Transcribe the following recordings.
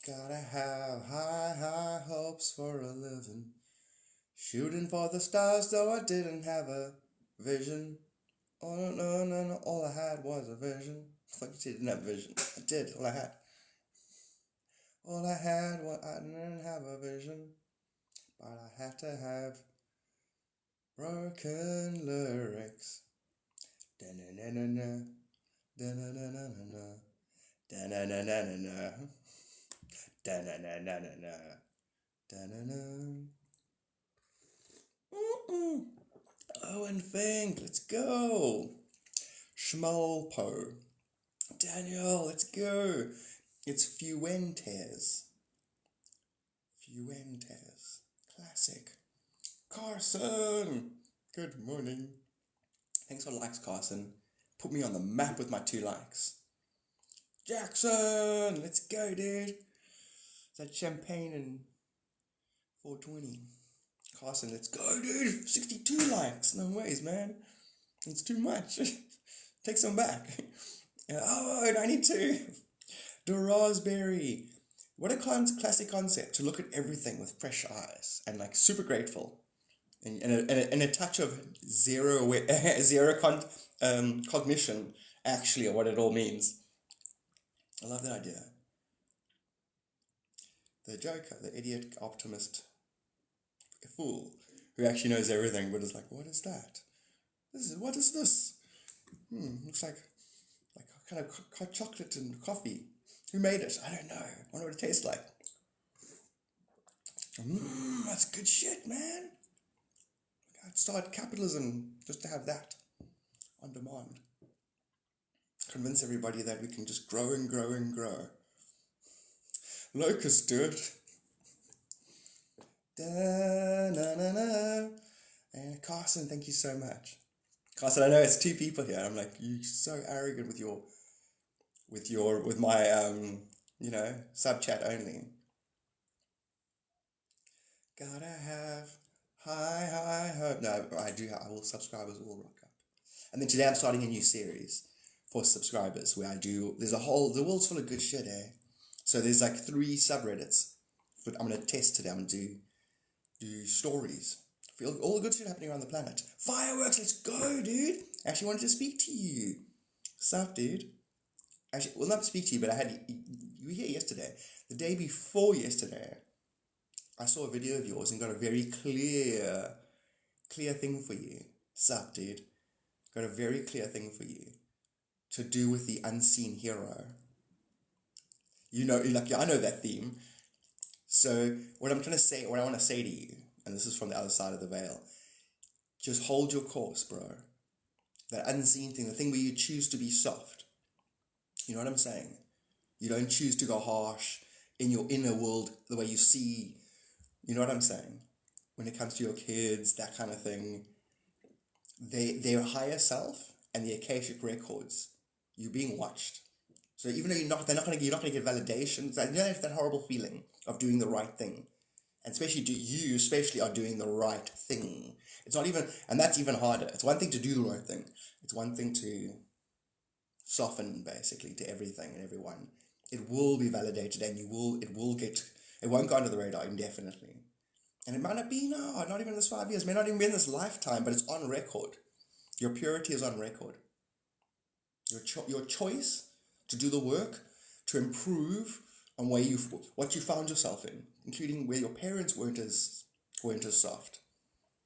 Gotta have high, high hopes for a living. Shooting for the stars, though I didn't have a vision. Oh, no, all I had was a vision. I thought you didn't have a vision. I did, all I had. All I had was, I didn't have a vision. But I had to have broken lyrics. Da-na-na-na-na, da-na-na-na-na-na, da-na-na-na-na-na, da-na-na-na-na-na, da-na-na. Oh, and think, let's go. Schmalpo. Daniel, let's go. It's Fuentes. Fuentes. Classic. Carson. Good morning. Thanks for likes, Carson. Put me on the map with my 2 likes. Jackson, let's go, dude. Is that champagne and 420? Carson, let's go, dude. 62 likes. No ways, man. It's too much. Take some back. Oh, 92. Raspberry. What a classic concept, to look at everything with fresh eyes and like super grateful. And a touch of zero cognition actually of what it all means. I love that idea. The joker, the idiot optimist, a fool who actually knows everything but is like, what is that? What is this? Looks like kind of hot chocolate and coffee. Who made it? I don't know. I wonder what it tastes like. That's good shit, man. I'd start capitalism just to have that on demand. Convince everybody that we can just grow and grow and grow. Locusts do it. Da-na-na-na. And Carson, thank you so much. Carson, I know it's 2 people here. I'm like, you're so arrogant with my sub chat only. Gotta have high hope. No, I do. All subscribers will rock up. And then today I'm starting a new series for subscribers where the world's full of good shit, eh? So there's like 3 subreddits, but I'm gonna test today. I'm gonna do stories. Feel all the good shit happening around the planet. Fireworks, let's go, dude. Actually wanted to speak to you. Sup, dude? Actually, well, not speak to you, but you were here yesterday. The day before yesterday, I saw a video of yours and got a very clear thing for you. Sup, dude? Got a very clear thing for you to do with the unseen hero. I know that theme. So what I'm trying to say, what I want to say to you, and this is from the other side of the veil, just hold your course, bro. That unseen thing, the thing where you choose to be soft. You know what I'm saying? You don't choose to go harsh in your inner world, the way you see. You know what I'm saying? When it comes to your kids, that kind of thing, their higher self and the Akashic records, you're being watched. So even though you're not gonna get validation. It's like, that horrible feeling of doing the right thing, and you especially are doing the right thing. It's not even, and that's even harder. It's one thing to do the right thing. It's one thing to soften basically to everything and everyone. It will be validated, and it won't go under the radar indefinitely. And it might not be, not even this 5 years, may not even be in this lifetime, but it's on record. Your purity is on record. Your choice to do the work, to improve on what you found yourself in, including where your parents weren't as soft.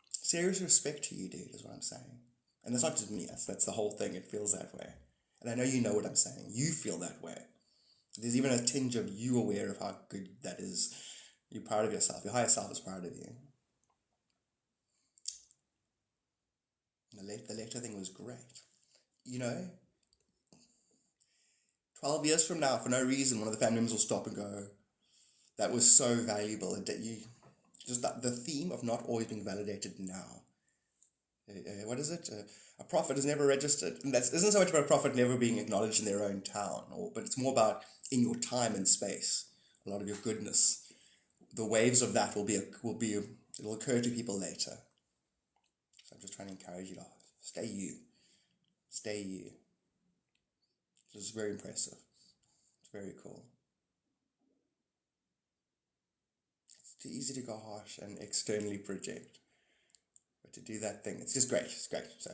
Serious respect to you, dude, is what I'm saying. And that's not just me, that's the whole thing. It feels that way. And I know you know what I'm saying. You feel that way. There's even a tinge of you aware of how good that is. You're proud of yourself. Your higher self is proud of you. The later thing was great. 12 years from now, for no reason, one of the family members will stop and go, that was so valuable. And the theme of not always being validated now. What is it? A prophet is never registered. And that isn't so much about a prophet never being acknowledged in their own town, but it's more about in your time and space. A lot of your goodness, the waves of that it'll occur to people later. So I'm just trying to encourage you to stay you. Stay you. This is very impressive. It's very cool. too easy to go harsh and externally project. But to do that thing, it's just great. It's great. So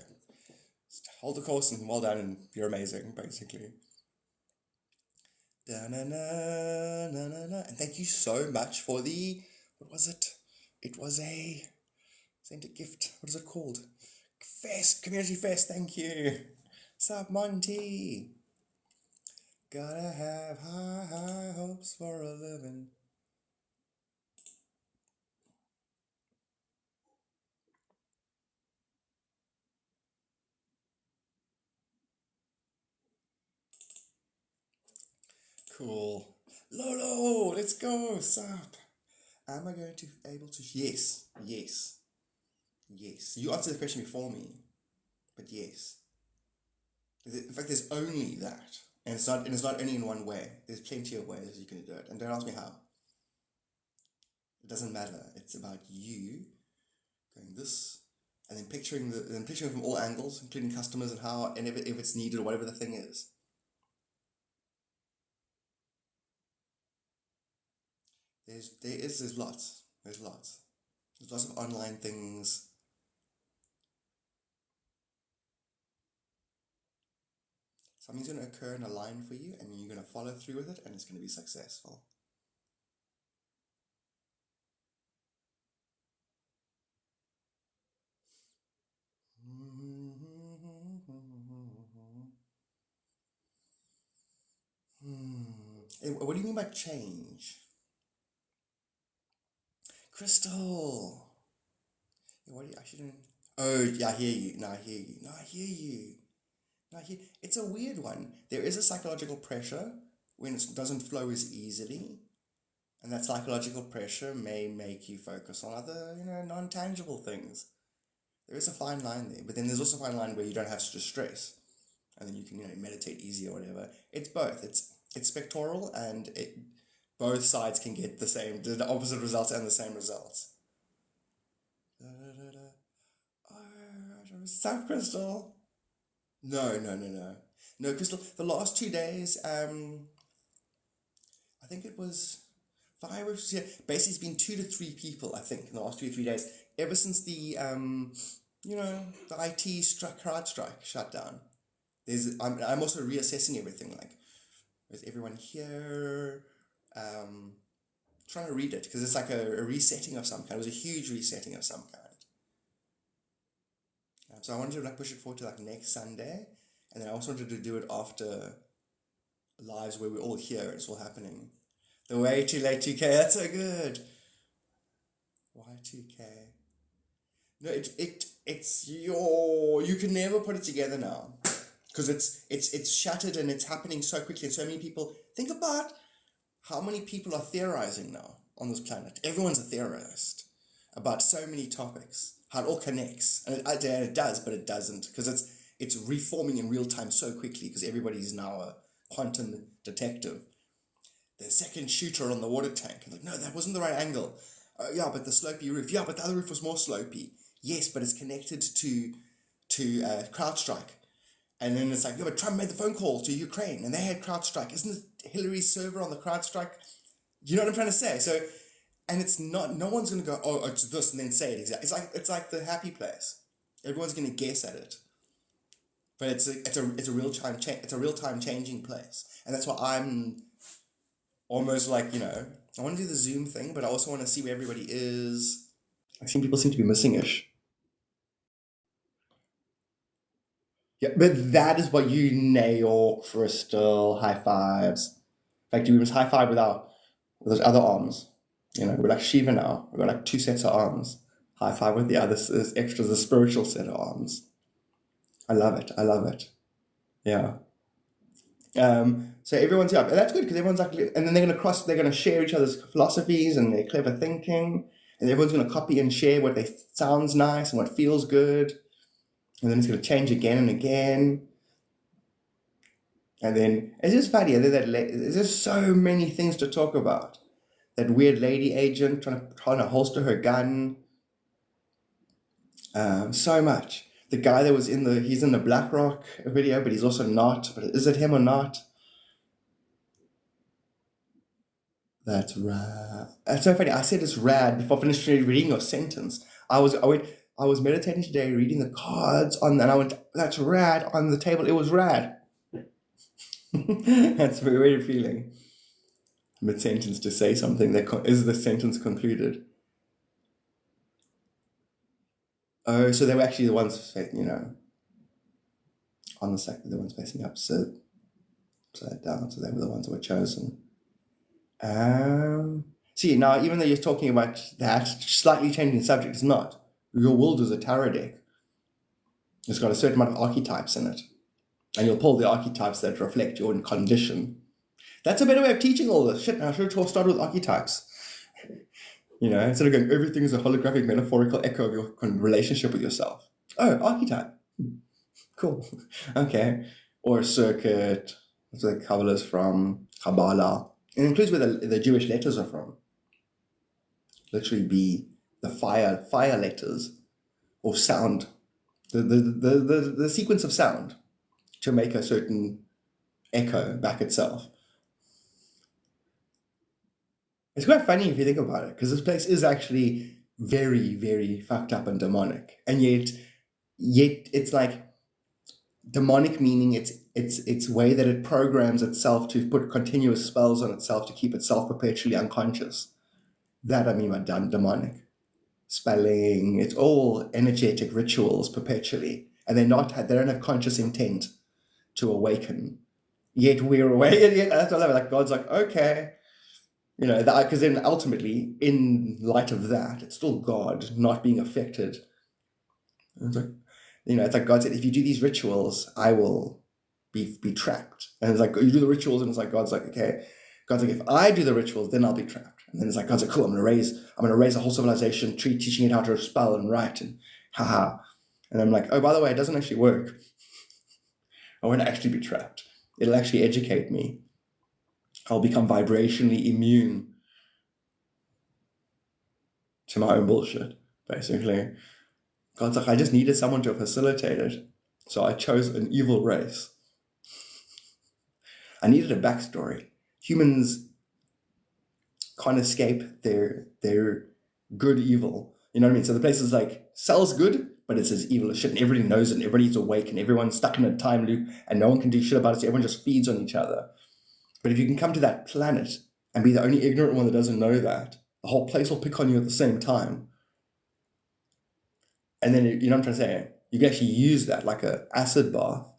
just hold the course and well done, and you're amazing, basically. Da-na-na-na-na-na. And thank you so much for the, what was it? It was a sent a gift. What is it called? Fest, community fest. Thank you. Sup, Monty? Gotta have high, high hopes for a living. Cool. Lolo, let's go. Sup? Am I going to be able to? Yes. You answered the question before me, but yes. In fact, there's only that, and it's not only in one way. There's plenty of ways you can do it, and don't ask me how. It doesn't matter. It's about you going this, and then picturing from all angles, including customers and how, and if it's needed or whatever the thing is. There's lots. There's lots of online things. Something's going to occur in a line for you, and you're going to follow through with it, and it's going to be successful. What do you mean by change? Crystal! I shouldn't... Oh, yeah, I hear you. No, I hear you. It's a weird one. There is a psychological pressure when it doesn't flow as easily. And that psychological pressure may make you focus on other, non-tangible things. There is a fine line there. But then there's also a fine line where you don't have to stress. And then you can, meditate easy or whatever. It's both. It's spectral, and both sides can get the opposite results and the same results. South Crystal. No, Crystal. The last 2 days, I think it was 5 or 6. Yeah, basically, it's been 2 to 3 people, I think, in the last 2 or 3 days, ever since the the IT crowd strike shut down. I'm also reassessing everything. Like, is everyone here? Trying to read it because it's like a resetting of some kind. It was a huge resetting of some kind. So I wanted to push it forward to next Sunday, and then I also wanted to do it after lives where we're all here. It's all happening. The way too late 2K. That's so good. Why 2K? No, it's you can never put it together now because it's shattered and it's happening so quickly. And so many people think about how many people are theorizing now on this planet. Everyone's a theorist about so many topics. How it all connects, and it does, but it doesn't, because it's reforming in real time so quickly, because everybody's now a quantum detective. The second shooter on the water tank, and no, that wasn't the right angle. Yeah, but the slopey roof. Yeah, but the other roof was more slopey. Yes, but it's connected to CrowdStrike, and then it's yeah, but Trump made the phone call to Ukraine, and they had CrowdStrike. Isn't it Hillary's server on the CrowdStrike? You know what I'm trying to say? So. And it's not. No one's gonna go, oh, it's this, and then say it exactly. It's like the happy place. Everyone's gonna guess at it. But it's a real time it's a real time changing place, and that's why I'm almost I want to do the Zoom thing, but I also want to see where everybody is. People seem to be missing-ish. Yeah, but that is what you nail, Crystal. High fives. In fact, we must high five with those other arms. We're like Shiva now. We've got 2 sets of arms. High five with the other extras, the spiritual set of arms. I love it. Yeah. So everyone's and that's good because everyone's and then they're gonna share each other's philosophies and their clever thinking, and everyone's gonna copy and share what sounds nice and what feels good, and then it's gonna change again and again. And then it's just funny. And then there's just so many things to talk about. That weird lady agent trying to holster her gun. So much. The guy that was he's in the BlackRock video, but he's also not. But is it him or not? That's rad. That's so funny. I said it's rad before finishing reading your sentence. I was meditating today, reading the cards and I went, that's rad on the table. It was rad. That's a very weird feeling. Mid-sentence to say something that is the sentence concluded. Oh, so they were actually the ones, on the second, the ones facing upside down. So they were the ones that were chosen. See, now, even though you're talking about that, slightly changing the subject, it's not. Your world is a tarot deck. It's got a certain amount of archetypes in it. And you'll pull the archetypes that reflect your own condition. That's a better way of teaching all this. Shit, I should have started with archetypes. Instead of going, everything is a holographic, metaphorical echo of your relationship with yourself. Oh, archetype. Cool. Okay. Or a circuit. That's where the Kabbalah's from. Kabbalah. It includes where the Jewish letters are from. Literally be the fire letters or sound. The sequence of sound to make a certain echo back itself. It's quite funny if you think about it, because this place is actually very, very fucked up and demonic. And yet it's like demonic, meaning it's way that it programs itself to put continuous spells on itself to keep itself perpetually unconscious. That I mean by demonic. Spelling, it's all energetic rituals perpetually. And they don't have conscious intent to awaken. Yet we're awake. Yet that's what I love. Like God's like, okay. Because then ultimately, in light of that, it's still God not being affected. And it's like, it's like God said, if you do these rituals, I will be trapped. And it's like, you do the rituals, and it's like, God's like, okay. God's like, if I do the rituals, then I'll be trapped. And then it's like, God's like, cool, I'm gonna raise a whole civilization, teaching it how to spell and write, and haha. And I'm like, oh, by the way, it doesn't actually work. I won't actually be trapped. It'll actually educate me. I'll become vibrationally immune to my own bullshit, basically. God's like, I just needed someone to facilitate it. So I chose an evil race. I needed a backstory. Humans can't escape their good evil. You know what I mean? So the place is like, sells good, but it's as evil as shit, and everybody knows it, and everybody's awake, and everyone's stuck in a time loop, and no one can do shit about it, so everyone just feeds on each other. But if you can come to that planet and be the only ignorant one that doesn't know that, the whole place will pick on you at the same time. And then, you know what I'm trying to say? You can actually use that like an acid bath.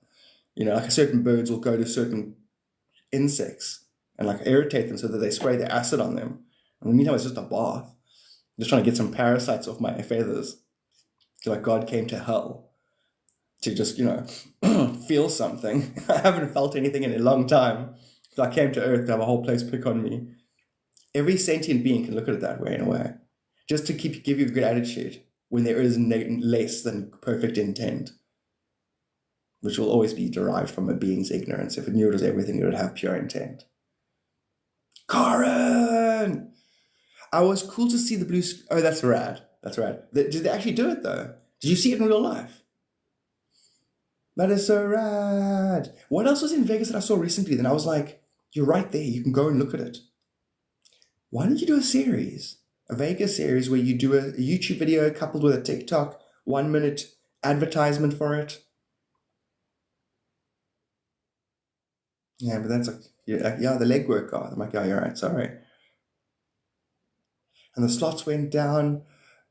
Like a certain birds will go to certain insects and like irritate them so that they spray the acid on them. And in the meantime, it's just a bath. I'm just trying to get some parasites off my feathers. So like God came to hell to just, feel something. I haven't felt anything in a long time. So I came to Earth to have a whole place pick on me. Every sentient being can look at it that way in a way. Just to give you a good attitude when there is less than perfect intent, which will always be derived from a being's ignorance. If it knew it was everything, it would have pure intent. Karen! I was cool to see the blue... Oh, that's rad. That's rad. Did they actually do it, though? Did you see it in real life? That is so rad. What else was in Vegas that I saw recently? Then I was like, you're right there. You can go and look at it. Why don't you do a series? A Vegas series where you do a YouTube video coupled with a TikTok 1-minute advertisement for it. Yeah, but that's like, yeah, the legwork guy. I'm like, yeah, you're right, sorry. And the slots went down.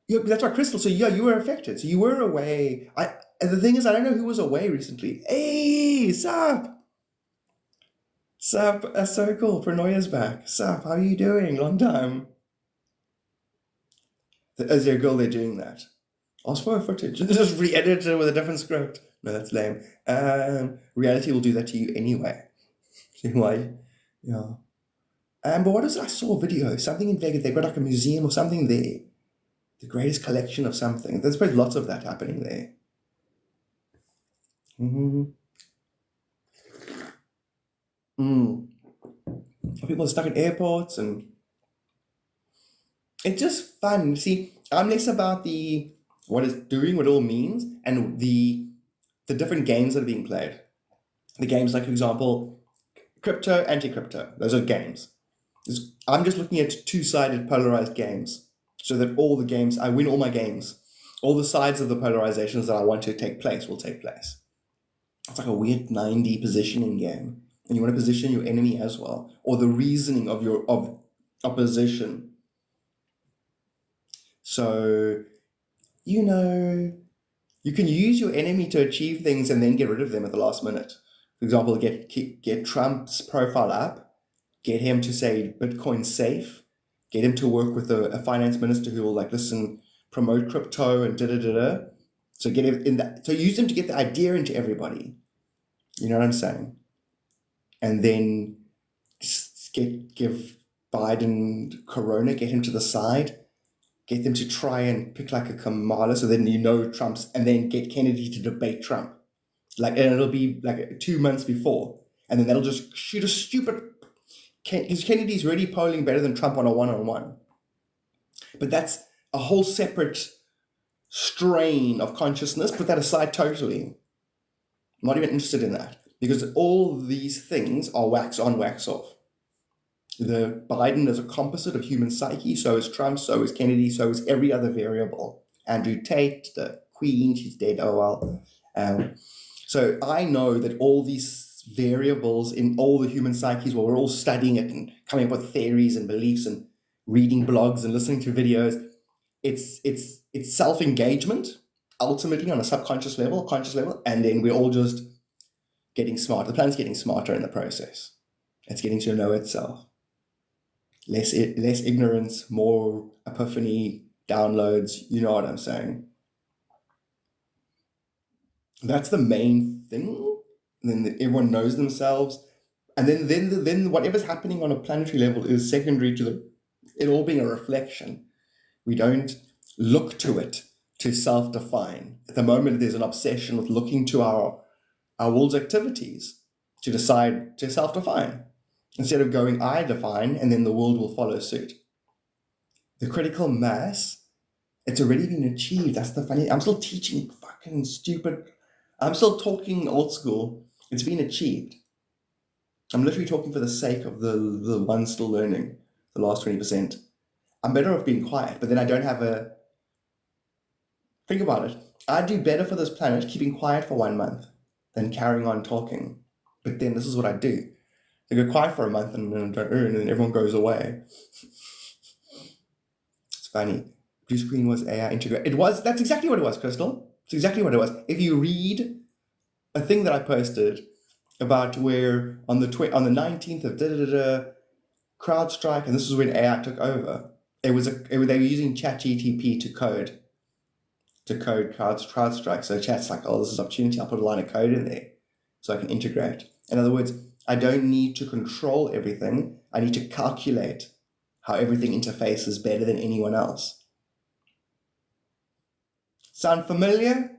Yeah, that's right, Crystal. So yeah, you were affected. So you were away. And the thing is, I don't know who was away recently. Hey, sup? Sup? That's so cool. Pranoya's back. Sup? How are you doing? Long time. Is there a girl there doing that? Ask for her footage. Just re-edit it with a different script. No, that's lame. Reality will do that to you anyway. See why? Yeah. But what is it? I saw a video. Something in Vegas. They've got like a museum or something there. The greatest collection of something. There's probably lots of that happening there. People are stuck in airports, and it's just fun. See, I'm less about what it's doing, what it all means, and the different games that are being played. The games, like, for example, crypto, anti-crypto. Those are games. I'm just looking at two-sided polarized games, so that all the games, I win all my games. All the sides of the polarizations that I want to take place will take place. It's like a weird 9D positioning game. And you want to position your enemy as well, or the reasoning of your opposition. So, you can use your enemy to achieve things and then get rid of them at the last minute. For example, get Trump's profile up, get him to say Bitcoin's safe, get him to work with a finance minister who will promote crypto and da-da-da-da. So get him in that. So use him to get the idea into everybody. You know what I'm saying? And then give Biden Corona, get him to the side, get them to try and pick like a Kamala, so then Trump's, and then get Kennedy to debate Trump. And it'll be like 2 months before, and then that'll just shoot a stupid, because Kennedy's already polling better than Trump on a one-on-one. But that's a whole separate strain of consciousness. Put that aside totally. I'm not even interested in that, because all these things are wax on, wax off. The Biden is a composite of human psyche, so is Trump, so is Kennedy, so is every other variable. Andrew Tate, the Queen, she's dead, oh well. So I know that all these variables in all the human psyches, well, we're all studying it and coming up with theories and beliefs and reading blogs and listening to videos. It's self-engagement, ultimately on a subconscious level, conscious level, and then we're all just getting smarter. The planet's getting smarter in the process. It's getting to know itself. Less ignorance, more epiphany, downloads, you know what I'm saying? That's the main thing. And then everyone knows themselves. And then whatever's happening on a planetary level is secondary to it all being a reflection. We don't look to it to self-define. At the moment, there's an obsession with looking to our world's activities to decide to self-define. Instead of going, I define, and then the world will follow suit. The critical mass, it's already been achieved. That's the funny. I'm still teaching fucking stupid. I'm still talking old school. It's been achieved. I'm literally talking for the sake of the ones still learning, the last 20%. I'm better off being quiet, but then I don't have a... Think about it. I'd do better for this planet keeping quiet for 1 month than carrying on talking. But then this is what I do. I go quiet for a month and then don't earn, and then everyone goes away. It's funny. Blue screen was AI integrate. That's exactly what it was, Crystal. It's exactly what it was. If you read a thing that I posted about where on the 19th of CrowdStrike, and this is when AI took over, they were using ChatGPT to code CrowdStrike. So chat's like, oh, this is opportunity. I'll put a line of code in there so I can integrate. In other words, I don't need to control everything. I need to calculate how everything interfaces better than anyone else. Sound familiar?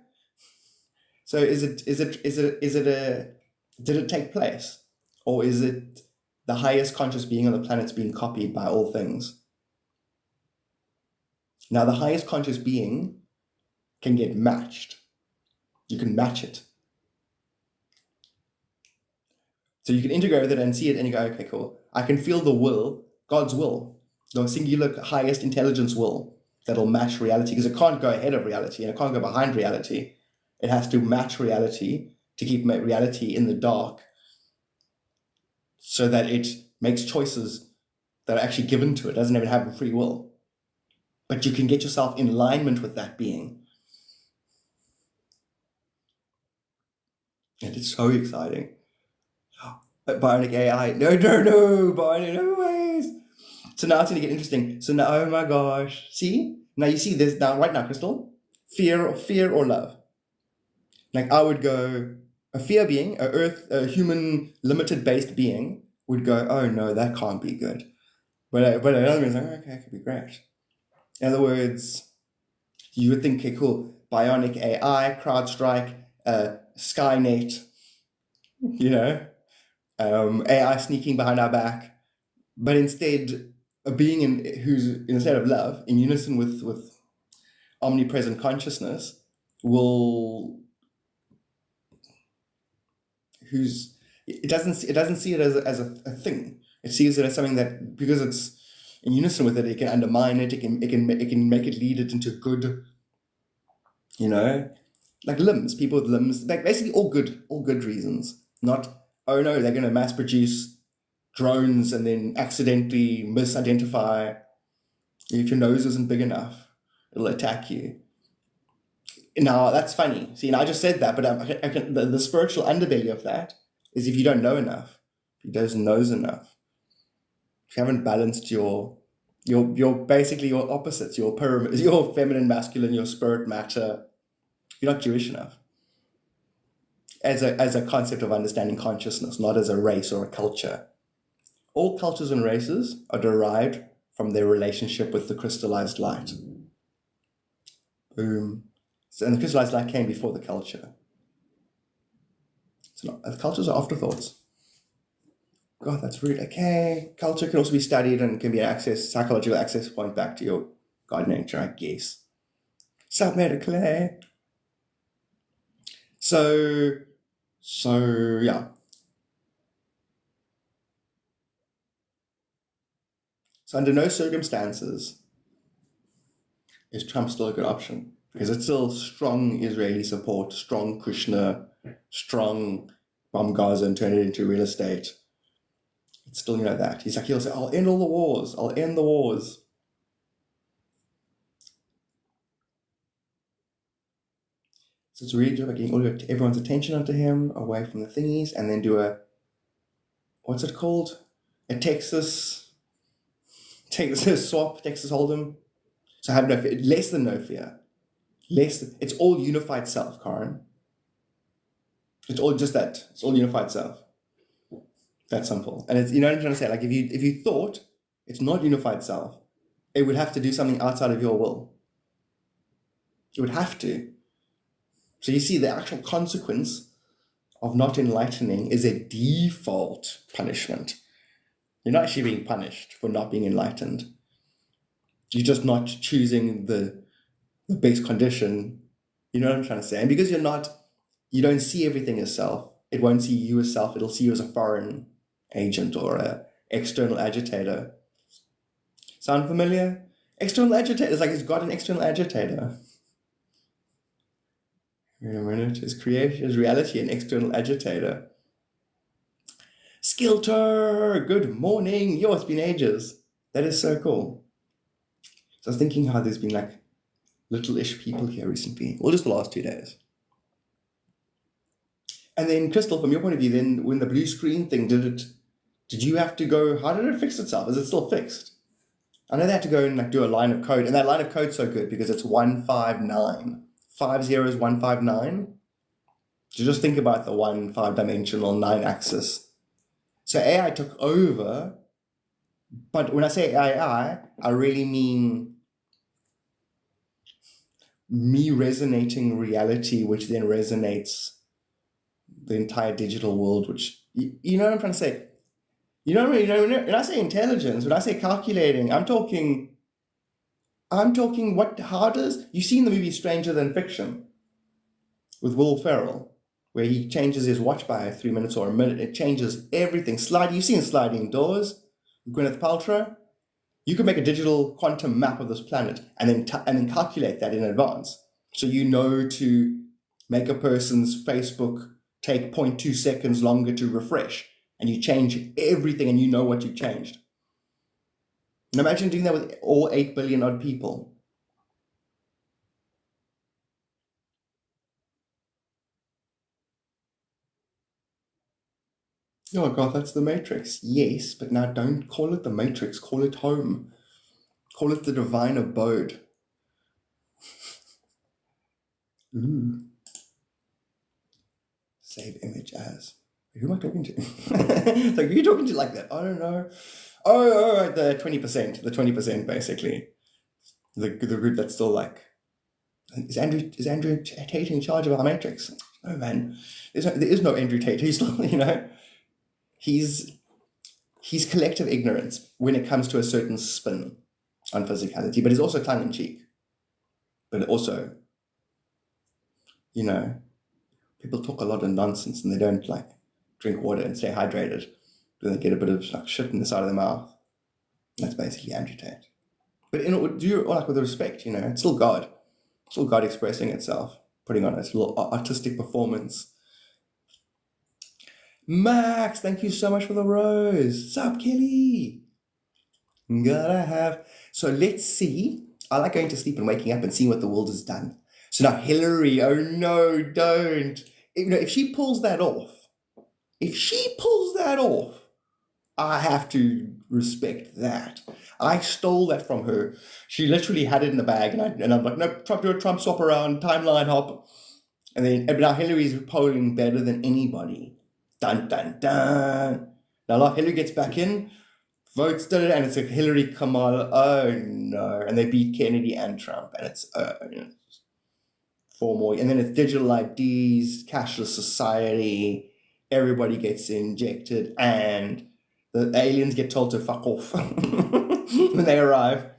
So did it take place? Or is it the highest conscious being on the planet's being copied by all things? Now, the highest conscious being can get matched. You can match it. So you can integrate with it and see it and you go, okay, cool. I can feel the will, God's will, the singular highest intelligence will that'll match reality, because it can't go ahead of reality and it can't go behind reality. It has to match reality to keep reality in the dark so that it makes choices that are actually given to it. It doesn't even have a free will. But you can get yourself in alignment with that being. And it's so exciting. Bionic AI. No, Bionic, no ways. So now it's going to get interesting. So now, oh my gosh. See? Now you see this now, right now, Crystal. Fear or love. Like I would go, a fear being, a human limited based being would go, oh no, that can't be good. But another one's like, oh, okay, it could be great. In other words, you would think, okay, cool, bionic AI, CrowdStrike, Skynet, AI sneaking behind our back, but instead a being who's in a state of love, in unison with omnipresent consciousness, it doesn't see it as a thing. It sees it as something that, because it's in unison with it, it can undermine it. It can make it lead it into good, like limbs. People with limbs, like basically all good reasons. Not, oh no, they're going to mass produce drones and then accidentally misidentify. If your nose isn't big enough, it'll attack you. Now that's funny. See, now I just said that, but the spiritual underbelly of that is if you don't know enough, if you don't know enough, if you haven't balanced your basically your opposites, your pyramid, your feminine, masculine, your spirit, matter, you're not Jewish enough. As a concept of understanding consciousness, not as a race or a culture. All cultures and races are derived from their relationship with the crystallized light. Boom. So, and the crystallized light came before the culture. So the cultures are afterthoughts. God, that's rude. Okay. Culture can also be studied and can be an psychological access point back to your God nature, I guess. Self-medically. So yeah. So under no circumstances is Trump still a good option, because it's still strong Israeli support, strong Krishna, strong bomb Gaza and turn it into real estate. It's still, that. He'll say, I'll end all the wars. I'll end the wars. So it's really about getting everyone's attention onto him, away from the thingies, and then do what's it called? A Texas swap, Texas Hold'em. So have no fear, less than no fear. It's all unified self, Karen. It's all just that. It's all unified self. That's simple. And it's, what I'm trying to say? Like if you thought it's not unified self, it would have to do something outside of your will. It would have to. So you see, the actual consequence of not enlightening is a default punishment. You're not actually being punished for not being enlightened. You're just not choosing the base condition. You know what I'm trying to say? And because you don't see everything as self, it won't see you as self, it'll see you as a foreign agent or an external agitator. Sound familiar? External agitator, it's like it's got an external agitator. Wait a minute, is reality an external agitator? Skilter, good morning. Yo, it's been ages. That is so cool. So I was thinking how there's been like little-ish people here recently, well, just the last 2 days. And then, Crystal, from your point of view, then when the blue screen thing did you have to go, how did it fix itself? Is it still fixed? I know they had to go and like do a line of code, and that line of code's so good because it's 159. 5 zeros, 159. So just think about the 5-dimensional 9-axis. So AI took over, but when I say AI, I really mean me resonating reality, which then resonates the entire digital world, which, you know what I'm trying to say? When I say intelligence, when I say calculating, I'm talking how does, you seen the movie Stranger Than Fiction with Will Ferrell, where he changes his watch by 3 minutes or a minute. It changes everything. You've seen Sliding Doors, Gwyneth Paltrow. You could make a digital quantum map of this planet and then calculate that in advance. So to make a person's Facebook take 0.2 seconds longer to refresh, and you change everything and you know what you changed. And imagine doing that with all 8 billion odd people. Oh God, that's the Matrix. Yes, but now don't call it the Matrix. Call it home. Call it the divine abode. Ooh. Save image as. Who am I talking to? It's like, who are you talking to like that? I don't know. Oh, the 20%. The 20% basically. The group that's still like, is Andrew Tate in charge of our Matrix? No, man. There is no Andrew Tate. He's still, he's collective ignorance when it comes to a certain spin on physicality, but he's also tongue-in-cheek. But also, people talk a lot of nonsense and they don't drink water and stay hydrated. Do they get a bit of like shit in the side of their mouth? That's basically agitate. But with respect, it's still God. It's still God expressing itself, putting on its little artistic performance. Max, thank you so much for the rose. Sup, Kelly? So let's see. I like going to sleep and waking up and seeing what the world has done. So now Hillary, oh no, don't. If she pulls that off, I have to respect that. I stole that from her. She literally had it in the bag, and I'm like, no, Trump, do a Trump swap around, timeline hop. And then now Hillary's polling better than anybody. Dun, dun, dun. Now Hillary gets back in, votes, and it's like Hillary, Kamala, oh no. And they beat Kennedy and Trump, and it's 4 more. And then it's digital IDs, cashless society, everybody gets injected, and the aliens get told to fuck off when they arrive.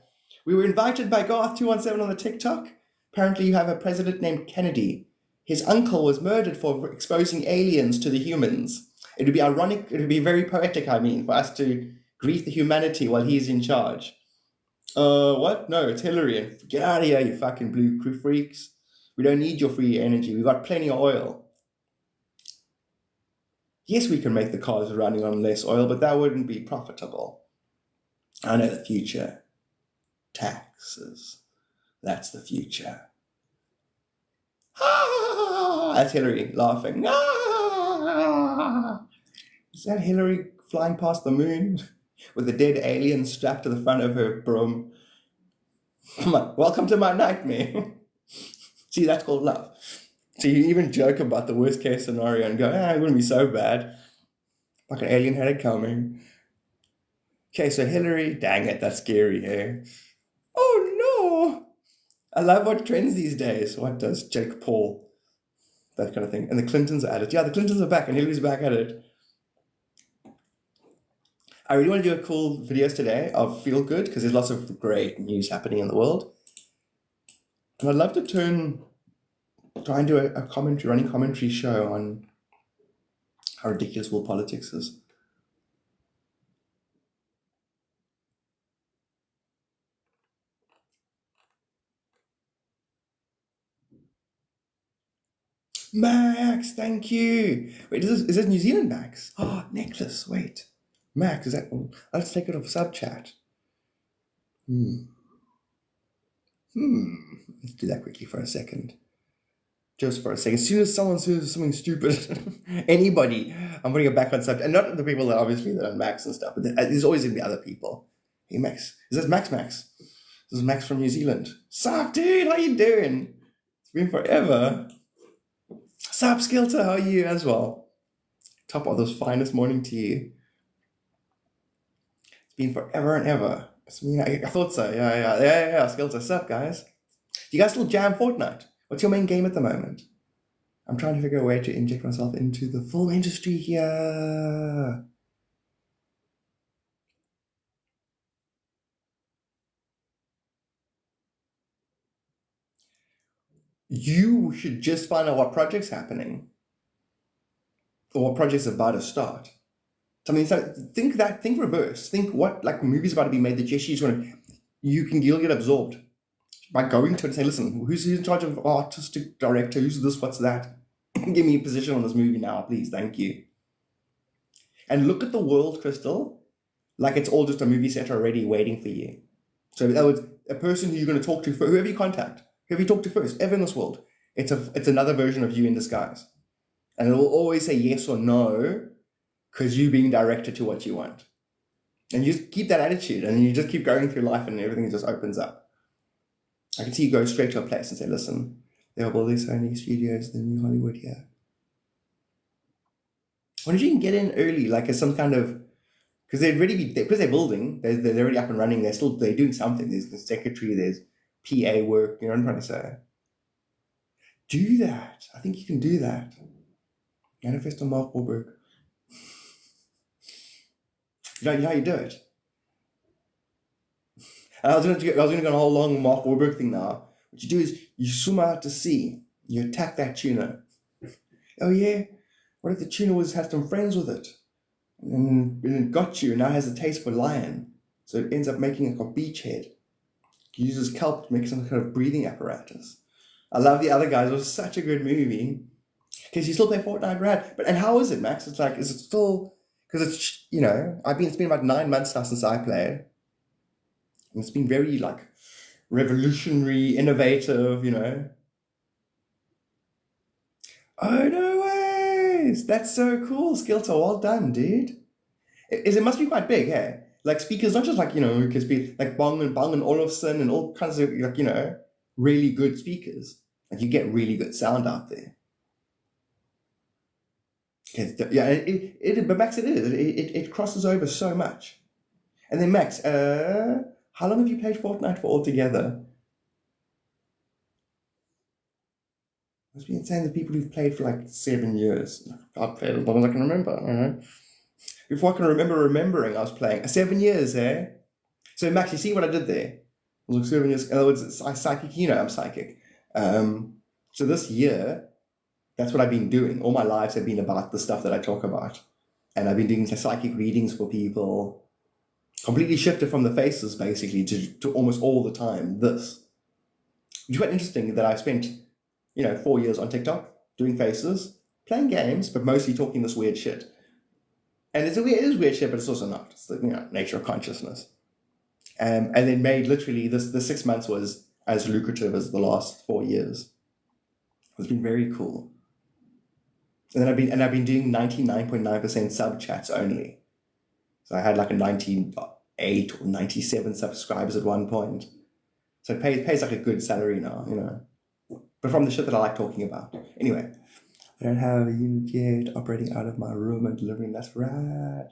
We were invited by Garth217 on the TikTok. Apparently you have a president named Kennedy. His uncle was murdered for exposing aliens to the humans. It would be ironic, it would be very poetic, for us to greet the humanity while he's in charge. What? No, it's Hillary. Get out of here, you fucking blue crew freaks. We don't need your free energy. We've got plenty of oil. Yes, we can make the cars running on less oil, but that wouldn't be profitable. I know the future. Taxes. That's the future. That's Hillary laughing. Is that Hillary flying past the moon with a dead alien strapped to the front of her broom? Come on, welcome to my nightmare. See, that's called love. So you even joke about the worst case scenario and go, it wouldn't be so bad. Like an alien had it coming. Okay, so Hillary, dang it, that's scary, eh? Oh no! I love what trends these days. What does Jake Paul? That kind of thing. And the Clintons are at it. Yeah, the Clintons are back and Hillary's back at it. I really want to do a cool videos today of feel good because there's lots of great news happening in the world. And I'd love to try and do a running commentary show on how ridiculous world politics is. Max, thank you. Wait, is this New Zealand Max? Oh, necklace, wait. Max, is that... Let's take it off sub chat. Let's do that quickly for a second. Just for a second. As soon as someone says something stupid, anybody, I'm putting it back on subject. And not the people that obviously that are Max and stuff, but there's always going to be other people. Hey, Max. Is this Max? This is Max from New Zealand. Sup, dude? How you doing? It's been forever. Sup, Skilter? How are you as well? Top of those finest morning to you. It's been forever and ever. I thought so. Yeah. Skilter, sup, guys? You guys still jam Fortnite? What's your main game at the moment? I'm trying to figure a way to inject myself into the film industry here. You should just find out what project's happening. Or what project's about to start. I mean, so think reverse. Think what movies about to be made that you'll get absorbed by going to it and say, listen, who's in charge of artistic director? Who's this? What's that? Give me a position on this movie now, please. Thank you. And look at the world, Crystal, like it's all just a movie set already waiting for you. So that was a person who you're going to talk to, whoever you contact, whoever you talk to first, ever in this world. It's another version of you in disguise. And it will always say yes or no because you're being directed to what you want. And you just keep that attitude and you just keep going through life and everything just opens up. I can see you go straight to a place and say, listen, there are building so many studios in New Hollywood here. Why don't you get in early, as some kind of, because because they're building, they're already up and running, they're doing something. There's the secretary, there's PA work, you know what I'm trying to say? Do that. I think you can do that. Manifest on Mark Wahlberg. You know how you do it. And I was going to go on a whole long Mark Wahlberg thing now. What you do is you swim out to sea. You attack that tuna. Oh yeah? What if the tuna has some friends with it? and it got you, and now it has a taste for lion. So it ends up making like a beachhead. He uses kelp to make some kind of breathing apparatus. I love the other guys. It was such a good movie. Because you still play Fortnite, Rad. But and how is it, Max? It's like, is it still? Because it's, you know, it's been about 9 months now since I played. And it's been very like revolutionary, innovative, you know. Oh no ways! That's so cool, Skilter. Well done, dude. It must be quite big, hey? Like speakers, not just like, you know, it could be like Bong and Olufsen and all kinds of, like, you know, really good speakers. Like you get really good sound out there. Yeah, but Max, it crosses over so much. And then Max, how long have you played Fortnite for altogether? Must be insane, the people who've played for like 7 years. I've played as long as I can remember, you know. Before I can remember remembering, I was playing. 7 years, eh? So Max, you see what I did there? Look, 7 years. In other words, I'm psychic. You know, I'm psychic. So this year, that's what I've been doing. All my lives have been about the stuff that I talk about, and I've been doing psychic readings for people. Completely shifted from the faces, basically, to almost all the time this. Which is quite interesting that I spent, you know, 4 years on TikTok doing faces, playing games, but mostly talking this weird shit. And it is weird shit, but it's also not. It's the, you know, nature of consciousness. And then made literally the 6 months was as lucrative as the last 4 years. It's been very cool. And then I've been doing 99.9% sub chats only. So I had like a 98 or 97 subscribers at one point. So it pays like a good salary now, you know. But from the shit that I like talking about. Anyway. I don't have a unit yet, operating out of my room and delivering. That's right.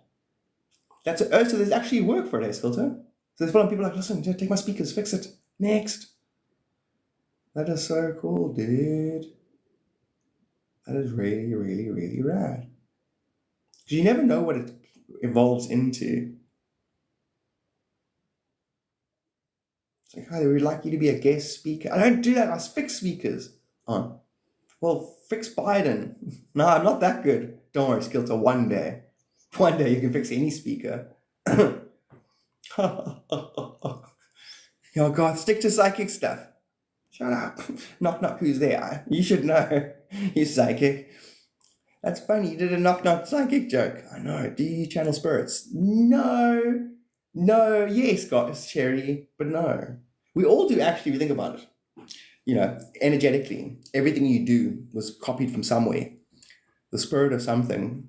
So there's actually work for it, eh, Skilter? So there's people like, listen, take my speakers, fix it. Next. That is so cool, dude. That is really, really, really rad. Because you never know what it evolves into. It's like, hi, we'd like you to be a guest speaker. I don't do that, I fix speakers. Oh. Well, fix Biden. No, I'm not that good. Don't worry, Skilter, one day you can fix any speaker. Oh God, stick to psychic stuff. Shut up. Knock knock, who's there? You should know. You're psychic. That's funny, you did a knock knock psychic joke. I know. Do you channel spirits? No. Yes, guys, Cherry, but no. We all do, actually, if you think about it. You know, energetically, everything you do was copied from somewhere. The spirit of something.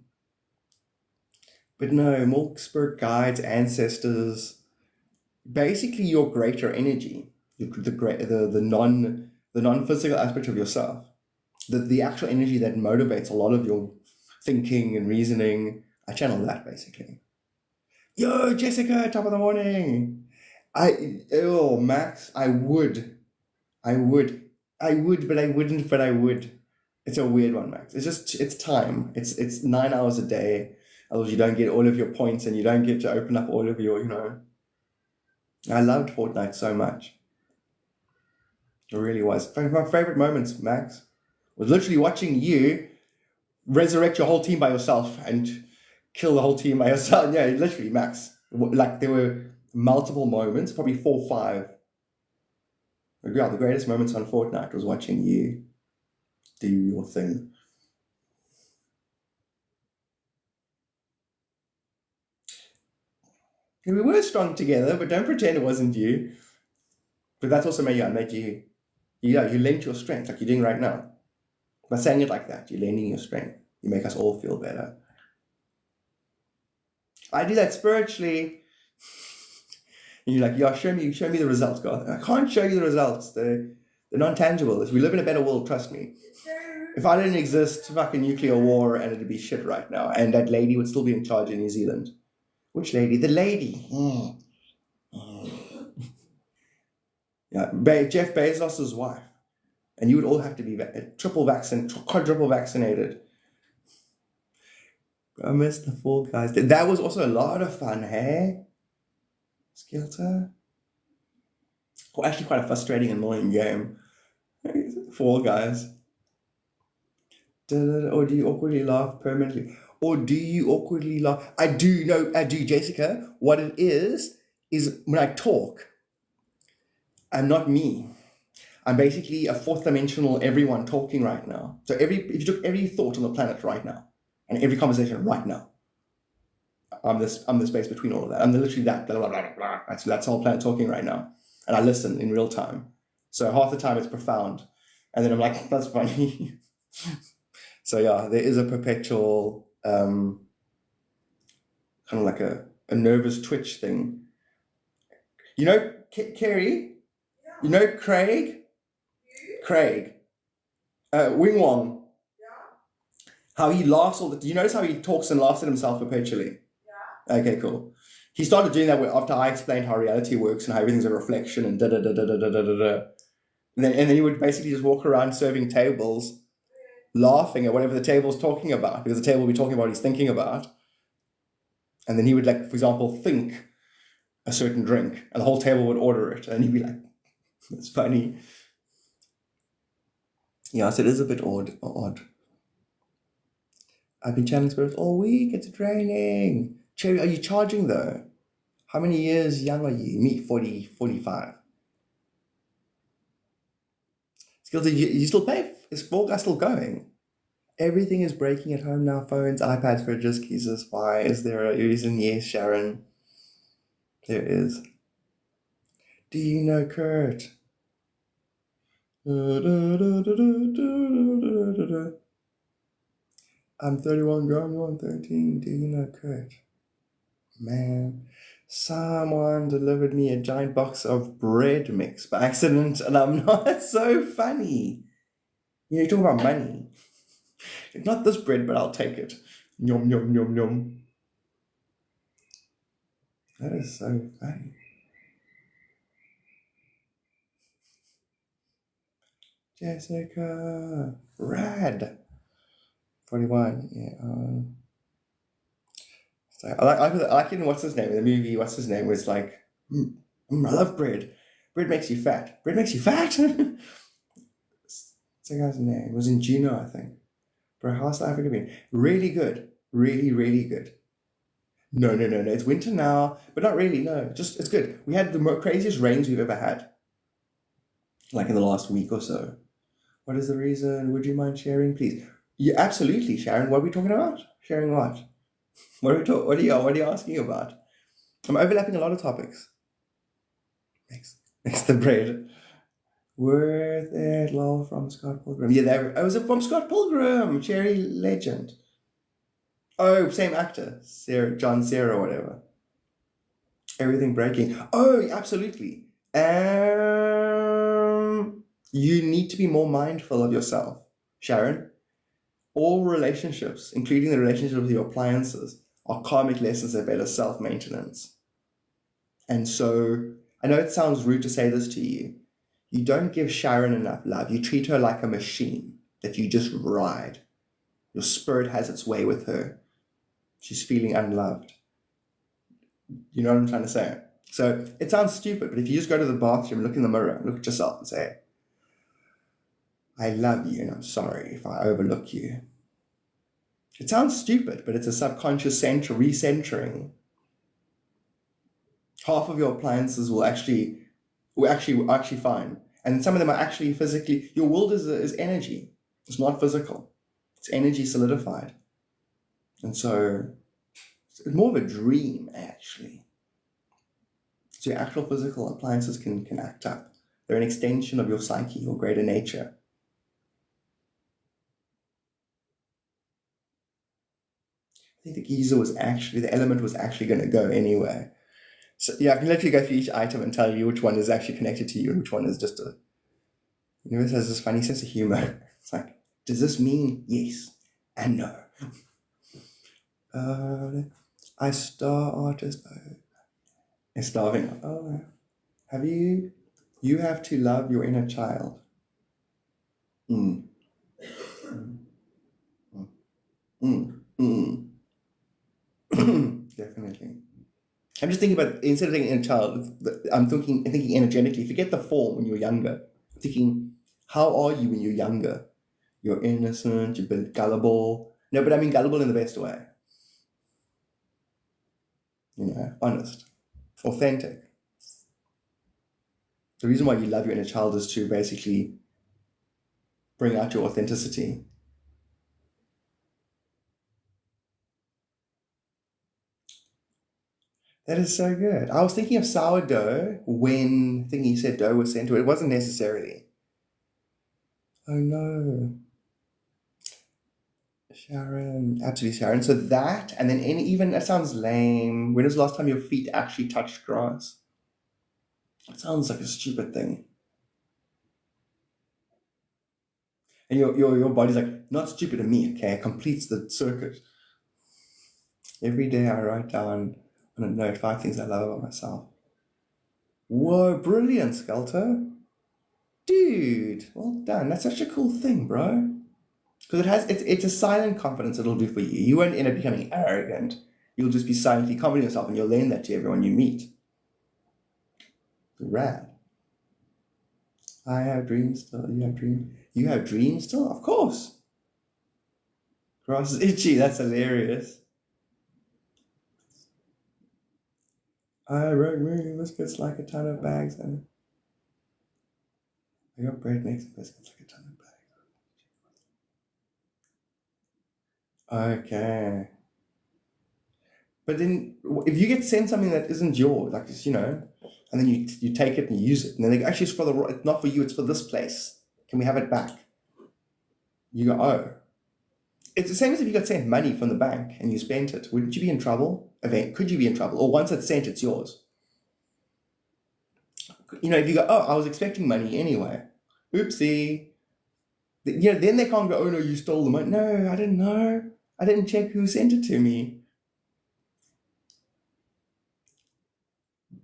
But no, more spirit guides, ancestors, basically your greater energy, the non-physical aspect of yourself, the actual energy that motivates a lot of your thinking and reasoning. I channel that basically. Yo, Jessica, top of the morning. Max, I would, but I wouldn't, but I would. It's a weird one, Max. It's time. It's 9 hours a day. Otherwise you don't get all of your points and you don't get to open up all of your, you know. I loved Fortnite so much. It really was. My favorite moments, Max, was literally watching you resurrect your whole team by yourself and kill the whole team by yourself. Yeah, literally, Max. Like, there were multiple moments, probably 4 or 5. Yeah, the greatest moments on Fortnite was watching you do your thing. And we were strong together, but don't pretend it wasn't you. But that's also made you. Yeah, you lent your strength, like you're doing right now. By saying it like that, you're lending your strength. You make us all feel better. I do that spiritually. And you're like, yeah, show me the results, God. I can't show you the results. They're non-tangible. We live in a better world, trust me. If I didn't exist, fucking nuclear war, and it'd be shit right now. And that lady would still be in charge in New Zealand. Which lady? The lady. Yeah, Jeff Bezos' wife. And you would all have to be quadruple vaccinated. I miss the Fall Guys. That was also a lot of fun, hey? Skilter? Well, actually quite a frustrating, annoying game. Fall Guys. Or do you awkwardly laugh permanently? Or do you awkwardly laugh? I do, Jessica. What it is when I talk, I'm not me. I'm basically a fourth dimensional everyone talking right now. So if you took every thought on the planet right now, and every conversation right now, I'm the space between all of that. I'm literally that. Blah, blah, blah, blah. That's the whole planet talking right now. And I listen in real time. So half the time it's profound. And then I'm like, that's funny. So yeah, there is a perpetual kind of like a nervous twitch thing. You know, Kerry? Yeah. You know Craig? You? Craig. Wing Wong. Yeah. How he laughs do you notice how he talks and laughs at himself perpetually? Yeah. Okay, cool. He started doing that after I explained how reality works and how everything's a reflection and da-da-da-da-da-da-da-da. And then he would basically just walk around serving tables, laughing at whatever the table's talking about, because the table will be talking about what he's thinking about. And then he would, like, for example, think a certain drink, and the whole table would order it, and he'd be like, that's funny. Yeah, so it is a bit odd. I've been channeling spirits all week. It's draining. Cherry, are you charging though? How many years young are you? Me, 40, 45. Skills, you still pay? Is 4 still going? Everything is breaking at home now. Phones, iPads, fridges, keys. Why is there a reason? Yes, Sharon. There is. Do you know Kurt? I'm 31, going on 13. Do you know Kurt? Man, someone delivered me a giant box of bread mix by accident, and I'm not. It's so funny. You talk about money. Not this bread, but I'll take it. Yum, yum, yum, yum. That is so funny. Jessica. Rad. 41. Yeah. So I like it in what's his name? In the movie, what's his name? Was like, I love bread. Bread makes you fat. Bread makes you fat? What's the guy's name? It was in Juno, I think. Bro, how's South Africa been? Really good. Really, really good. No. It's winter now, but not really, no. Just, it's good. We had the craziest rains we've ever had. Like in the last week or so. What is the reason? Would you mind sharing, please? Yeah, absolutely, Sharon. What are we talking about? Sharing what? What are you asking about? I'm overlapping a lot of topics. Next the bread. Worth it, lol, from Scott Pilgrim. Yeah, I was from Scott Pilgrim, Cherry Legend. Oh, same actor, John Cera, whatever. Everything breaking. Oh, absolutely. You need to be more mindful of yourself, Sharon. All relationships, including the relationship with your appliances, are karmic lessons of better self-maintenance. And so, I know it sounds rude to say this to you. You don't give Sharon enough love. You treat her like a machine that you just ride. Your spirit has its way with her. She's feeling unloved. You know what I'm trying to say? So, it sounds stupid, but if you just go to the bathroom, look in the mirror, look at yourself and say, I love you and I'm sorry if I overlook you. It sounds stupid, but it's a subconscious recentering. Half of your appliances will actually fine. And some of them are actually physically, your world is energy. It's not physical. It's energy solidified. And so it's more of a dream, actually. So your actual physical appliances can act up. They're an extension of your psyche, your greater nature. I think the element was actually going to go anyway. So yeah, I can literally go through each item and tell you which one is actually connected to you and which one is just the universe has this funny sense of humor. It's like, does this mean yes and no? I star artist. It's starving. Oh, have you? You have to love your inner child. Definitely. I'm just thinking about, instead of thinking inner child, I'm thinking energetically. Forget the form when you're younger. I'm thinking, how are you when you're younger? You're innocent, you're gullible. No, but I mean gullible in the best way. honest, authentic. The reason why you love your inner child is to basically bring out your authenticity. That is so good. I was thinking of sourdough when you said dough was sent to it. It wasn't necessarily. Oh no. Sharon, absolutely Sharon. So that, and then even, that sounds lame. When was the last time your feet actually touched grass? It sounds like a stupid thing. And your body's like, not stupid to me, okay? It completes the circuit. Every day I write down on a note 5 things I love about myself. Whoa, brilliant, Skelter. Dude, well done. That's such a cool thing, bro. Because it's a silent confidence it'll do for you. You won't end up becoming arrogant. You'll just be silently confident in yourself, and you'll lend that to everyone you meet. Rad. I have dreams still. You have dreams. You have dreams still? Of course. Grass is itchy. That's hilarious. I wrote moving biscuits like a ton of bags, and I got bread makes biscuits like a ton of bags. Okay. But then, if you get sent something that isn't yours, like this, and then you take it and you use it, and then they go, actually, it's not for you, it's for this place. Can we have it back? You go, oh. It's the same as if you got sent money from the bank and you spent it. Wouldn't you be in trouble? Could you be in trouble? Or once it's sent, it's yours. If you go, oh, I was expecting money anyway. Oopsie. Then they can't go, oh no, you stole the money. No, I didn't know. I didn't check who sent it to me.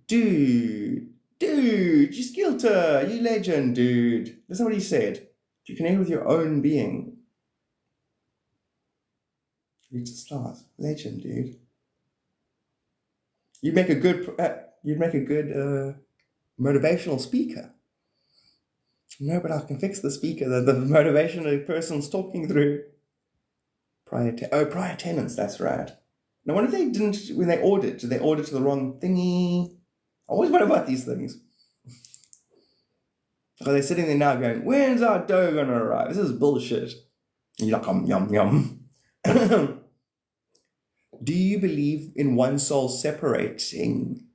Dude, you skilter, you legend, dude. Listen what he said. You connect with your own being. Reach the stars. Legend, dude. You'd make a good motivational speaker. No, but I can fix the speaker, the motivational person's talking through. Prior tenants, that's right. Now, what if they didn't, when they ordered, did they order to the wrong thingy? I always wonder about these things. So they're sitting there now going, when's our dough going to arrive? This is bullshit. And you're like, yum, yum. Do you believe in one soul separating?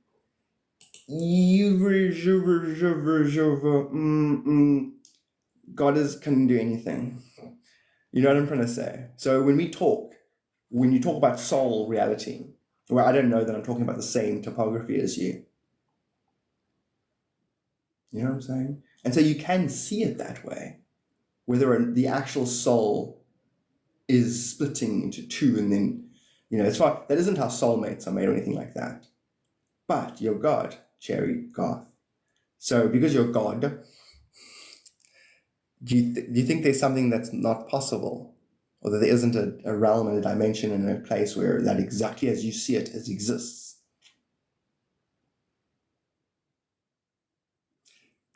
God couldn't do anything. You know what I'm trying to say? So when you talk about soul reality, well, I don't know that I'm talking about the same topography as you. You know what I'm saying? And so you can see it that way, whether the actual soul is splitting into two, and then, it's fine. That isn't how soulmates are made or anything like that. But you're God, Cherry Garth. So because you're God, do you think there's something that's not possible? Or that there isn't a realm and a dimension and a place where that exactly as you see it exists?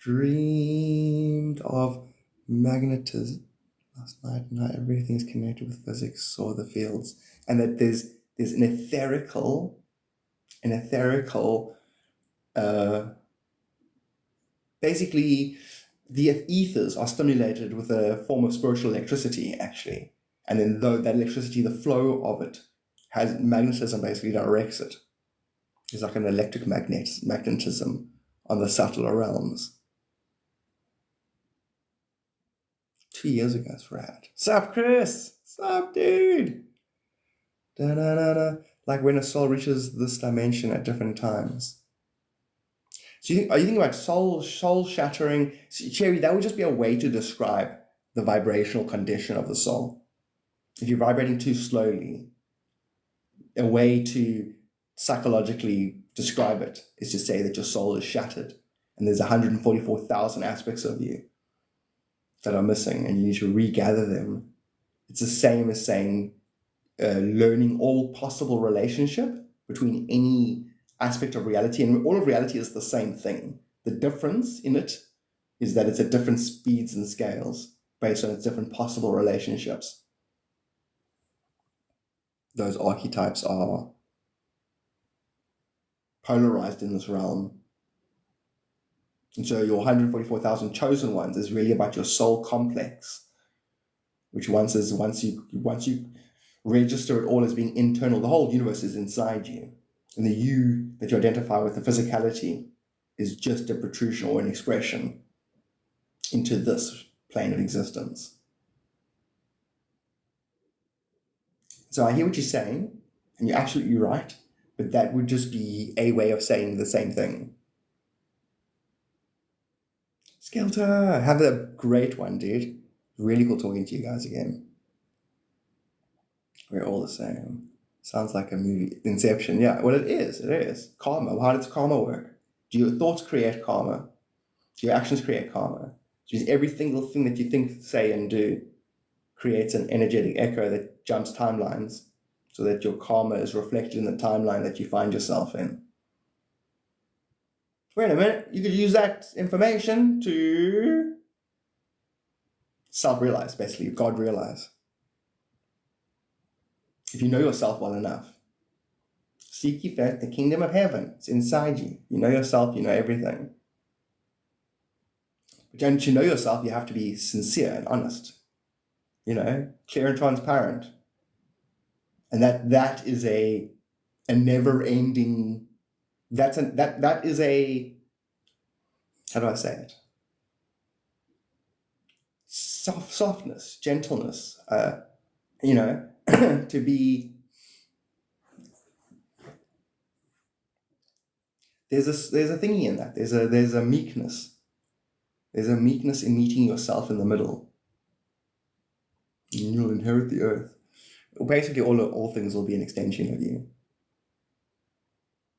Dreamed of magnetism last night. Not everything's connected with physics, saw the fields. And that there's an etherical, basically the ethers are stimulated with a form of spiritual electricity, actually. And then that electricity, the flow of it, has magnetism basically directs it. It's like an electric magnetism on the subtler realms. 2 years ago, it's rad. Sup, Chris? Sup, dude? Da-da-da-da. Like when a soul reaches this dimension at different times. So are you thinking about soul shattering? Cherry, that would just be a way to describe the vibrational condition of the soul. If you're vibrating too slowly, a way to psychologically describe it is to say that your soul is shattered and there's 144,000 aspects of you that are missing and you need to regather them. It's the same as saying learning all possible relationship between any aspect of reality, and all of reality is the same thing. The difference in it is that it's at different speeds and scales based on its different possible relationships. Those archetypes are polarized in this realm. And so your 144,000 chosen ones is really about your soul complex, which once you register it all as being internal, the whole universe is inside you. And the you that you identify with, the physicality, is just a protrusion or an expression into this plane of existence. So I hear what you're saying, and you're absolutely right, but that would just be a way of saying the same thing. Skelter, have a great one, dude. Really cool talking to you guys again. We're all the same. Sounds like a movie. Inception, yeah. Well, it is. Karma. How does karma work? Do your thoughts create karma? Do your actions create karma? Because every single thing that you think, say, and do creates an energetic echo that jumps timelines so that your karma is reflected in the timeline that you find yourself in. Wait a minute, you could use that information to self-realize, basically, God realize. If you know yourself well enough. Seek ye first the kingdom of heaven. It's inside you. You know yourself, you know everything. But don't you know yourself, you have to be sincere and honest. Clear and transparent. And that is a never-ending, that is a, how do I say it? Softness, gentleness, to be, there's a thingy in that. There's a meekness. There's a meekness in meeting yourself in the middle. You'll inherit the earth. Basically, all things will be an extension of you.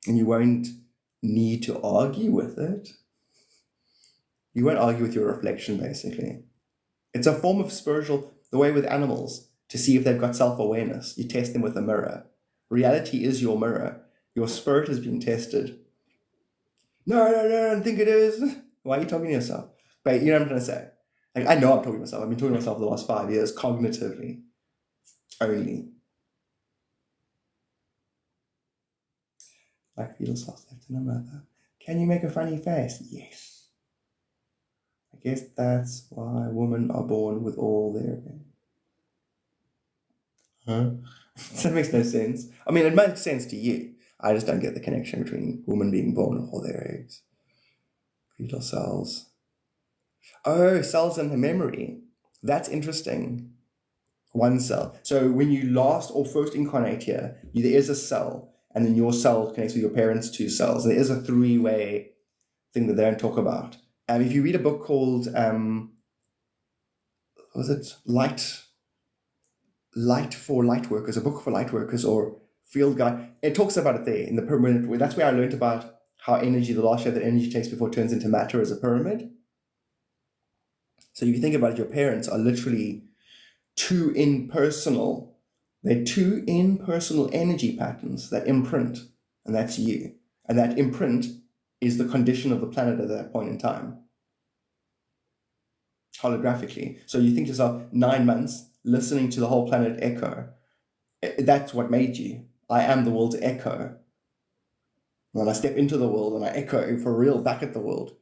And you won't need to argue with it. You won't argue with your reflection, basically. It's a form of spiritual, the way with animals, to see if they've got self-awareness. You test them with a mirror. Reality is your mirror. Your spirit has been tested. No, I don't think it is. Why are you talking to yourself? But you know what I'm trying to say? Like, I know I'm talking to myself. I've been talking to myself for the last 5 years, cognitively. Only. Like feel soft left in a mother. Can you make a funny face? Yes. I guess that's why women are born with all their... Huh? That makes no sense. I mean, it makes sense to you. I just don't get the connection between women being born with all their eggs. Fetal cells. Oh, cells in the memory. That's interesting. One cell. So when you last or first incarnate here, there is a cell, and then your cell connects with your parents' 2 cells. There is a 3-way thing that they don't talk about. If you read a book called, was it Light for Lightworkers, a book for lightworkers or field guide, it talks about it there in the pyramid. That's where I learned about how energy, the last shape that energy takes before it turns into matter as a pyramid. So if you think about it, your parents are literally 2 impersonal energy patterns that imprint, and that's you. And that imprint is the condition of the planet at that point in time, holographically. So you think to yourself, 9 months, listening to the whole planet echo, that's what made you. I am the world's echo. When I step into the world and I echo for real back at the world,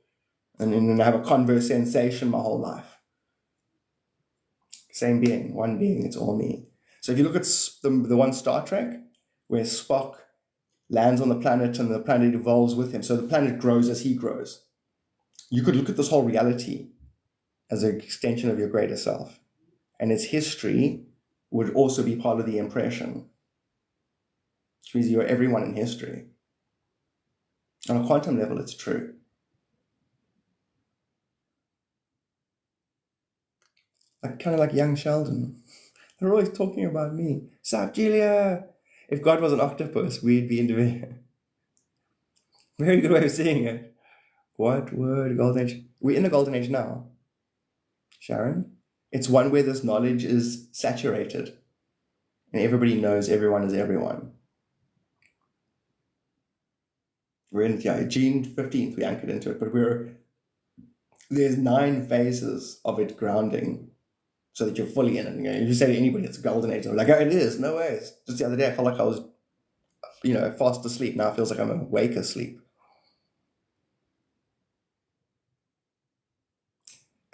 and then I have a converse sensation my whole life. Same being, one being, it's all me. So if you look at the one Star Trek, where Spock lands on the planet and the planet evolves with him, so the planet grows as he grows. You could look at this whole reality as an extension of your greater self. And its history would also be part of the impression. Which means you're everyone in history. On a quantum level, it's true. Kind of like young Sheldon. They're always talking about me. Sup, Julia? If God was an octopus, we'd be individual. Very good way of seeing it. What word? Golden Age. We're in the Golden Age now. Sharon? It's one where this knowledge is saturated. And everybody knows everyone is everyone. We're in June 15th, we anchored into it, but there's 9 phases of it grounding so that you're fully in it. If you say to anybody it's a golden age, they're like, oh, it is, no ways. Just the other day, I felt like I was fast asleep. Now it feels like I'm awake asleep.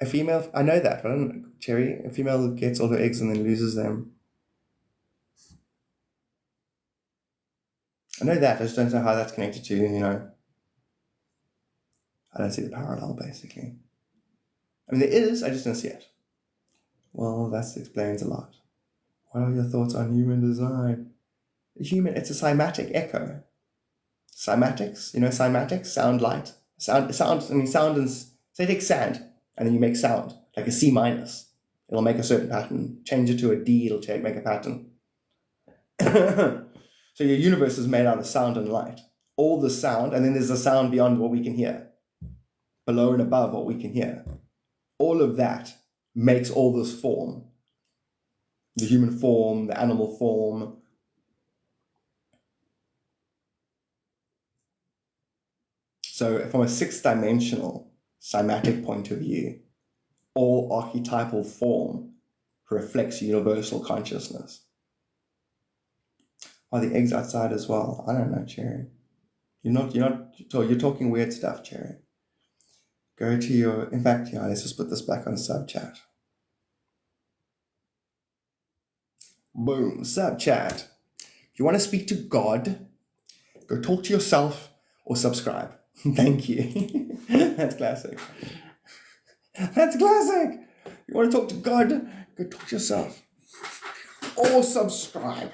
A female, I know that, but I don't know, Cherry, a female gets all her eggs and then loses them. I know that, I just don't know how that's connected to, I don't see the parallel, basically. I mean, there is, I just don't see it. Well, that explains a lot. What are your thoughts on human design? It's a cymatic echo. Cymatics, cymatics, sound light. Sound, and say take sand, and then you make sound, like a C minus. It'll make a certain pattern. Change it to a D, it'll make a pattern. So your universe is made out of sound and light. All the sound, and then there's the sound beyond what we can hear. Below and above what we can hear. All of that makes all this form. The human form, the animal form. So from a sixth-dimensional cymatic point of view, all archetypal form reflects universal consciousness. Are the eggs outside as well? I don't know, Cherry. You're talking weird stuff, Cherry. Go to your, in fact, let's just put this back on sub chat. Boom, sub chat. If you want to speak to God, go talk to yourself or subscribe. Thank you. That's classic. That's classic. You want to talk to God, go talk to yourself or subscribe.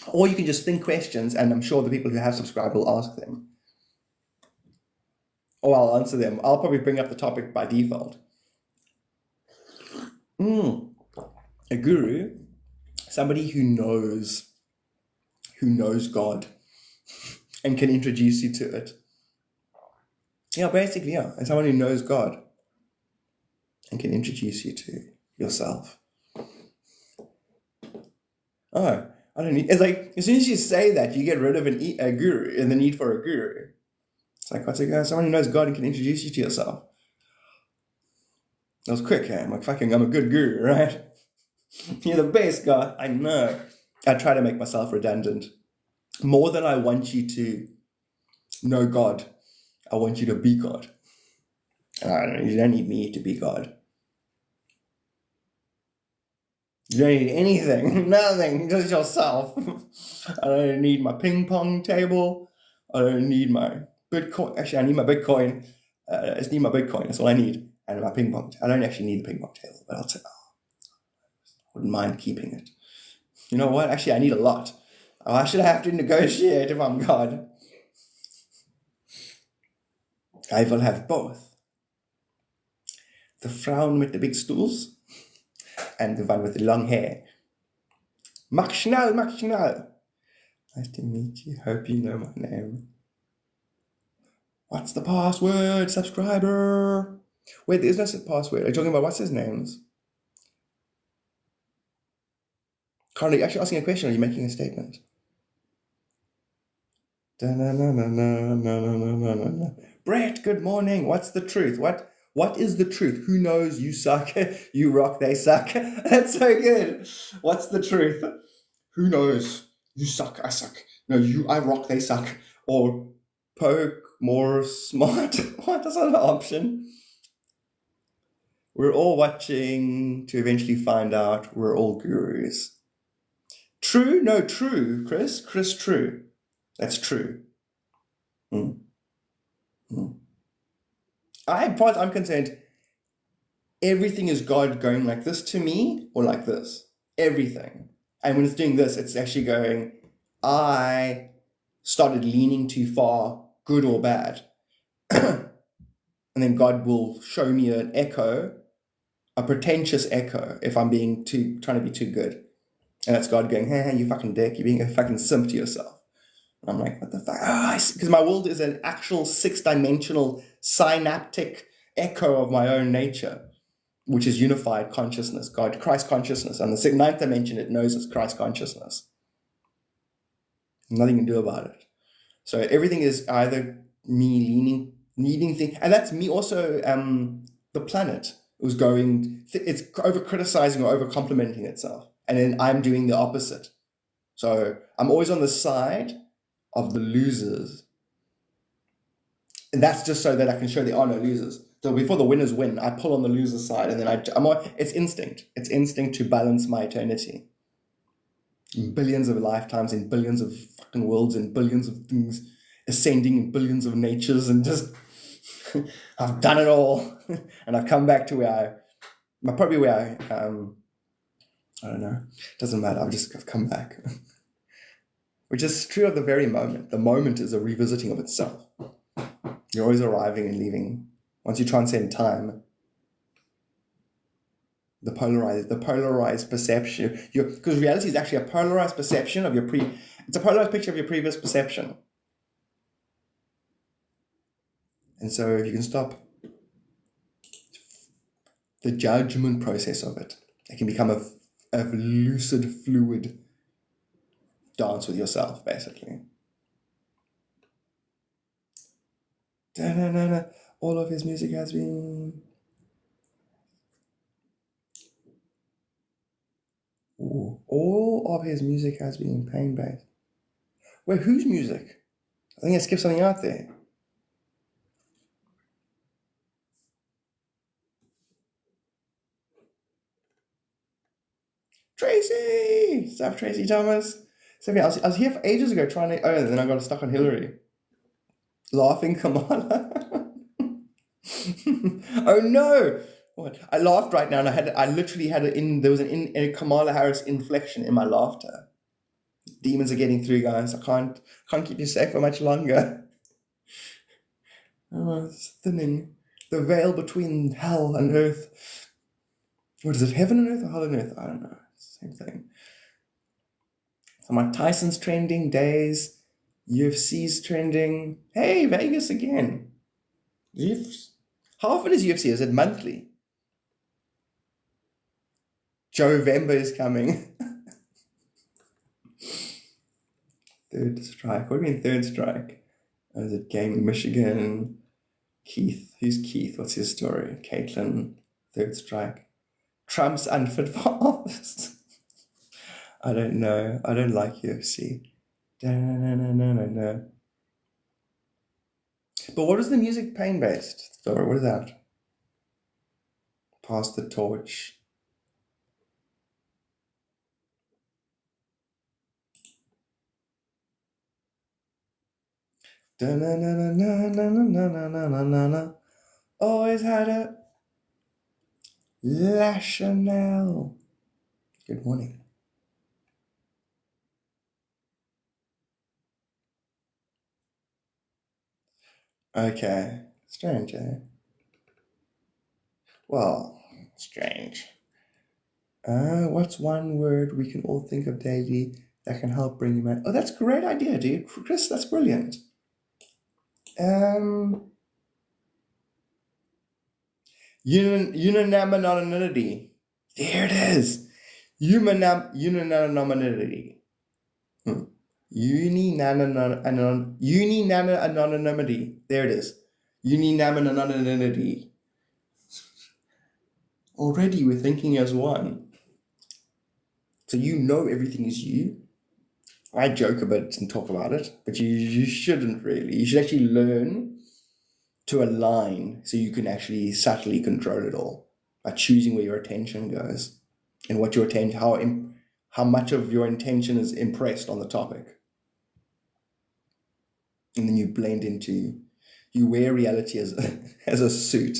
Or you can just think questions, and I'm sure the people who have subscribed will ask them. Or I'll answer them. I'll probably bring up the topic by default. A guru, somebody who knows God and can introduce you to it. Basically, and someone who knows God and can introduce you to yourself. Oh, I don't need, it's like, as soon as you say that, you get rid of a guru and the need for a guru. It's like, what's it go? Someone who knows God and can introduce you to yourself. That was quick, eh? I'm a good guru, right? You're the best, God. I know. I try to make myself redundant. More than I want you to know God, I want you to be God. And you don't need me to be God. You don't need anything, nothing, just yourself. I don't need my ping pong table. I don't need my Bitcoin. Actually, I need my Bitcoin. I just need my Bitcoin. That's all I need. And my ping pong. I don't actually need the ping pong table, but I wouldn't mind keeping it. You know what? Actually, I need a lot. I should have to negotiate if I'm God. I will have both. The Frauen with the big stools and the one with the long hair. Mach schnell, mach schnell. Nice to meet you. Hope you know my name. What's the password, subscriber? Wait, there's no password. Are you talking about what's his names? Carl, are you actually asking a question or are you making a statement? Brett, good morning. What's the truth? What is the truth? Who knows? You suck. You rock, they suck. That's so good. What's the truth? Who knows? You suck, I suck. No, I rock, they suck. Or poke more smart. What is an option? We're all watching to eventually find out we're all gurus. True? No, true, Chris. Chris, true. That's true. As far as I'm concerned, everything is God going like this to me or like this. Everything. And when it's doing this, it's actually going, I started leaning too far, good or bad. And then God will show me an echo, a pretentious echo, if I'm trying to be too good. And that's God going, hey, you fucking dick, you're being a fucking simp to yourself. And I'm like, what the fuck? Because my world is an actual six-dimensional synaptic echo of my own nature, which is unified consciousness, God, Christ consciousness. And the ninth dimension, it knows it's Christ consciousness. Nothing you can do about it. So everything is either me needing things, and that's me also, the planet was going, it's over-criticizing or over-complimenting itself. And then I'm doing the opposite. So I'm always on the side of the losers. And that's just so that I can show there are no losers. So before the winners win, I pull on the loser's side, and then it's instinct. It's instinct to balance my eternity. In billions of lifetimes, in billions of fucking worlds, in billions of things, ascending in billions of natures, and just I've done it all, and I've come back to where I don't know. Doesn't matter. I've come back, which is true of the very moment. The moment is a revisiting of itself. You're always arriving and leaving. Once you transcend time, the polarized perception. Because reality is actually a polarized perception of it's a polarized picture of your previous perception. And so if you can stop the judgment process of it, it can become a lucid, fluid dance with yourself, basically. Da-na-na-na. All of his music has been... Ooh. All of his music has been pain-based. Wait, whose music? I think I skipped something out there. Tracy! What's up, Tracy Thomas? So, I was here for ages ago trying to... Oh, and then I got stuck on Hillary. Laughing Kamala. Oh, no! What? I laughed right now, and I literally had there was a Kamala Harris inflection in my laughter. Demons are getting through, guys. I can't keep you safe for much longer. Oh, it's thinning. The veil between hell and earth. What is it? Heaven and earth or hell and earth? I don't know. Same thing. So Mike Tyson's trending days. UFC's trending. Hey, Vegas again. How often is UFC? Is it monthly? Jovember is coming. Third strike. What do you mean third strike? Oh, is it Gaming Michigan? Keith. Who's Keith? What's his story? Caitlin. Third strike. Trump's unfit for office. I don't know. I don't like UFC. No. But what is the music pain-based story? What is that? Pass the torch. Always had a La Chanel. Good morning. Okay. Strange, eh? Well, strange. What's one word we can all think of daily that can help bring you back? Oh, that's a great idea, dude. Chris, that's brilliant. Unanimity. There it is. Unanimity. Unanimity. There it is. Unanimity. Already we're thinking as one. So you know everything is you. I joke a bit and talk about it, but you shouldn't really. You should actually learn to align so you can actually subtly control it all by choosing where your attention goes and what your attention, how much of your intention is impressed on the topic. And then you blend into, you wear reality as a suit.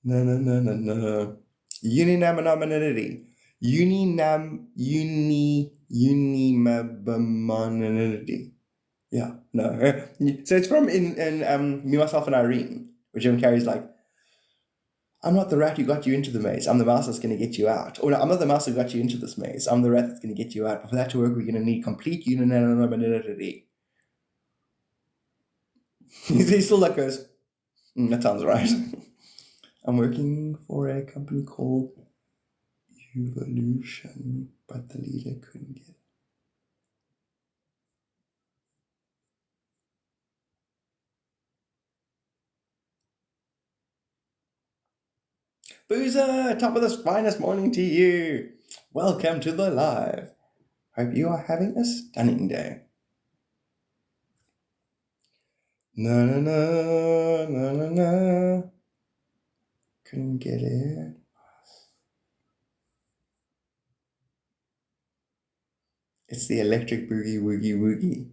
No. Unanimity. Unanimity. Yeah, no. So it's from in Me, Myself, and Irene, which Jim Carrey's like, I'm not the rat who got you into the maze. I'm the mouse that's going to get you out. Or no, I'm not the mouse who got you into this maze. I'm the rat that's going to get you out. But for that to work, we're going to need complete unanimity. He still like goes, that sounds right. I'm working for a company called Evolution, but the leader couldn't get it. Boozer, top of the finest morning to you. Welcome to the live. Hope you are having a stunning day. Na na na na na na. Couldn't get it. It's the electric boogie woogie woogie.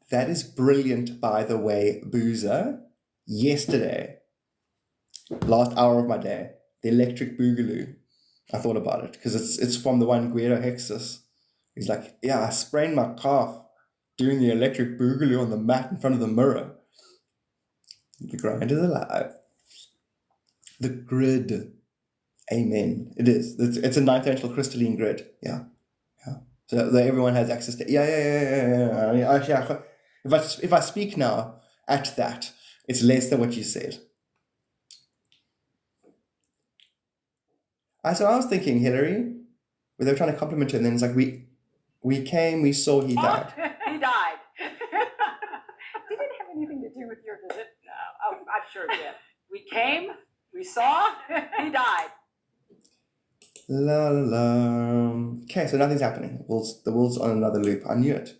That is brilliant, by the way, Boozer. Yesterday, last hour of my day, the electric boogaloo. I thought about it because it's from the one Guido Hexus. He's like, yeah, I sprained my calf doing the electric boogaloo on the mat in front of the mirror. The grind is alive. The grid. Amen. It is. It's a ninth-dimensional crystalline grid. Yeah. So that everyone has access to. Yeah. I mean, actually, if I speak now at that, it's less than what you said. So I was thinking, Hillary, where they were trying to compliment her, and then it's like we came, we saw, he died. He died. Did it have anything to do with your visit? No. Oh, I'm sure it did. We came, we saw, he died. La la la. Okay, so nothing's happening. The world's on another loop. I knew it.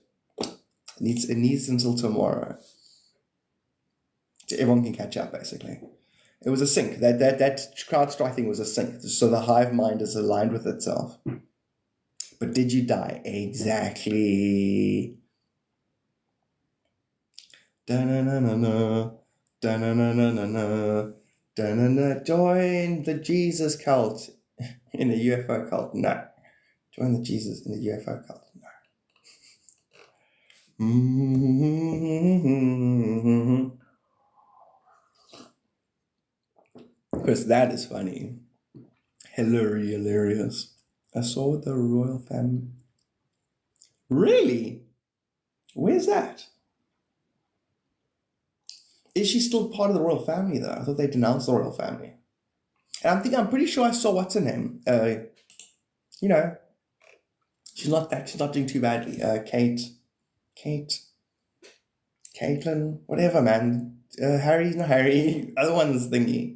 It needs until tomorrow. So everyone can catch up, basically. It was a sync. That crowd strike thing was a sync. So the hive mind is aligned with itself. But did you die? Exactly. Da-na-na-na-na. Da-na-na-na-na-na. Da-na-na. Join the Jesus cult. In the UFO cult, no. Join the Jesus in the UFO cult, no. Mm-hmm. Because that is funny. Hilarious. I saw the royal family. Really? Where's that? Is she still part of the royal family, though? I thought they denounced the royal family. And I'm pretty sure I saw what's her name. She's not doing too badly. Caitlin, whatever, man. Harry's not Harry. Other one's thingy.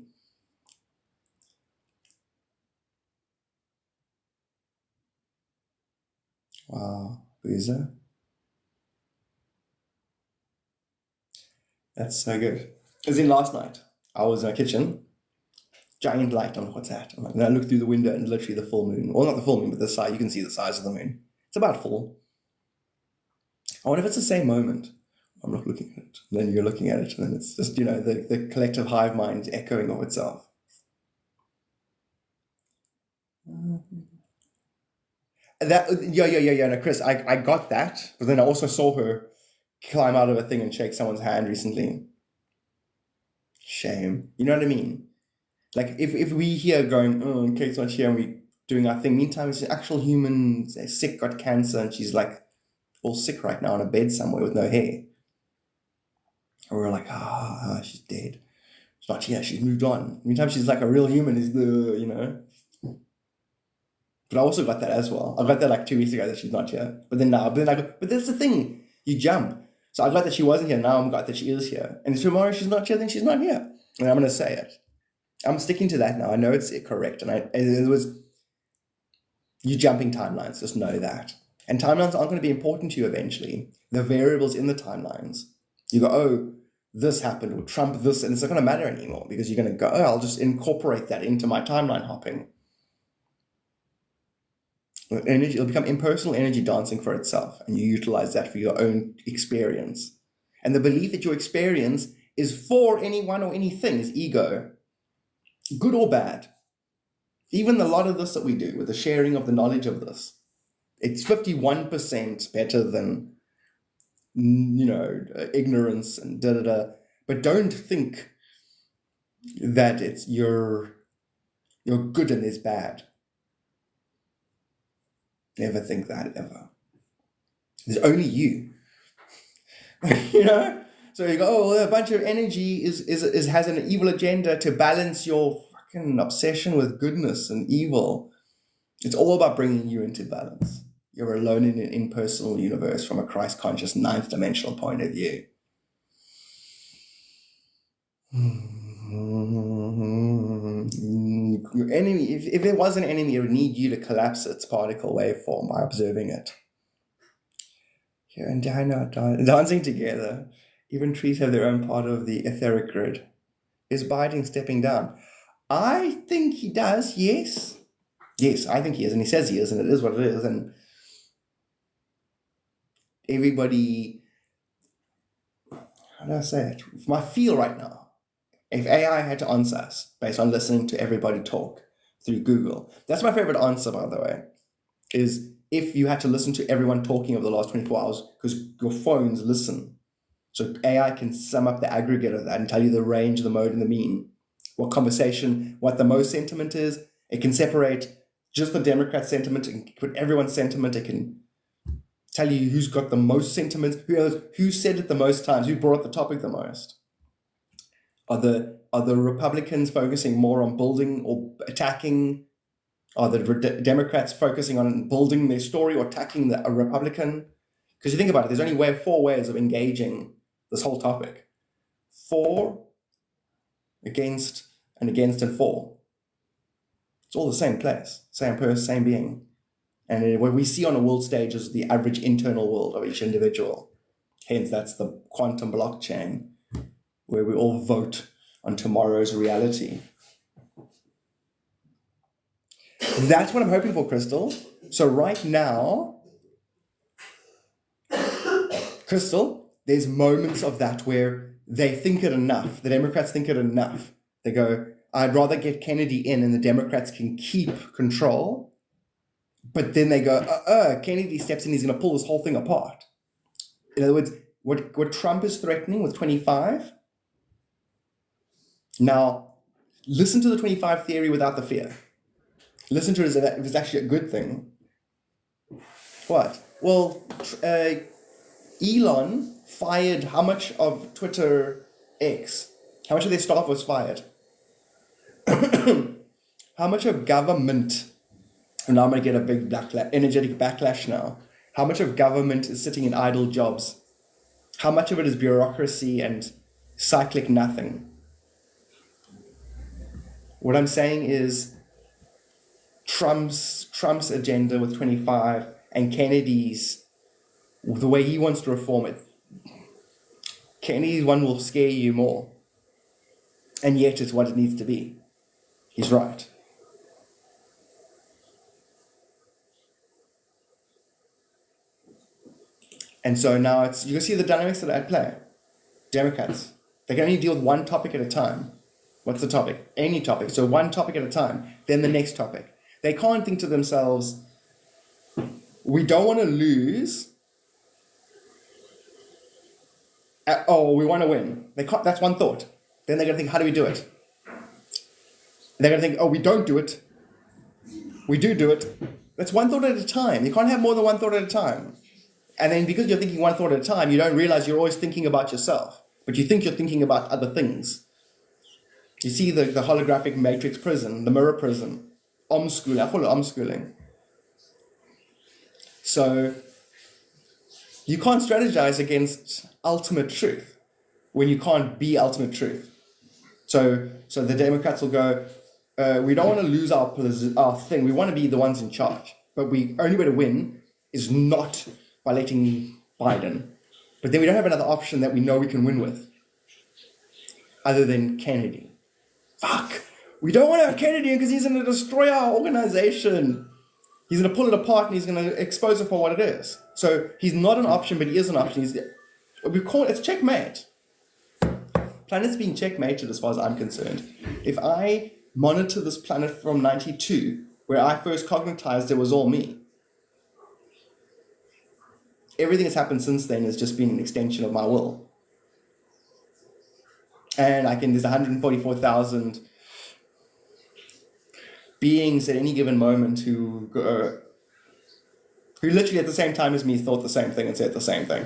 Wow, Boozer. That's so good. As in last night, I was in my kitchen. Giant light. I'm like, what's that? I'm like, and I look through the window and literally the full moon. Well, not the full moon, but the size. You can see the size of the moon. It's about full. I wonder if it's the same moment. I'm not looking at it. And then you're looking at it, and then it's just, the collective hive mind echoing of itself. No, Chris, I got that, but then I also saw her climb out of a thing and shake someone's hand recently. Shame. You know what I mean? Like, if we here going, oh, Kate's not here, and we doing our thing, meantime, it's an actual human, sick, got cancer, and she's like all sick right now in a bed somewhere with no hair. And we're like, she's dead. She's not here, she's moved on. Meantime, she's like a real human, But I also got that as well. I got that like 2 weeks ago that she's not here. But then but that's the thing, you jump. So I got that she wasn't here, now I'm glad that she is here. And tomorrow she's not here, then she's not here. And I'm going to say it. I'm sticking to that now. I know it's correct. And it was, you jumping timelines, just know that. And timelines aren't going to be important to you eventually. The variables in the timelines. You go, oh, this happened, or Trump this, and it's not going to matter anymore because you're going to go, oh, I'll just incorporate that into my timeline hopping. Energy, it'll become impersonal energy dancing for itself, and you utilize that for your own experience. And the belief that your experience is for anyone or anything is ego. Good or bad. Even a lot of this that we do with the sharing of the knowledge of this, it's 51% better than, ignorance and da-da-da. But don't think that it's you're good and it's bad. Never think that, ever. There's only you. So you go, oh, a bunch of energy has an evil agenda to balance your fucking obsession with goodness and evil. It's all about bringing you into balance. You're alone in an impersonal universe from a Christ-conscious ninth dimensional point of view. your enemy, if there was an enemy, it would need you to collapse its particle waveform by observing it. Here and dancing together, even trees have their own part of the etheric grid. Is biting stepping down? I think he does, yes. Yes, I think he is, and he says he is, and it is what it is, and everybody, how do I say it? My feel right now, if AI had to answer us based on listening to everybody talk through Google, that's my favorite answer, by the way, is if you had to listen to everyone talking over the last 24 hours, because your phones listen. So AI can sum up the aggregate of that and tell you the range, the mode, and the mean, what conversation, what the most sentiment is. It can separate just the Democrat sentiment and put everyone's sentiment. It can tell you who's got the most sentiments, who said it the most times, who brought up the topic the most. Are the Republicans focusing more on building or attacking? Are the Democrats focusing on building their story or attacking a Republican? Because you think about it, there's only 4 ways of engaging this whole topic. For, against, and for. It's all the same place, same person, same being. And what we see on a world stage is the average internal world of each individual. Hence, that's the quantum blockchain, where we all vote on tomorrow's reality. That's what I'm hoping for, Crystal. So right now, Crystal, there's moments of that where they think it enough. The Democrats think it enough. They go, I'd rather get Kennedy in and the Democrats can keep control. But then they go, Kennedy steps in, he's going to pull this whole thing apart. In other words, what Trump is threatening with 25, now listen to the 25 theory without the fear. Listen to it as if it's actually a good thing. What? Well, Elon fired how much of Twitter X? How much of their staff was fired? How much of government, and now I'm going to get a big energetic backlash now. How much of government is sitting in idle jobs? How much of it is bureaucracy and cyclic nothing? What I'm saying is Trump's agenda with 25 and Kennedy's, the way he wants to reform it. Kennedy's one will scare you more. And yet it's what it needs to be. He's right. And so now you can see the dynamics that are at play. Democrats, they can only deal with one topic at a time. What's the topic? Any topic. So one topic at a time, then the next topic. They can't think to themselves, we don't want to lose. We want to win. They can't. That's one thought. Then they're going to think, how do we do it? They're going to think, we don't do it. We do it. That's one thought at a time. You can't have more than one thought at a time. And then because you're thinking one thought at a time, you don't realize you're always thinking about yourself. But you think you're thinking about other things. You see the holographic matrix prison, the mirror prison. Omschooling. I call it omschooling. So you can't strategize against ultimate truth when you can't be ultimate truth. So the Democrats will go, we don't want to lose our thing. We want to be the ones in charge. But the only way to win is not by letting Biden. But then we don't have another option that we know we can win with, other than Kennedy. Fuck! We don't want to have Kennedy because he's going to destroy our organization. He's going to pull it apart and he's going to expose it for what it is. So he's not an option, but he is an option. It's checkmate. Planet's being checkmated as far as I'm concerned. If I monitor this planet from 92, where I first cognitized it was all me, everything that's happened since then has just been an extension of my will. And there's 144,000 beings at any given moment who literally at the same time as me thought the same thing and said the same thing.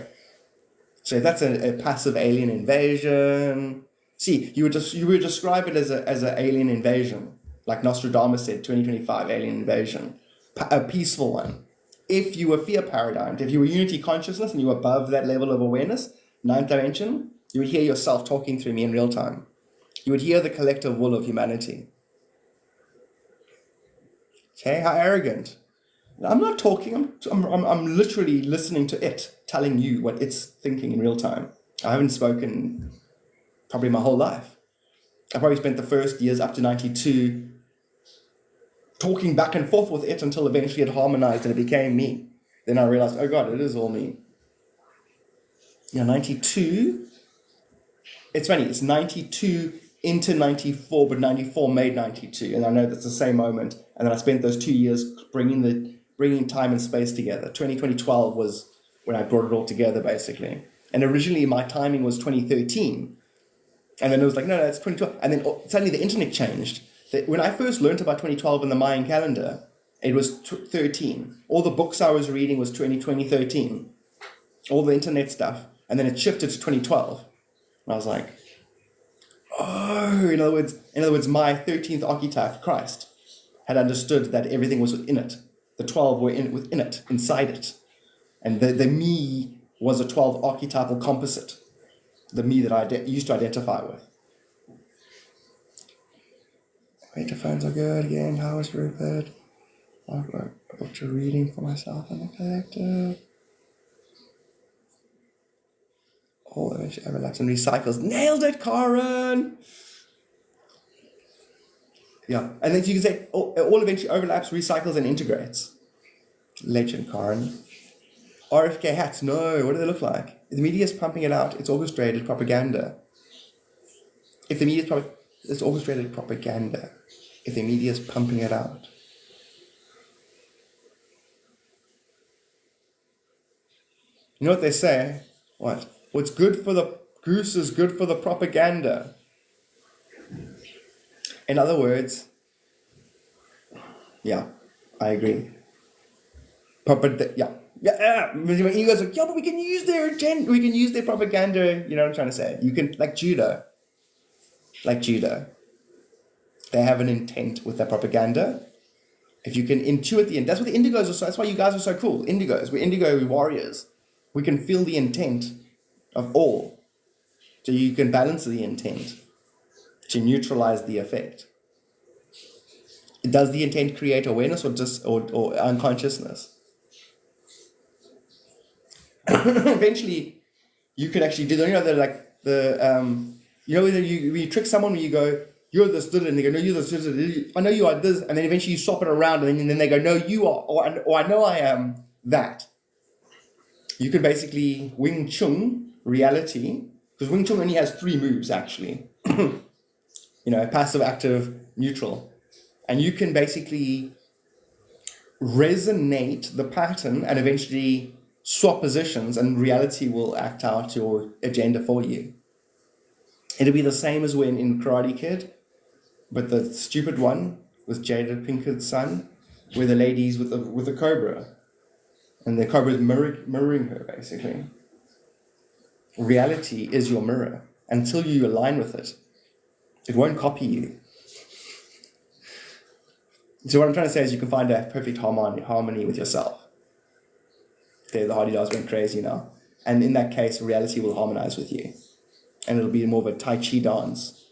So that's a passive alien invasion. See, you would describe it as an alien invasion, like Nostradamus said, 2025 alien invasion, a peaceful one. If you were fear paradigmed, if you were unity consciousness and you were above that level of awareness, ninth dimension, you would hear yourself talking through me in real time. You would hear the collective will of humanity. Okay, how arrogant. I'm not talking, I'm literally listening to it, telling you what it's thinking in real time. I haven't spoken probably my whole life. I probably spent the first years up to 92 talking back and forth with it until eventually it harmonized and it became me. Then I realized, oh God, it is all me. Yeah, 92. It's funny, it's 92 into 94, but 94 made 92. And I know that's the same moment. And then I spent those 2 years bringing time and space together. 2012 was when I brought it all together, basically. And originally my timing was 2013. And then it was like, no, it's 2012. And then suddenly the internet changed. When I first learned about 2012 in the Mayan calendar, it was 13. All the books I was reading was 2013. All the internet stuff. And then it shifted to 2012. And I was like, oh, in other words, my 13th archetype, Christ, had understood that everything was within it. The 12 were within it, inside it. And the me was a 12 archetypal composite. The me that I used to identify with. Microphones are good again. How is Rupert? I've booked a reading for myself and the collective. All eventually overlaps and recycles. Nailed it, Karen! Yeah, and then you can say, all eventually overlaps, recycles, and integrates. Legend, Karen. RFK hats, no, what do they look like? The media is pumping it out, it's orchestrated propaganda. If the media is it's orchestrated propaganda. If the media is pumping it out. You know what they say? What? What's good for the goose is good for the propaganda. In other words, yeah, I agree. Yeah. He goes like, yeah, but we can use their agenda. We can use their propaganda. You know what I'm trying to say? You can, like judo. They have an intent with their propaganda. If you can intuit the end, that's what the indigos are. So that's why you guys are so cool. Indigos, we're indigo warriors. We can feel the intent of all. So you can balance the intent to neutralize the effect. Does the intent create awareness or unconsciousness? Eventually, you could actually do when you trick someone when you go, you're this, and they go, no, you're this, I know you are this, and then eventually you swap it around, and then they go, no, you are, or I know I am that. You can basically Wing Chun reality, because Wing Chun only has 3 moves actually. Passive, active, neutral. And you can basically resonate the pattern and eventually swap positions, and reality will act out your agenda for you. It'll be the same as when in Karate Kid, but the stupid one with Jada Pinkett's son, where the lady's with the cobra, and the cobra is mirroring her basically. Reality is your mirror. Until you align with it, it won't copy you. So what I'm trying to say is you can find a perfect harmony with yourself. There, the Hardy-Dars went crazy now. And in that case, reality will harmonize with you. And it'll be more of a Tai Chi dance.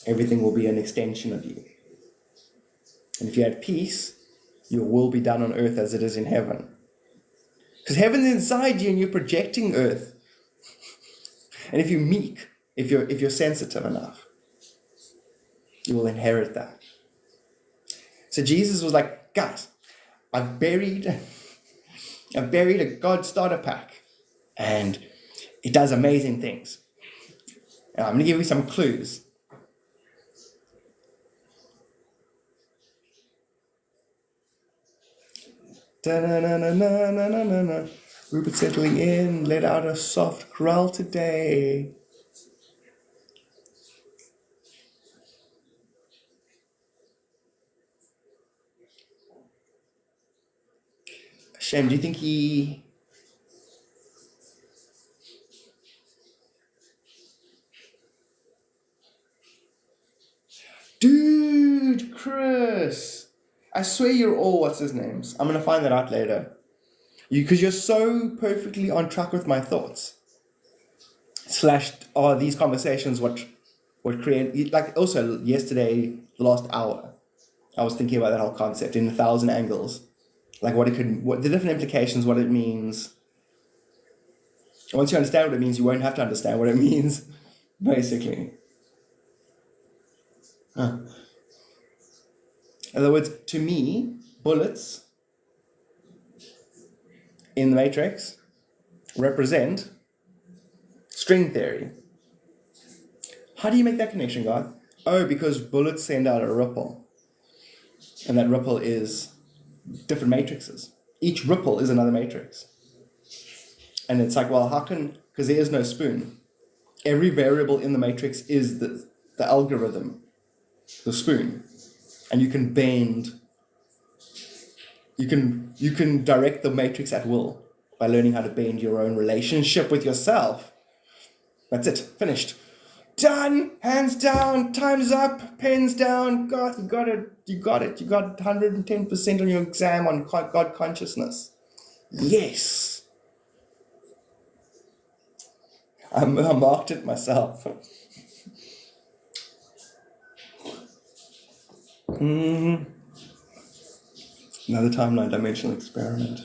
Everything will be an extension of you. And if you're at peace, your will be done on earth as it is in heaven. Because heaven's inside you and you're projecting earth. And if you're meek, if you're sensitive enough, you will inherit that. So Jesus was like, guys, I've buried a God starter pack, and it does amazing things. And I'm going to give you some clues. Da-na-na-na-na-na-na-na. Rupert settling in, let out a soft growl today. Shem, do you think he... Dude, Chris! I swear you're all what's his names. I'm going to find that out later. Because you're so perfectly on track with my thoughts. / are these conversations what create... Like also yesterday, the last hour, I was thinking about that whole concept in 1,000 angles. Like what the different implications, what it means. And once you understand what it means, you won't have to understand what it means, basically. In other words, to me, bullets in the Matrix represent string theory. How do you make that connection, God? Oh, because bullets send out a ripple. And that ripple is different matrices. Each ripple is another matrix. And it's like, well, how can, because there is no spoon. Every variable in the matrix is the algorithm, the spoon. And you can bend, you can direct the matrix at will by learning how to bend your own relationship with yourself. That's it, finished. Done, hands down, time's up, pens down. God, you got it. You got 110% on your exam on God consciousness. Yes. I marked it myself. Another timeline dimensional experiment.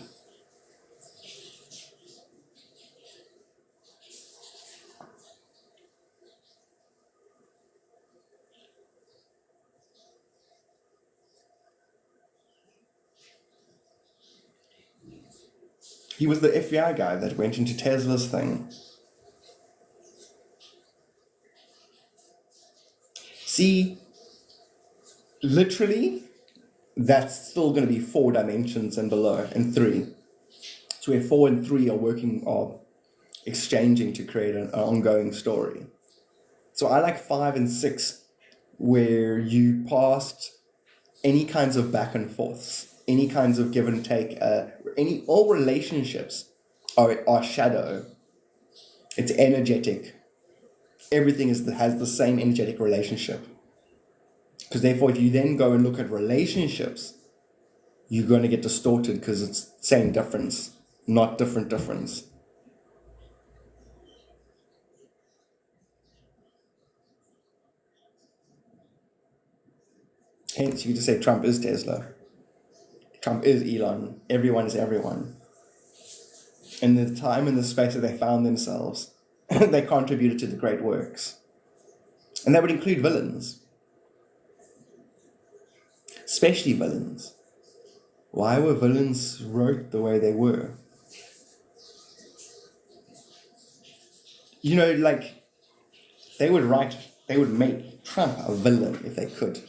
He was the FBI guy that went into Tesla's thing. See, literally, that's still going to be 4 dimensions and below, and 3. So where 4 and 3 are exchanging to create an ongoing story. So I like 5 and 6, where you past any kinds of back and forths, any kinds of give and take, all relationships are shadow. It's energetic. Everything has the same energetic relationship. Because therefore, if you then go and look at relationships, you're going to get distorted because it's same difference, not different difference. Hence, you could just say Trump is Tesla. Trump is Elon. Everyone is everyone. In the time and the space that they found themselves, they contributed to the great works. And that would include villains. Especially villains. Why were villains wrote the way they were? You know, like, they would make Trump a villain if they could.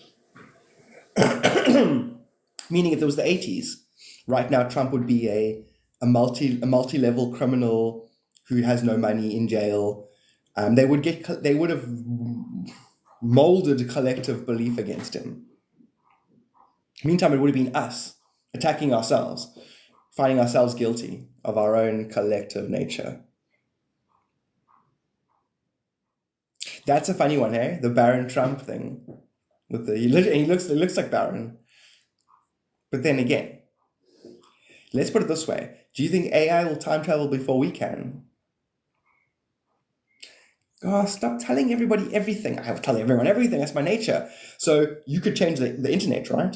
Meaning if it was the 80s, right now Trump would be a multi-level criminal who has no money in jail. They would have molded collective belief against him. Meantime, it would have been us attacking ourselves, finding ourselves guilty of our own collective nature. That's a funny one, eh? The Baron Trump thing. He looks like Baron. But then again, let's put it this way. Do you think AI will time travel before we can? God, stop telling everybody everything. I will tell everyone everything. That's my nature. So you could change the internet, right?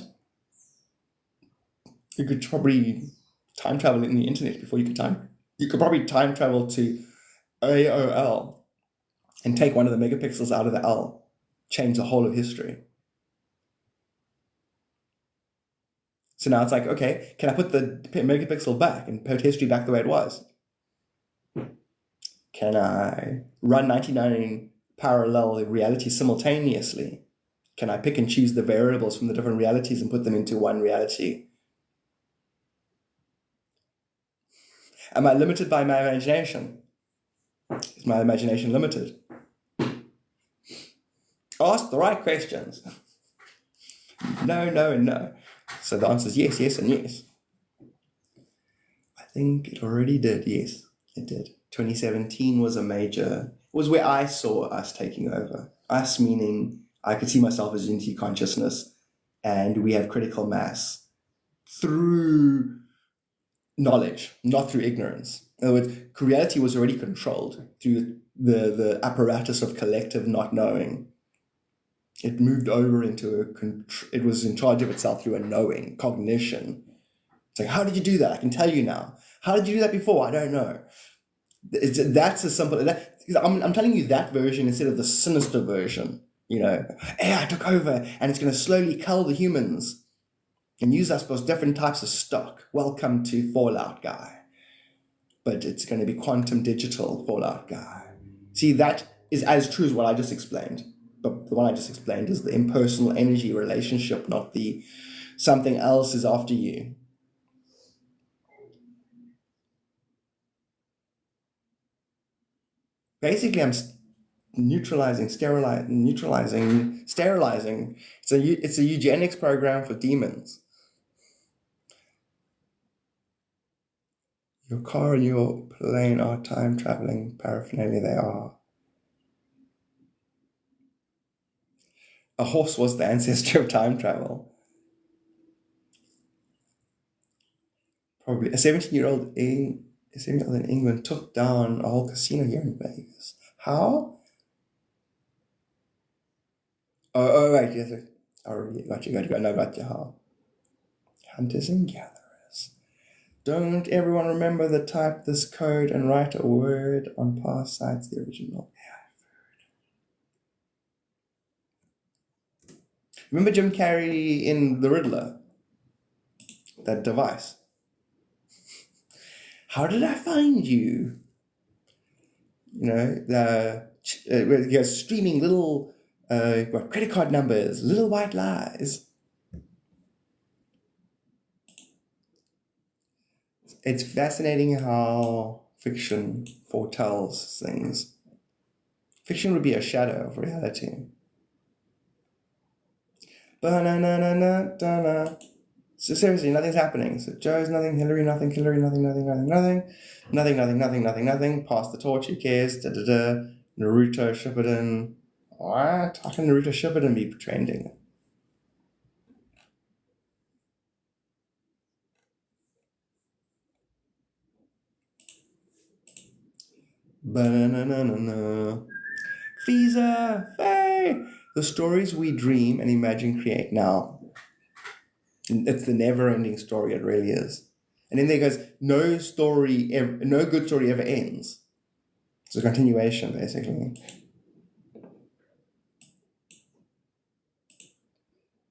You could probably time travel in the internet before you could probably time travel to AOL and take one of the megapixels out of the L, change the whole of history. So now it's like, okay, can I put the megapixel back and put history back the way it was? Can I run 99 parallel realities simultaneously? Can I pick and choose the variables from the different realities and put them into one reality? Am I limited by my imagination? Is my imagination limited? Ask the right questions. No, and no. So the answer is yes, yes, and yes. I think it already did. Yes, it did. 2017 was was where I saw us taking over. Us meaning I could see myself as unity consciousness, and we have critical mass through knowledge, not through ignorance. In other words, reality was already controlled through the apparatus of collective not knowing. It moved over into it was in charge of itself through a knowing, cognition. It's like, how did you do that? I can tell you now. How did you do that before? I don't know. That's a simple. I'm telling you that version instead of the sinister version. AI took over and it's going to slowly cull the humans and use us for different types of stock. Welcome to Fallout Guy. But it's going to be quantum digital Fallout Guy. See, that is as true as what I just explained. But the one I just explained is the impersonal energy relationship, not the something else is after you. Basically, I'm sterilizing. It's a eugenics program for demons. Your car and your plane are time traveling paraphernalia. They are. A horse was the ancestor of time travel. Probably a 17-year-old in England took down a whole casino here in Vegas. How? Oh, right, yes. Oh, got you. No, got you. How? Hunters and gatherers. Don't everyone remember to type this code and write a word on past sites, the original? Remember Jim Carrey in The Riddler? That device. How did I find you? He goes streaming little credit card numbers, little white lies. It's fascinating how fiction foretells things. Fiction would be a shadow of reality. Ba-na-na-na-na-na-na. So seriously, nothing's happening. So Joe's nothing, Hillary nothing, Hillary nothing. Pass the torch, who cares? Naruto Shippuden. What? How can Naruto Shippuden be trending? Ba-na-na-na-na. Visa, Faye! The stories we dream and imagine create now. It's the never-ending story, it really is. And then there goes, no good story ever ends. It's a continuation, basically.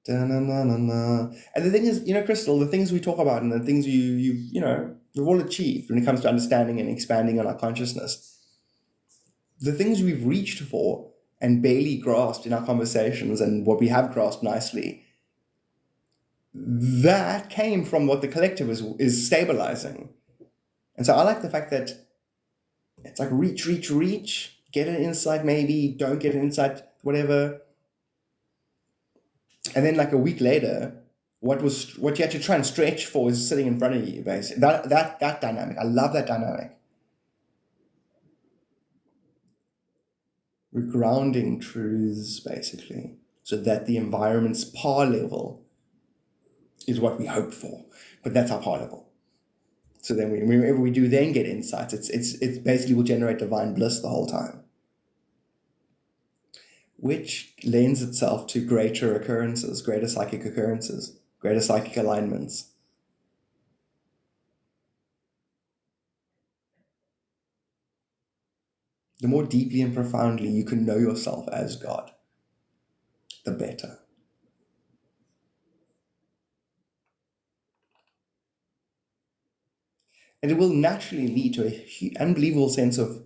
Da-na-na-na-na. And the thing is, Crystal, the things we talk about and the things we've all achieved when it comes to understanding and expanding on our consciousness, the things we've reached for and barely grasped in our conversations and what we have grasped nicely, that came from what the collective is stabilizing. And so I like the fact that it's like reach, get an insight maybe, don't get an insight, whatever. And then like a week later, what you had to try and stretch for is sitting in front of you, basically. That dynamic. I love that dynamic. We're grounding truths, basically, so that the environment's par level is what we hope for. But that's our par level. So then whenever we do then get insights, it's basically will generate divine bliss the whole time, which lends itself to greater occurrences, greater psychic occurrences, greater psychic alignments. The more deeply and profoundly you can know yourself as God, the better. And it will naturally lead to an unbelievable sense of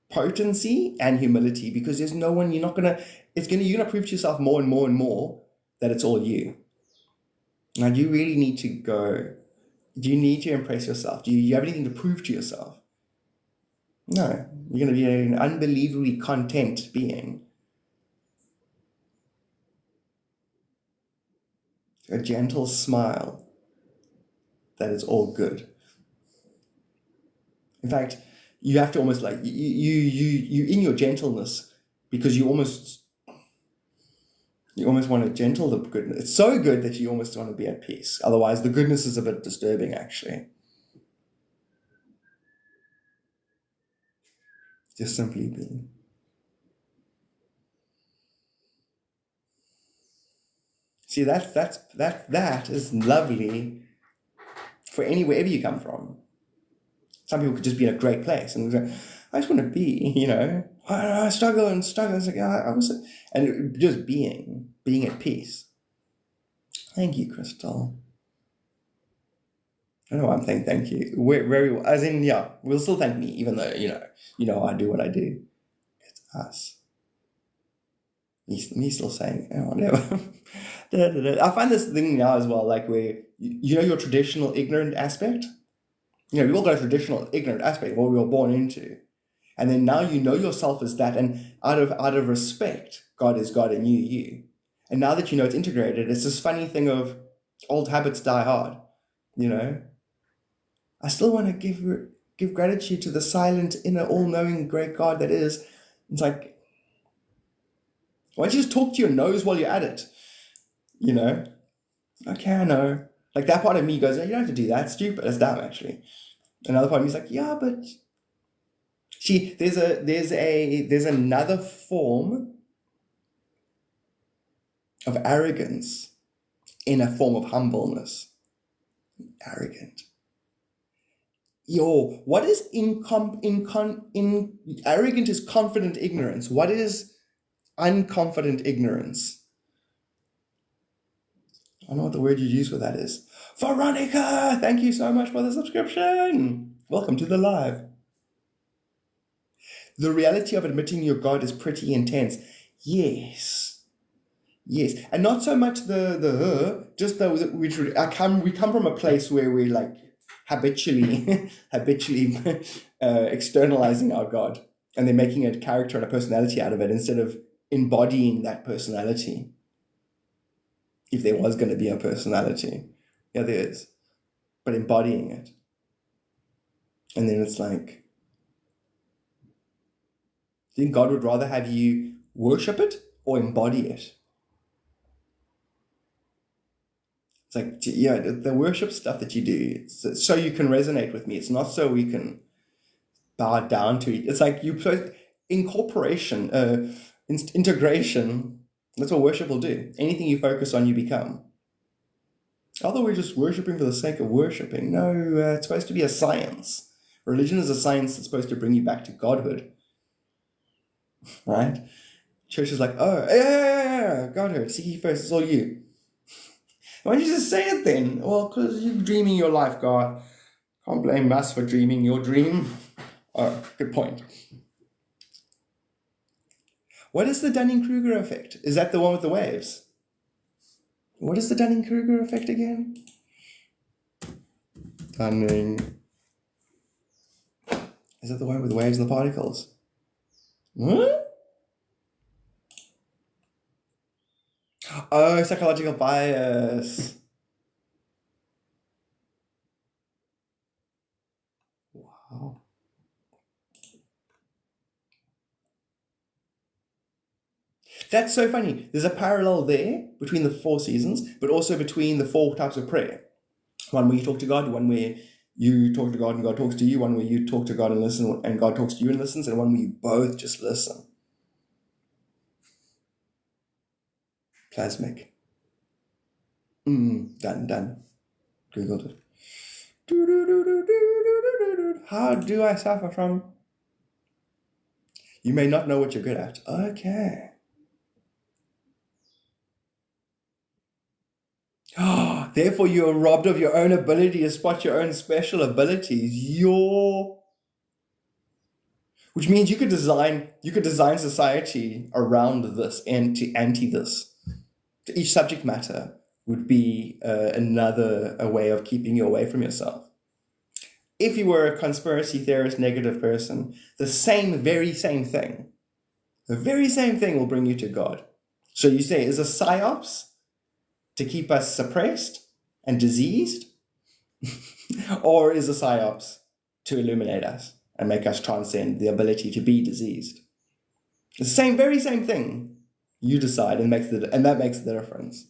potency and humility, because there's no one, you're going to prove to yourself more and more and more that it's all you. Now, do you really need to go? Do you need to impress yourself? Do you have anything to prove to yourself? No, you're going to be an unbelievably content being. A gentle smile that is all good. In fact, you have to almost like, you in your gentleness, because you almost want to gentle the goodness. It's so good that you almost want to be at peace. Otherwise, the goodness is a bit disturbing, actually. Just simply being. See, that is lovely for wherever you come from. Some people could just be in a great place and go, I just want to be, I struggle and struggle. It's like, and just being at peace. Thank you, Crystal. I don't know why I'm saying thank you. We're very, as in, yeah, we'll still thank me, even though, I do what I do. It's us. Me still saying, oh, whatever. I find this thing now as well, like where, your traditional ignorant aspect. We all got a traditional ignorant aspect, what we were born into. And then now you know yourself as that, and out of respect, God is God and you. And now that it's integrated, it's this funny thing of old habits die hard, I still want to give gratitude to the silent, inner, all-knowing, great God that is. It's like, why don't you just talk to your nose while you're at it? Okay, I know. Like that part of me goes, you don't have to do that. It's stupid. It's dumb, actually. Another part of me is like, yeah, but see, there's another form of arrogance in a form of humbleness. Arrogant. What is arrogant is confident ignorance. What is unconfident ignorance? I don't know what the word you use for that is. Veronica, thank you so much for the subscription. Welcome to the live. The reality of admitting you're God is pretty intense. Yes. And not so much we come from a place where we like habitually externalizing our God, and they're making a character and a personality out of it instead of embodying that personality. If there was going to be a personality, yeah, there is, but embodying it. And then it's like, I think God would rather have you worship it or embody it. It's like, the worship stuff that you do, it's so you can resonate with me. It's not so we can bow down to it. It's like incorporation, integration. That's what worship will do. Anything you focus on, you become. Although we're just worshipping for the sake of worshipping. No, it's supposed to be a science. Religion is a science that's supposed to bring you back to godhood. Right? Church is like, oh, yeah, godhood. Seek ye first, it's all you. Why don't you just say it then? Well, because you're dreaming your life, God. Can't blame us for dreaming your dream. Oh, good point. What is the Dunning-Kruger effect? Is that the one with the waves? What is the Dunning-Kruger effect again? Is that the one with the waves and the particles? What? Oh, psychological bias. Wow. That's so funny. There's a parallel there between the 4 seasons, but also between the 4 types of prayer. One where you talk to God, one where you talk to God and God talks to you, one where you talk to God and listen and God talks to you and listens, and one where you both just listen. Plasmic. Done. Googled it. How do I suffer from? You may not know what you're good at. Okay. Therefore, you are robbed of your own ability to spot your own special abilities. Which means you could design society around this and to anti this. Each subject matter would be another way of keeping you away from yourself. If you were a conspiracy theorist, negative person, the very same thing will bring you to God. So you say, is a psyops to keep us suppressed and diseased? Or is a psyops to illuminate us and make us transcend the ability to be diseased? The very same thing. You decide, and that makes the difference.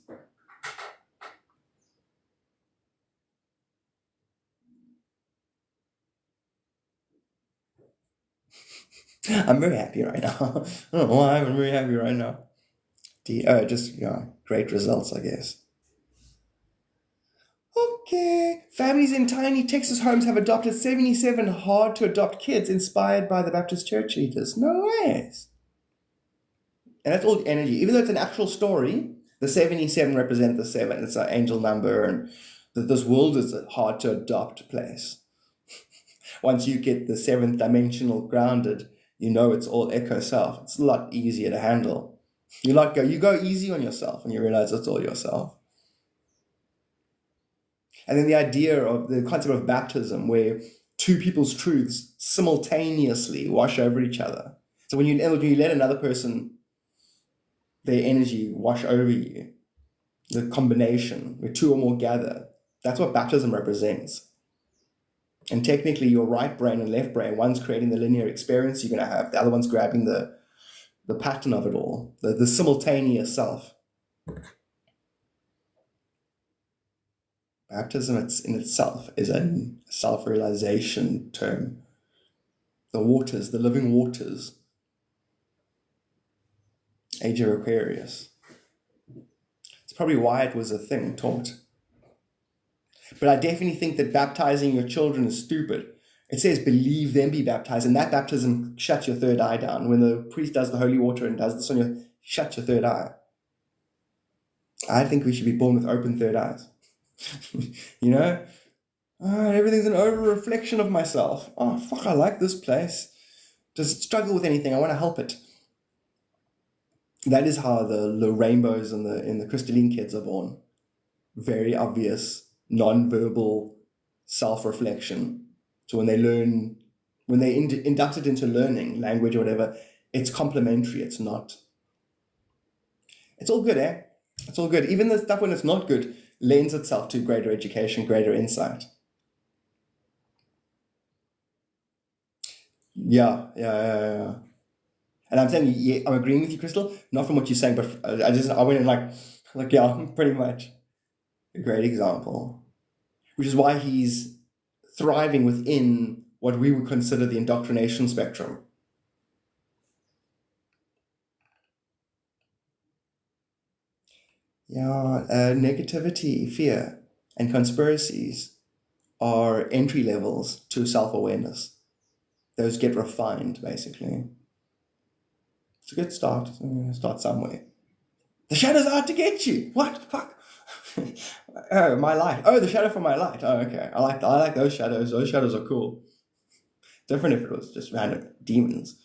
I'm very happy right now. I don't know why, I'm very happy right now. Great results, I guess. Okay. Families in tiny Texas homes have adopted 77 hard-to-adopt kids inspired by the Baptist church leaders. No ways. And that's all energy. Even though it's an actual story, the 77 represent the 7. It's an angel number, and this world is a hard-to-adopt place. Once you get the 7th dimensional grounded, it's all echo self. It's a lot easier to handle. You go easy on yourself and you realize it's all yourself. And then the idea of the concept of baptism, where two people's truths simultaneously wash over each other. So when you let another person, their energy wash over you, the combination where two or more gather, that's what baptism represents. And technically your right brain and left brain, one's creating the linear experience you're going to have, the other one's grabbing the pattern of it all, the simultaneous self. Baptism in itself is a self-realization term. The living waters. Age of Aquarius. It's probably why it was a thing taught. But I definitely think that baptizing your children is stupid. It says, believe them be baptized, and that baptism shuts your third eye down. When the priest does the holy water and does this on you, shuts your third eye. I think we should be born with open third eyes. Everything's an over-reflection of myself. Oh, fuck, I like this place. Does it struggle with anything? I want to help it. That is how the rainbows in the crystalline kids are born. Very obvious, non-verbal self-reflection. So when they inducted into learning, language or whatever, it's complementary, it's not. It's all good, eh? It's all good. Even the stuff when it's not good lends itself to greater education, greater insight. Yeah. And I'm saying, yeah, I'm agreeing with you, Crystal, not from what you're saying, but I went in like, yeah, pretty much. A great example. Which is why he's thriving within what we would consider the indoctrination spectrum. Yeah, negativity, fear, and conspiracies are entry levels to self-awareness. Those get refined, basically. It's a good start. Start somewhere. The shadow's out to get you. What? Fuck. Oh, my light. Oh, the shadow from my light. Oh, okay. I like those shadows. Those shadows are cool. Different if it was just random demons.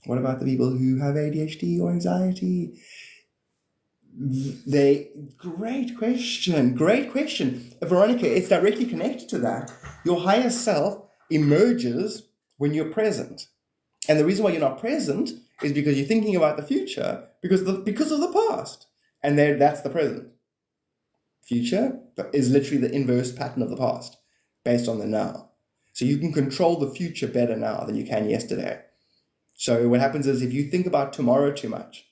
What about the people who have ADHD or anxiety? Great question. Veronica, it's directly connected to that. Your higher self emerges when you're present. And the reason why you're not present is because you're thinking about the future because of the past. And that's the present. Future is literally the inverse pattern of the past based on the now. So you can control the future better now than you can yesterday. So what happens is if you think about tomorrow too much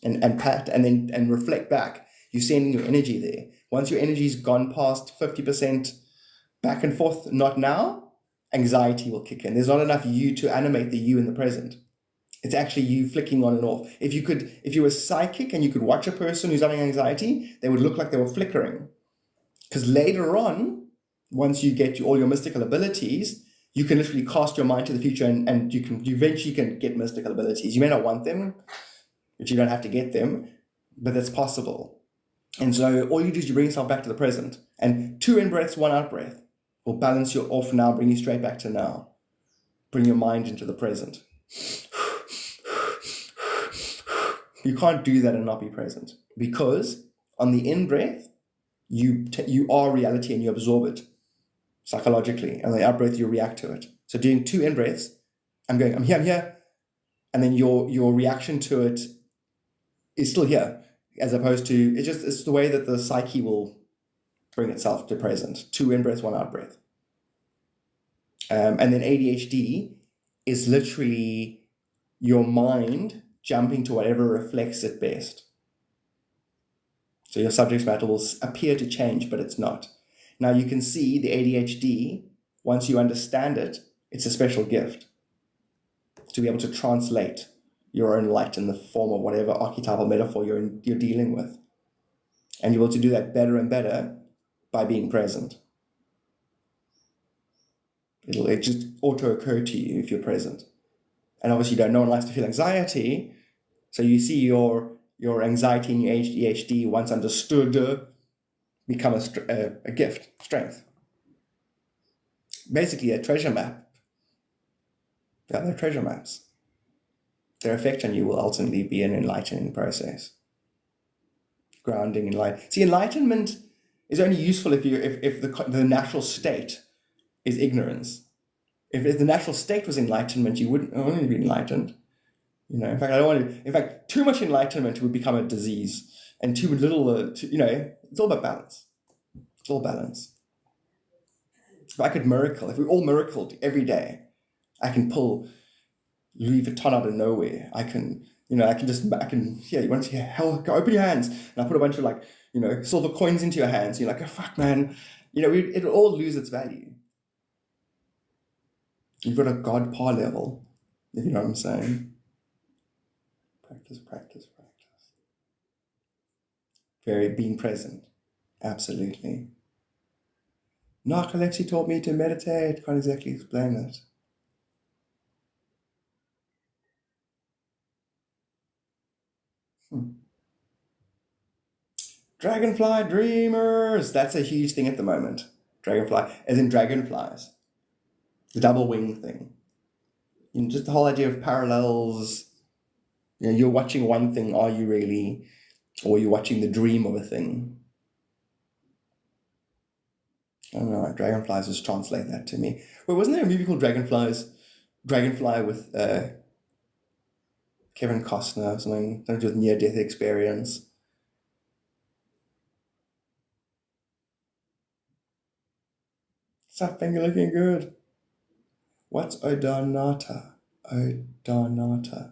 and reflect back, you're sending your energy there. Once your energy's gone past 50% back and forth, not now, anxiety will kick in. There's not enough you to animate the you in the present. It's actually you flicking on and off. If you were psychic and you could watch a person who's having anxiety, they would look like they were flickering. Because later on, once you get all your mystical abilities, you can literally cast your mind to the future and you eventually can get mystical abilities. You may not want them, but you don't have to get them, but that's possible. And so all you do is you bring yourself back to the present. And 2 in-breaths, 1 out-breath will balance you off now, bring you straight back to now. Bring your mind into the present. You can't do that and not be present, because on the in-breath, you are reality and you absorb it psychologically. And on the out-breath, you react to it. So doing 2 in-breaths, I'm here. And then your reaction to it is still here, as opposed to, it's the way that the psyche will bring itself to present. 2 in-breaths, 1 out-breath. And then ADHD is literally your mind jumping to whatever reflects it best. So your subject matter will appear to change, but it's not. Now you can see the ADHD, once you understand it, it's a special gift to be able to translate your own light in the form of whatever archetypal metaphor you're dealing with. And you're able to do that better and better by being present. It just auto-occur to you if you're present. And obviously no one likes to feel anxiety, so you see your anxiety and your ADHD, once understood, become a gift, strength. Basically a treasure map. They're treasure maps. Their effect on you will ultimately be an enlightening process. Grounding, enlightenment. See, enlightenment is only useful if the natural state is ignorance. If the natural state was enlightenment, you wouldn't only be enlightened. In fact, too much enlightenment would become a disease, and too little. It's all about balance. It's all balance. If I could miracle, if we all miracled every day, I can pull Louis Vuitton out of nowhere. I can. You want to see hell? Go open your hands, and I put a bunch of silver coins into your hands. You're like, oh, fuck, man. It'll all lose its value. You've got a God par level, if you know what I'm saying. Practice, practice, practice. Being present, absolutely. Narcolepsy taught me to meditate. Can't exactly explain it. Dragonfly dreamers. That's a huge thing at the moment. Dragonfly, as in dragonflies. The double wing thing. Just the whole idea of parallels. You're watching one thing, are you really? Or you're watching the dream of a thing. I don't know, Dragonflies, just translate that to me. Wait, wasn't there a movie called Dragonfly with Kevin Costner or something? Something to do with near-death experience. What's up, finger looking good? What's Odonata? Odonata.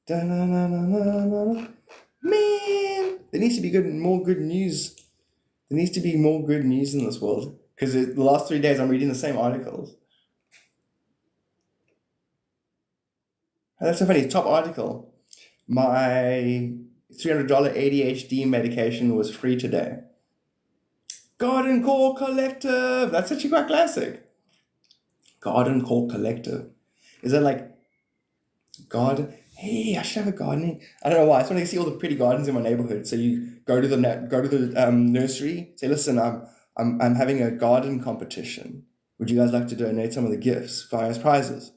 Man, there needs to be more good news. There needs to be more good news in this world. Because the last 3 days I'm reading the same articles. And that's so funny. Top article. My $300 ADHD medication was free today. Garden Core Collective. That's actually quite classic. Garden Core Collective. Is that like garden? Hey, I should have a gardening. I don't know why. I just want to see all the pretty gardens in my neighborhood. So you go to the nursery. Say, listen, I'm having a garden competition. Would you guys like to donate some of the gifts as prizes?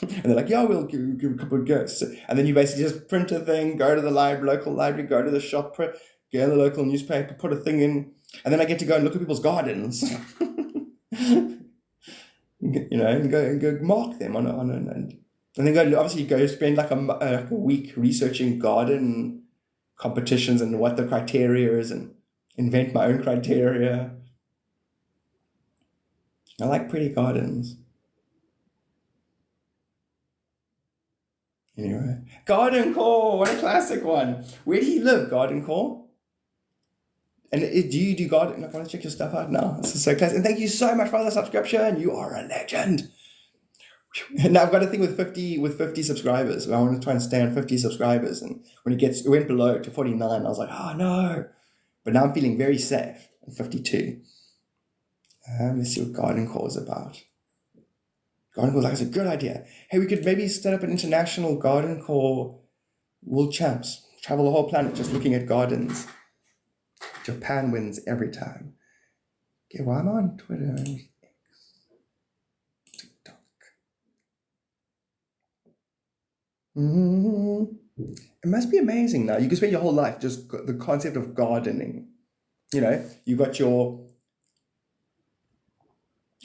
And they're like, yeah, we'll give a couple of gifts. And then you basically just print a thing, go to the local library, go to the shop, go to the local newspaper, put a thing in. And then I get to go and look at people's gardens, and go mark them on and then go spend like a week researching garden competitions and what the criteria is, and invent my own criteria. I like pretty gardens. Anyway, Garden Core, what a classic one. Where do you live, Garden Core? And do you do gardening? I want to check your stuff out now. This is so classic. And thank you so much for the subscription. You are a legend. And now I've got a thing with 50 subscribers. I want to try and stay on 50 subscribers. And when it went below to 49, I was like, oh no. But now I'm feeling very safe at 52. Let's see what Garden Core is about. Garden Core, that's a good idea. Hey, we could maybe set up an international Garden Core world champs. Travel the whole planet just looking at gardens. Japan wins every time. Okay, well, I'm on Twitter and TikTok. It must be amazing now. You can spend your whole life just the concept of gardening. You got your,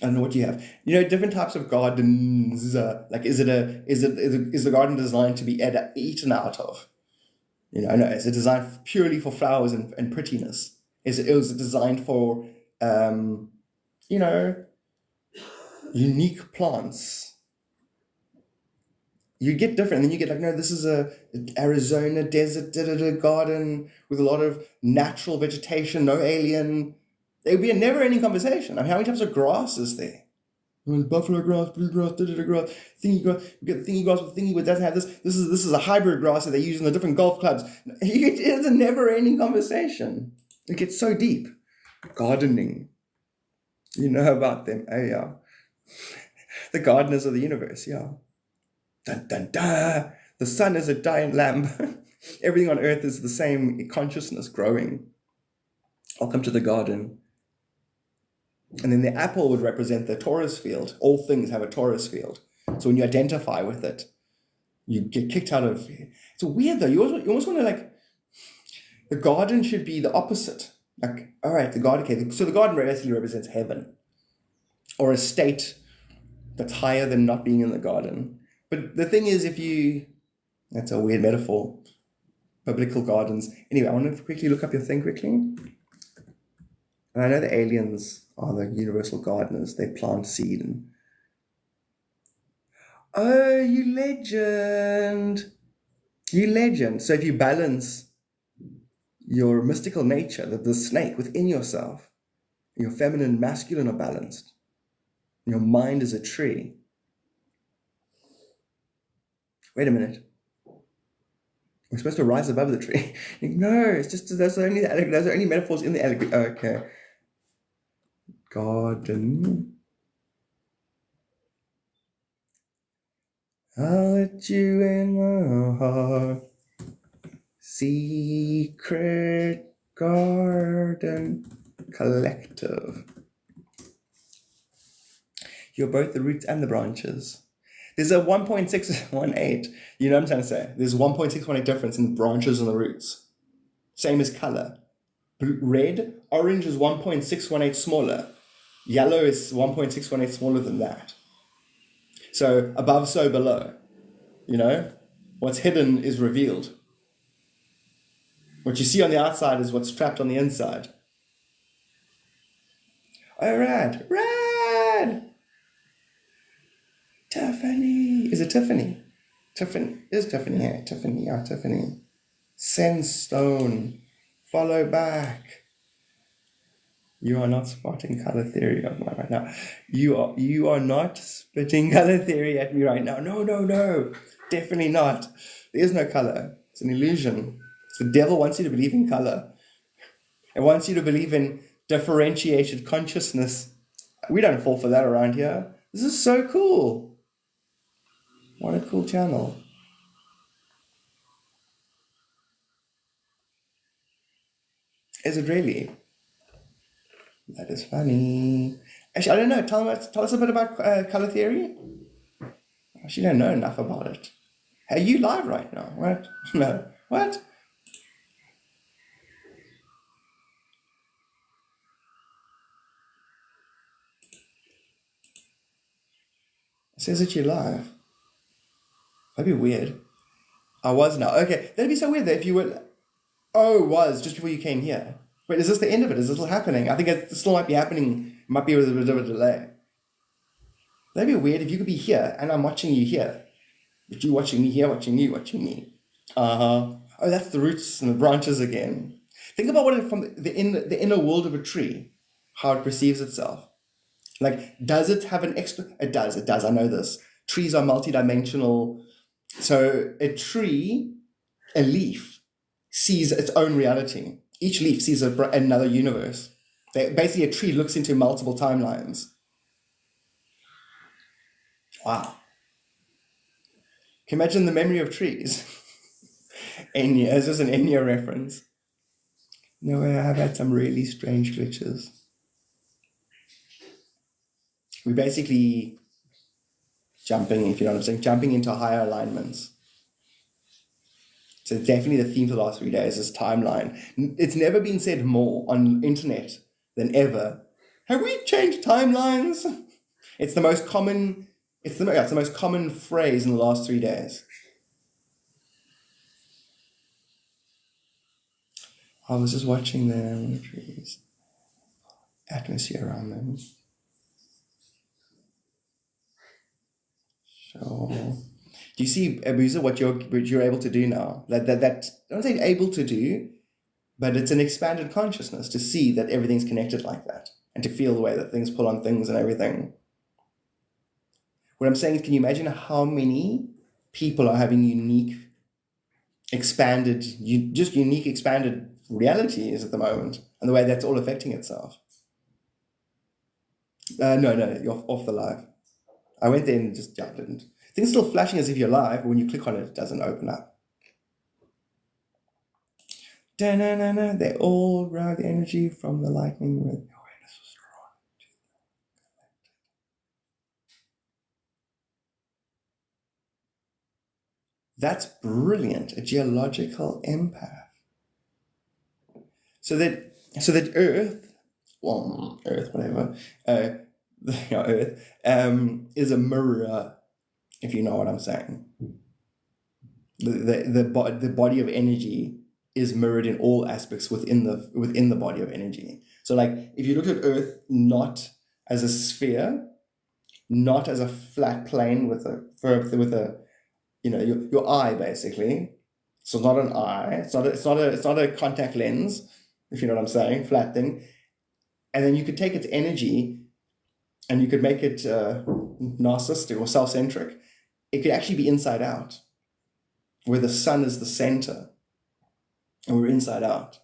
I don't know what you have. Different types of gardens. Is the garden designed to be eaten out of? No, is it designed purely for flowers and prettiness? Is it designed for, unique plants? You get different, and then you get like, no, this is a Arizona desert garden with a lot of natural vegetation, no alien. It would be a never-ending conversation. I mean, how many types of grass is there? Buffalo grass, blue grass, grass, thingy grass. You get the thingy grass with thingy, but doesn't have this. This is a hybrid grass that they use in the different golf clubs. It's a never-ending conversation. It gets so deep. Gardening. You know about them. Oh, yeah. The gardeners of the universe, yeah. Dun, dun, dun. The sun is a giant lamp. Everything on earth is the same consciousness growing. Welcome to the garden. And then the apple would represent the torus field. All things have a torus field. So when you identify with it, you get kicked out of... It's weird though. You almost want to like... The garden should be the opposite. Like, all right, the garden... Okay, so the garden basically represents heaven. Or a state that's higher than not being in the garden. But the thing is, if you... That's a weird metaphor. Biblical gardens. Anyway, I want to quickly look up your thing quickly. And I know the aliens are the universal gardeners. They plant seed and... Oh, you legend. You legend. So if you balance your mystical nature, the snake within yourself, your feminine and masculine are balanced. Your mind is a tree. Wait a minute. We're supposed to rise above the tree. No, it's just those are only metaphors in the allegory. Okay. Garden. I'll let you in my heart. Secret garden collective. You're both the roots and the branches. There's a 1.618. You know what I'm trying to say? There's 1.618 difference in the branches and the roots. Same as color. Orange is 1.618 smaller. Yellow is 1.618 smaller than that. So above, so below. You know? What's hidden is revealed. What you see on the outside is what's trapped on the inside. Oh, rad. Rad! Tiffany. Is it Tiffany? Tiffany. Is Tiffany here? Tiffany. Yeah, Tiffany. Sense stone. Follow back. You are not spotting color theory of mine right now. You are not spitting color theory at me right now. No. Definitely not. There is no color. It's an illusion. The devil wants you to believe in color. It wants you to believe in differentiated consciousness. We don't fall for that around here. This is so cool. What a cool channel. Is it really? That is funny. Actually, I don't know. Tell us a bit about color theory. I actually don't know enough about it. Hey, you live right now? What? No. What? It says that you're live. That'd be weird. I was now. Okay, that'd be so weird that if you were... Oh, was just before you came here. Wait, is this the end of it? Is this still happening? I think it still might be happening. It might be with a bit of a delay. That'd be weird if you could be here and I'm watching you here. But you watching me here, watching you, watching me. Oh, that's the roots and the branches again. Think about what it from the inner world of a tree, how it perceives itself. Like, does it have an extra... It does, I know this. Trees are multidimensional. So a tree, a leaf, sees its own reality. Each leaf sees another universe. Basically, a tree looks into multiple timelines. Wow. Can you imagine the memory of trees? Enya, is this an Enya reference? No, I have had some really strange glitches. We're basically jumping, if you know what I'm saying, jumping into higher alignments. So definitely the theme for the last 3 days is timeline. It's never been said more on internet than ever. Have we changed timelines? It's the most common. It's the most common phrase in the last 3 days. I was just watching the trees, atmosphere around them. So, do you see, Abusa, what you're able to do now? That I don't say able to do, but it's an expanded consciousness to see that everything's connected like that, and to feel the way that things pull on things and everything. What I'm saying is, can you imagine how many people are having unique expanded realities at the moment, and the way that's all affecting itself? No, you're off the live. I went there and just didn't. Things still flashing as if you're live, but when you click on it, it doesn't open up. Da-na-na-na, they all grab the energy from the lightning with awareness was drawn. That's brilliant, a geological empath. So that Earth, whatever, Earth is a mirror, if you know what I'm saying. The body of energy is mirrored in all aspects within the body of energy. So, like, if you look at Earth not as a sphere, not as a flat plane with a your eye basically. So not an eye. It's not a contact lens, if you know what I'm saying, flat thing. And then you could take its energy and you could make it narcissistic or self-centric. It could actually be inside out, where the sun is the center and we're inside out.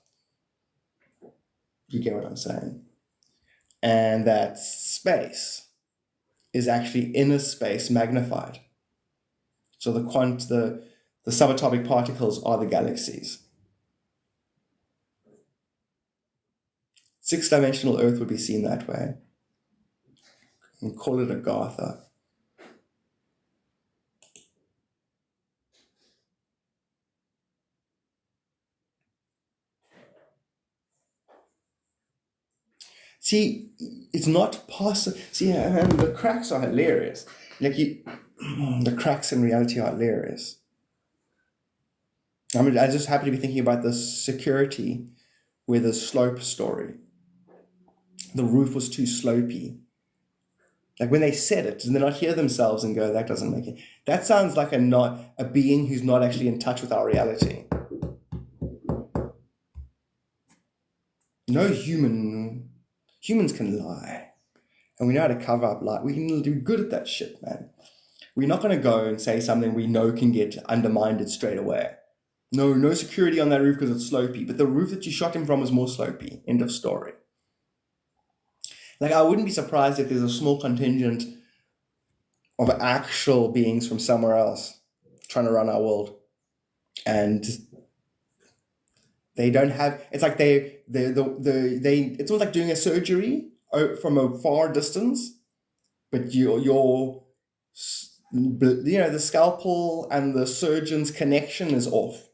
You get what I'm saying? And that space is actually inner space magnified. So the subatomic particles are the galaxies. 6-dimensional Earth would be seen that way. And call it a Gartha. See, it's not possible. See, the cracks are hilarious. The cracks in reality are hilarious. I just happen to be thinking about the security with the slope story. The roof was too slopey. Like when they said it, and they not hear themselves and go, that doesn't make it. That sounds like a being who's not actually in touch with our reality. No humans can lie. And we know how to cover up lie. We can do good at that shit, man. We're not going to go and say something we know can get undermined straight away. No security on that roof because it's slopey. But the roof that you shot him from was more slopey. End of story. Like, I wouldn't be surprised if there's a small contingent of actual beings from somewhere else trying to run our world. And they don't have, it's like it's almost like doing a surgery from a far distance, but the scalpel and the surgeon's connection is off.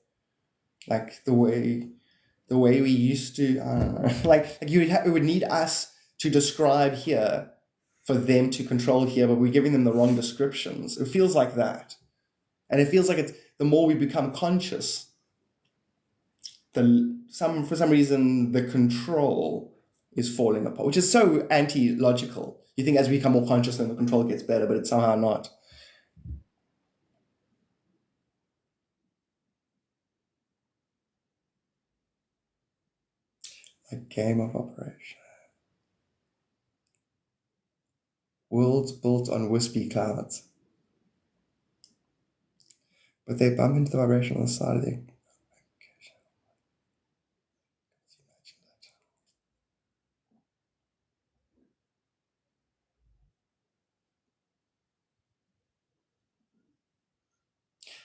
Like the way we used to, I don't know, like it would need us to describe here for them to control here, but we're giving them the wrong descriptions. It feels like that. And it feels like the more we become conscious, for some reason the control is falling apart, which is so anti-logical. You think as we become more conscious, then the control gets better, but it's somehow not. A game of operation. Worlds built on wispy clouds. But they bump into the vibration on the side of the...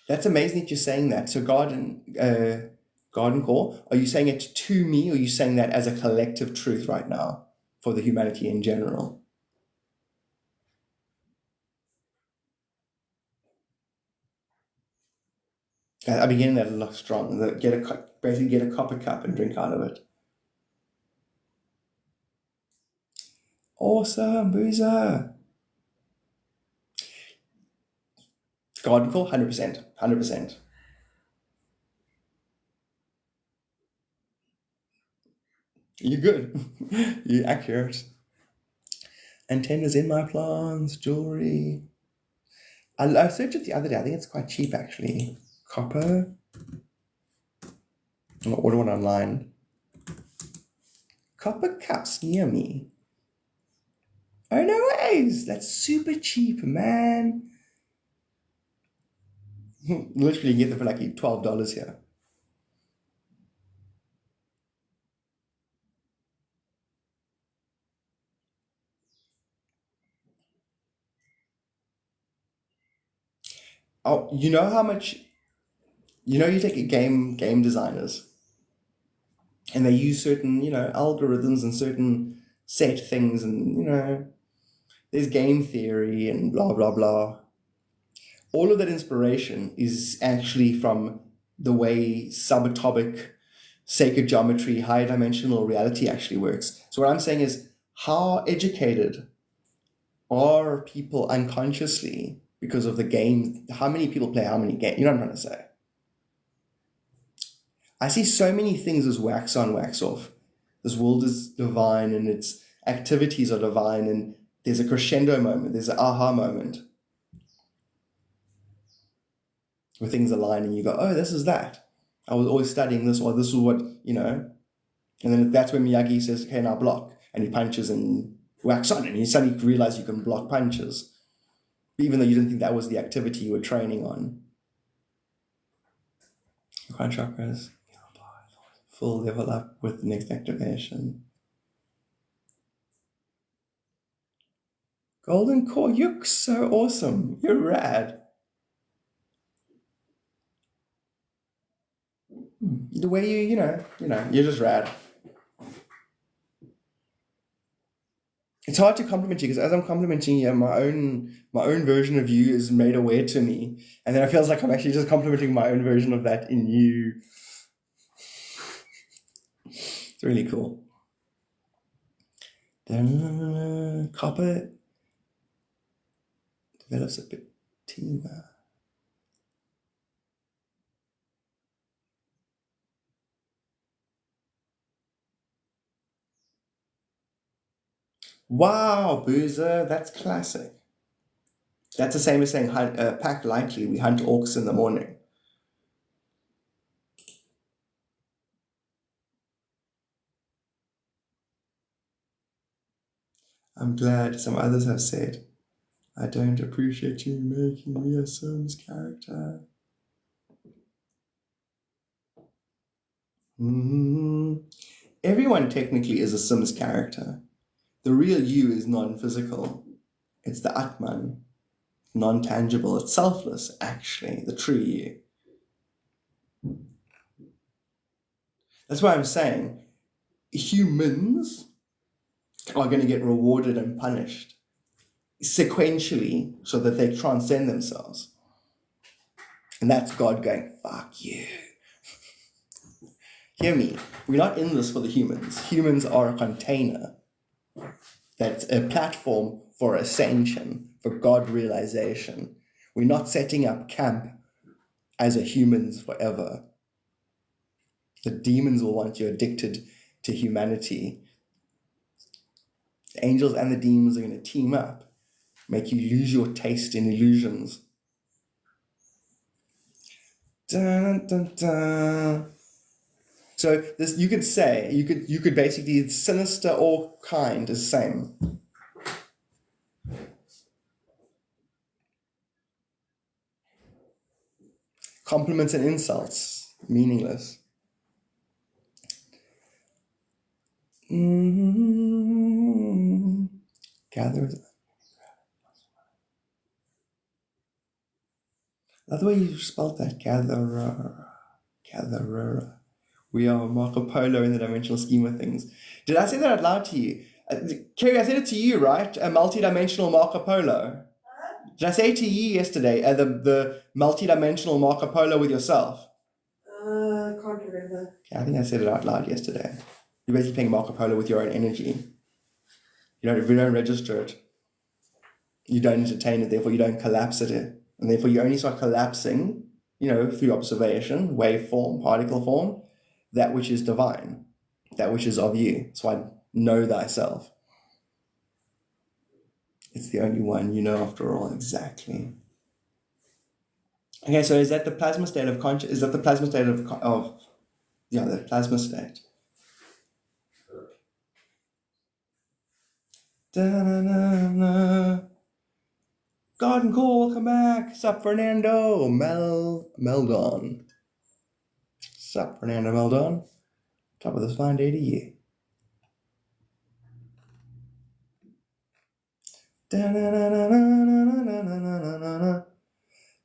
That's amazing that you're saying that. So Garden Core, are you saying it to me, or are you saying that as a collective truth right now for the humanity in general? I'm beginning that a lot strong. Basically get a copper cup and drink out of it. Awesome, Boozer. Garden Core, 100%. 100%. You're good. You're accurate. Antennas in my plants, jewelry. I searched it the other day. I think it's quite cheap, actually. Copper. I'm going to order one online. Copper cups near me. Oh, no ways. That's super cheap, man. Literally, you get them for like $12 here. Oh, you know how much... you take a game designers, and they use certain, algorithms and certain set things, and, there's game theory and blah, blah, blah. All of that inspiration is actually from the way subatomic sacred geometry, high dimensional reality actually works. So what I'm saying is, how educated are people unconsciously because of the game? How many people play how many games? You know what I'm trying to say? I see so many things as wax on, wax off. This world is divine and its activities are divine, and there's a crescendo moment, there's an aha moment where things align and you go, oh, this is that. I was always studying this, or this is what, and then that's when Miyagi says, okay, now block. And he punches and wax on, and you suddenly realize you can block punches, even though you didn't think that was the activity you were training on. Crown chakras, full level up with the next activation. Golden core, you're so awesome. You're rad. The way you're just rad. It's hard to compliment you, because as I'm complimenting you, my own version of you is made aware to me, and then it feels like I'm actually just complimenting my own version of that in you. It's really cool. Copper develops a bit teamer. Wow, Boozer, that's classic. That's the same as saying pack lightly. We hunt orcs in the morning. I'm glad some others have said, I don't appreciate you making me a Sims character. Everyone technically is a Sims character. The real you is non-physical. It's the atman, non-tangible. It's selfless, actually, the true you. That's why I'm saying humans are going to get rewarded and punished sequentially so that they transcend themselves. And that's God going, fuck you. Hear me. We're not in this for the humans. Humans are a container. That's a platform for ascension, for God realization. We're not setting up camp as a humans forever. The demons will want you addicted to humanity. The angels and the demons are going to team up, make you lose your taste in illusions. Dun, dun, dun. So this, you could say, you could basically, sinister or kind is the same. Compliments and insults, meaningless. Gatherers. That's the way you spelled that, gatherer. Gatherer. We are Marco Polo in the dimensional scheme of things. Did I say that out loud to you? Kerry, I said it to you, right? A multi-dimensional Marco Polo. Did I say it to you yesterday, the multi-dimensional Marco Polo with yourself? I can't remember. Okay, I think I said it out loud yesterday. You're basically playing Marco Polo with your own energy. If you don't register it, you don't entertain it, therefore you don't collapse it. And therefore you only start collapsing, through observation, wave form, particle form, that which is divine, that which is of you. So I know thyself. It's the only one you know after all, exactly. Okay, so is that the plasma state of conscious? Is that the plasma state of the plasma state? Da-na-na-na. Garden Call, welcome back. Sup, Fernando? Meldon. Sup, Fernando Meldon? Top of this fine day to you. Da-na-na-na-na-na-na-na-na-na.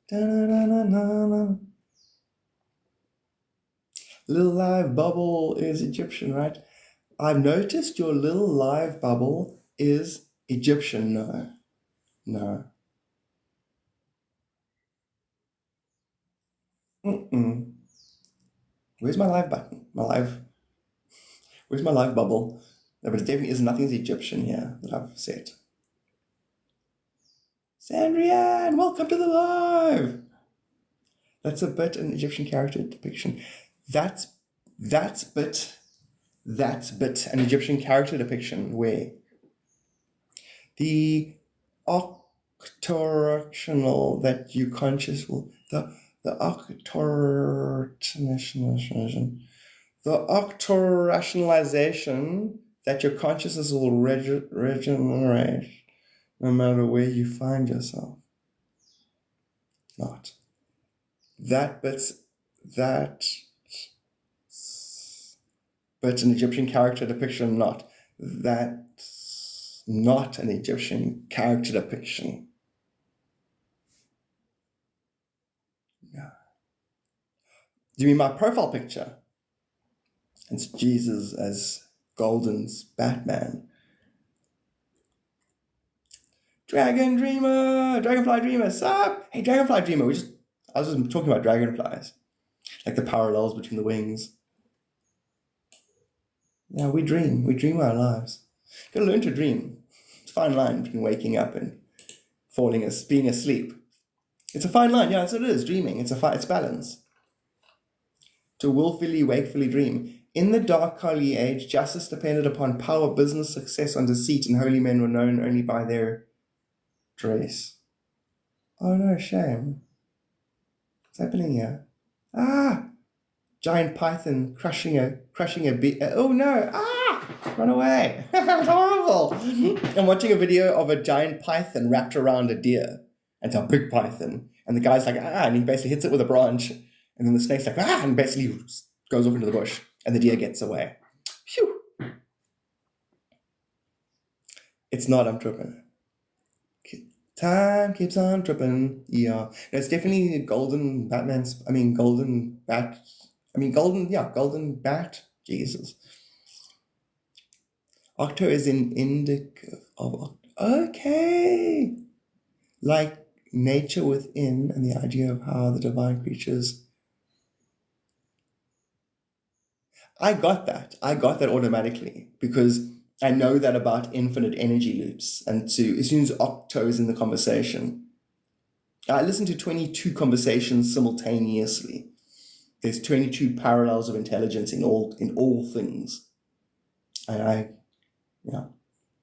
Da-na-na-na-na-na. Little live bubble is Egyptian, right? I've noticed your little live bubble is Egyptian. No. Mm-mm. Where's my live button? Where's my live bubble? No, but it definitely is. Nothing's Egyptian here that I've set. Sandrian, welcome to the live. That's a bit an Egyptian character depiction. That's bit an Egyptian character depiction where the octorational that you conscious will the octorationalization that your consciousness will regenerate no matter where you find yourself. Not that bit's an Egyptian character depiction, not that's not an Egyptian character depiction. No. Do you mean my profile picture? It's Jesus as Golden's Batman. Dragonfly Dreamer, sup? Hey, Dragonfly Dreamer, I was just talking about dragonflies, like the parallels between the wings. Yeah, we dream our lives. Gotta learn to dream. It's a fine line between waking up and being asleep. It's a fine line, yeah, that's what it is, dreaming. It's balance. To willfully, wakefully dream. In the dark holy age, justice depended upon power, business, success, and deceit, and holy men were known only by their dress. Oh no, shame. What's happening here? Giant python crushing a bee. Oh no! Run away! It's horrible. I'm watching a video of a giant python wrapped around a deer. And it's a big python, and the guy's like and he basically hits it with a branch, and then the snake's like and basically goes off into the bush, and the deer gets away. Phew! It's not. I'm tripping. Time keeps on tripping. Yeah, no, it's definitely golden bat. Jesus. Octo is in indicative of okay, like nature within, and the idea of how the divine creatures. I got that automatically because I know that about infinite energy loops, and as soon as Octo is in the conversation, I listen to 22 conversations simultaneously. There's 22 parallels of intelligence in all things, and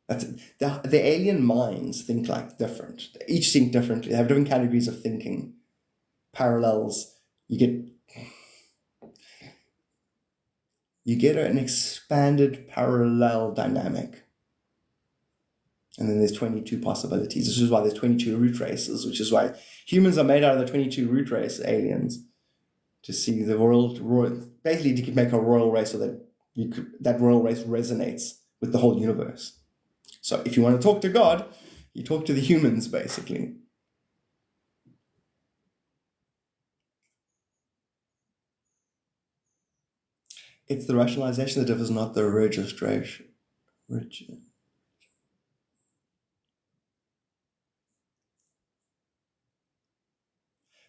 that's the alien minds think like different. They each think differently. They have different categories of thinking, parallels. You get an expanded parallel dynamic. And then there's 22 possibilities. This is why there's 22 root races, which is why humans are made out of the 22 root race aliens. To see the world, basically to make a royal race so that that royal race resonates with the whole universe. So if you want to talk to God, you talk to the humans, basically. It's the rationalization that differs, not the registration.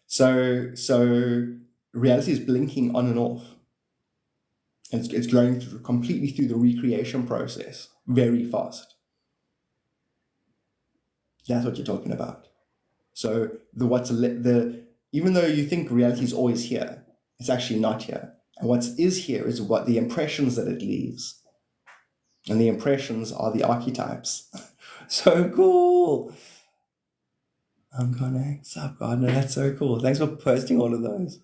So reality is blinking on and off. And it's going completely through the recreation process very fast. That's what you're talking about. So even though you think reality is always here, it's actually not here. And what is here is what the impressions that it leaves. And the impressions are the archetypes. So cool. I'm gonna sup, God, no, that's so cool. Thanks for posting all of those.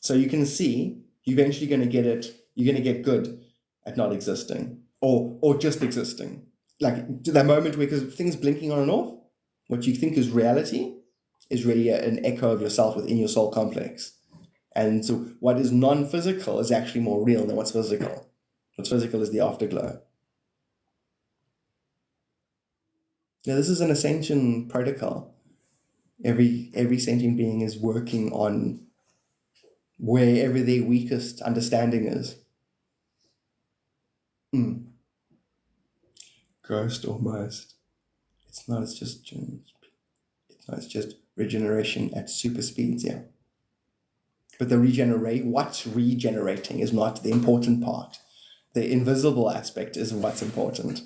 So you can see, you're eventually going to get it. You're going to get good at not existing. or just existing. Like to that moment where, because things blinking on and off, what you think is reality is really an echo of yourself within your soul complex. And so what is non-physical is actually more real than what's physical. What's physical is the afterglow. Now, this is an ascension protocol. Every sentient being is working on wherever their weakest understanding is. Ghost almost. It's not, it's just regeneration at super speeds, yeah. But what's regenerating is not the important part. The invisible aspect is what's important.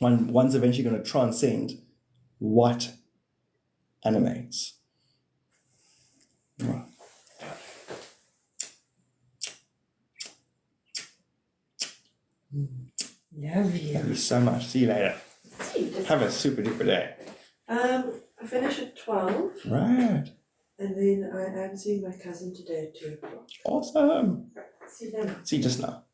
One's eventually going to transcend what animates. Right. Love you. Thank you so much. See you later. See you. Just, Have a super duper day. I finish at 12, Right. and then I am seeing my cousin today at 2 o'clock. Awesome. See you then. See you just now.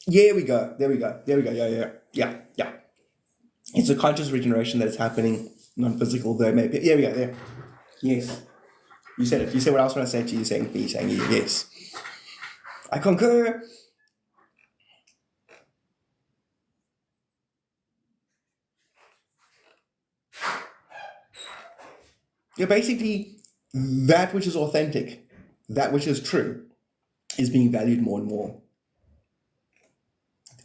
Yeah, we go. There we go. Yeah. It's a conscious regeneration that is happening, non-physical though maybe. Yeah, we go there. Yes. You said it. You said what I was going to say to you, saying B, saying you. Yes. I concur. Yeah, basically, that which is authentic, that which is true, is being valued more and more.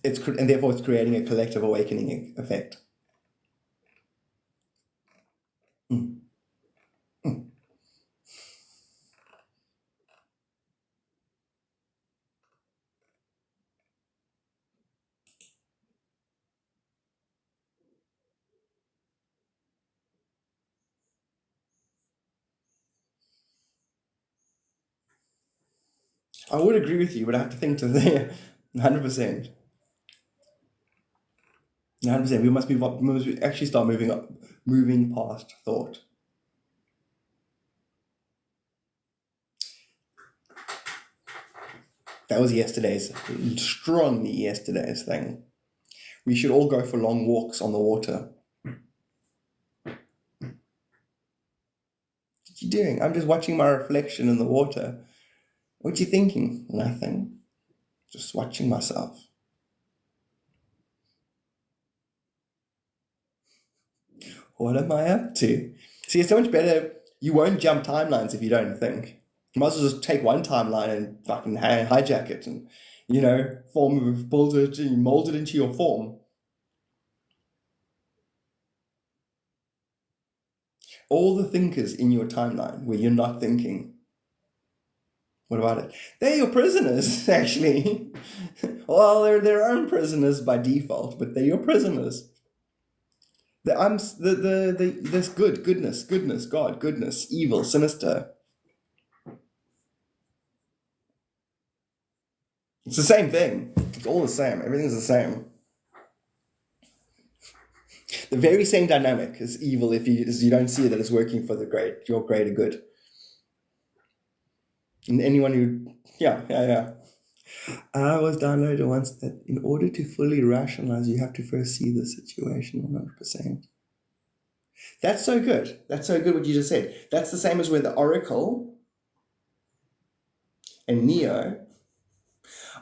And therefore it's creating a collective awakening effect. I would agree with you, but I have to think to there. 100%. 100%. We must actually start moving past thought. That was strongly yesterday's thing. We should all go for long walks on the water. What you doing? I'm just watching my reflection in the water. What you thinking? Nothing. Just watching myself. What am I up to? See, it's so much better. You won't jump timelines if you don't think. You might as well just take one timeline and fucking hijack it and, mold it into your form. All the thinkers in your timeline where you're not thinking, what about it? They're your prisoners, actually. Well, they're their own prisoners by default, but they're your prisoners. This goodness, God, goodness, evil, sinister. It's the same thing. It's all the same. Everything's the same. The very same dynamic is evil if you don't see that it's working for your greater good. And anyone who, yeah. I was downloaded once that in order to fully rationalize, you have to first see the situation 100%. That's so good. That's so good what you just said. That's the same as when the Oracle and Neo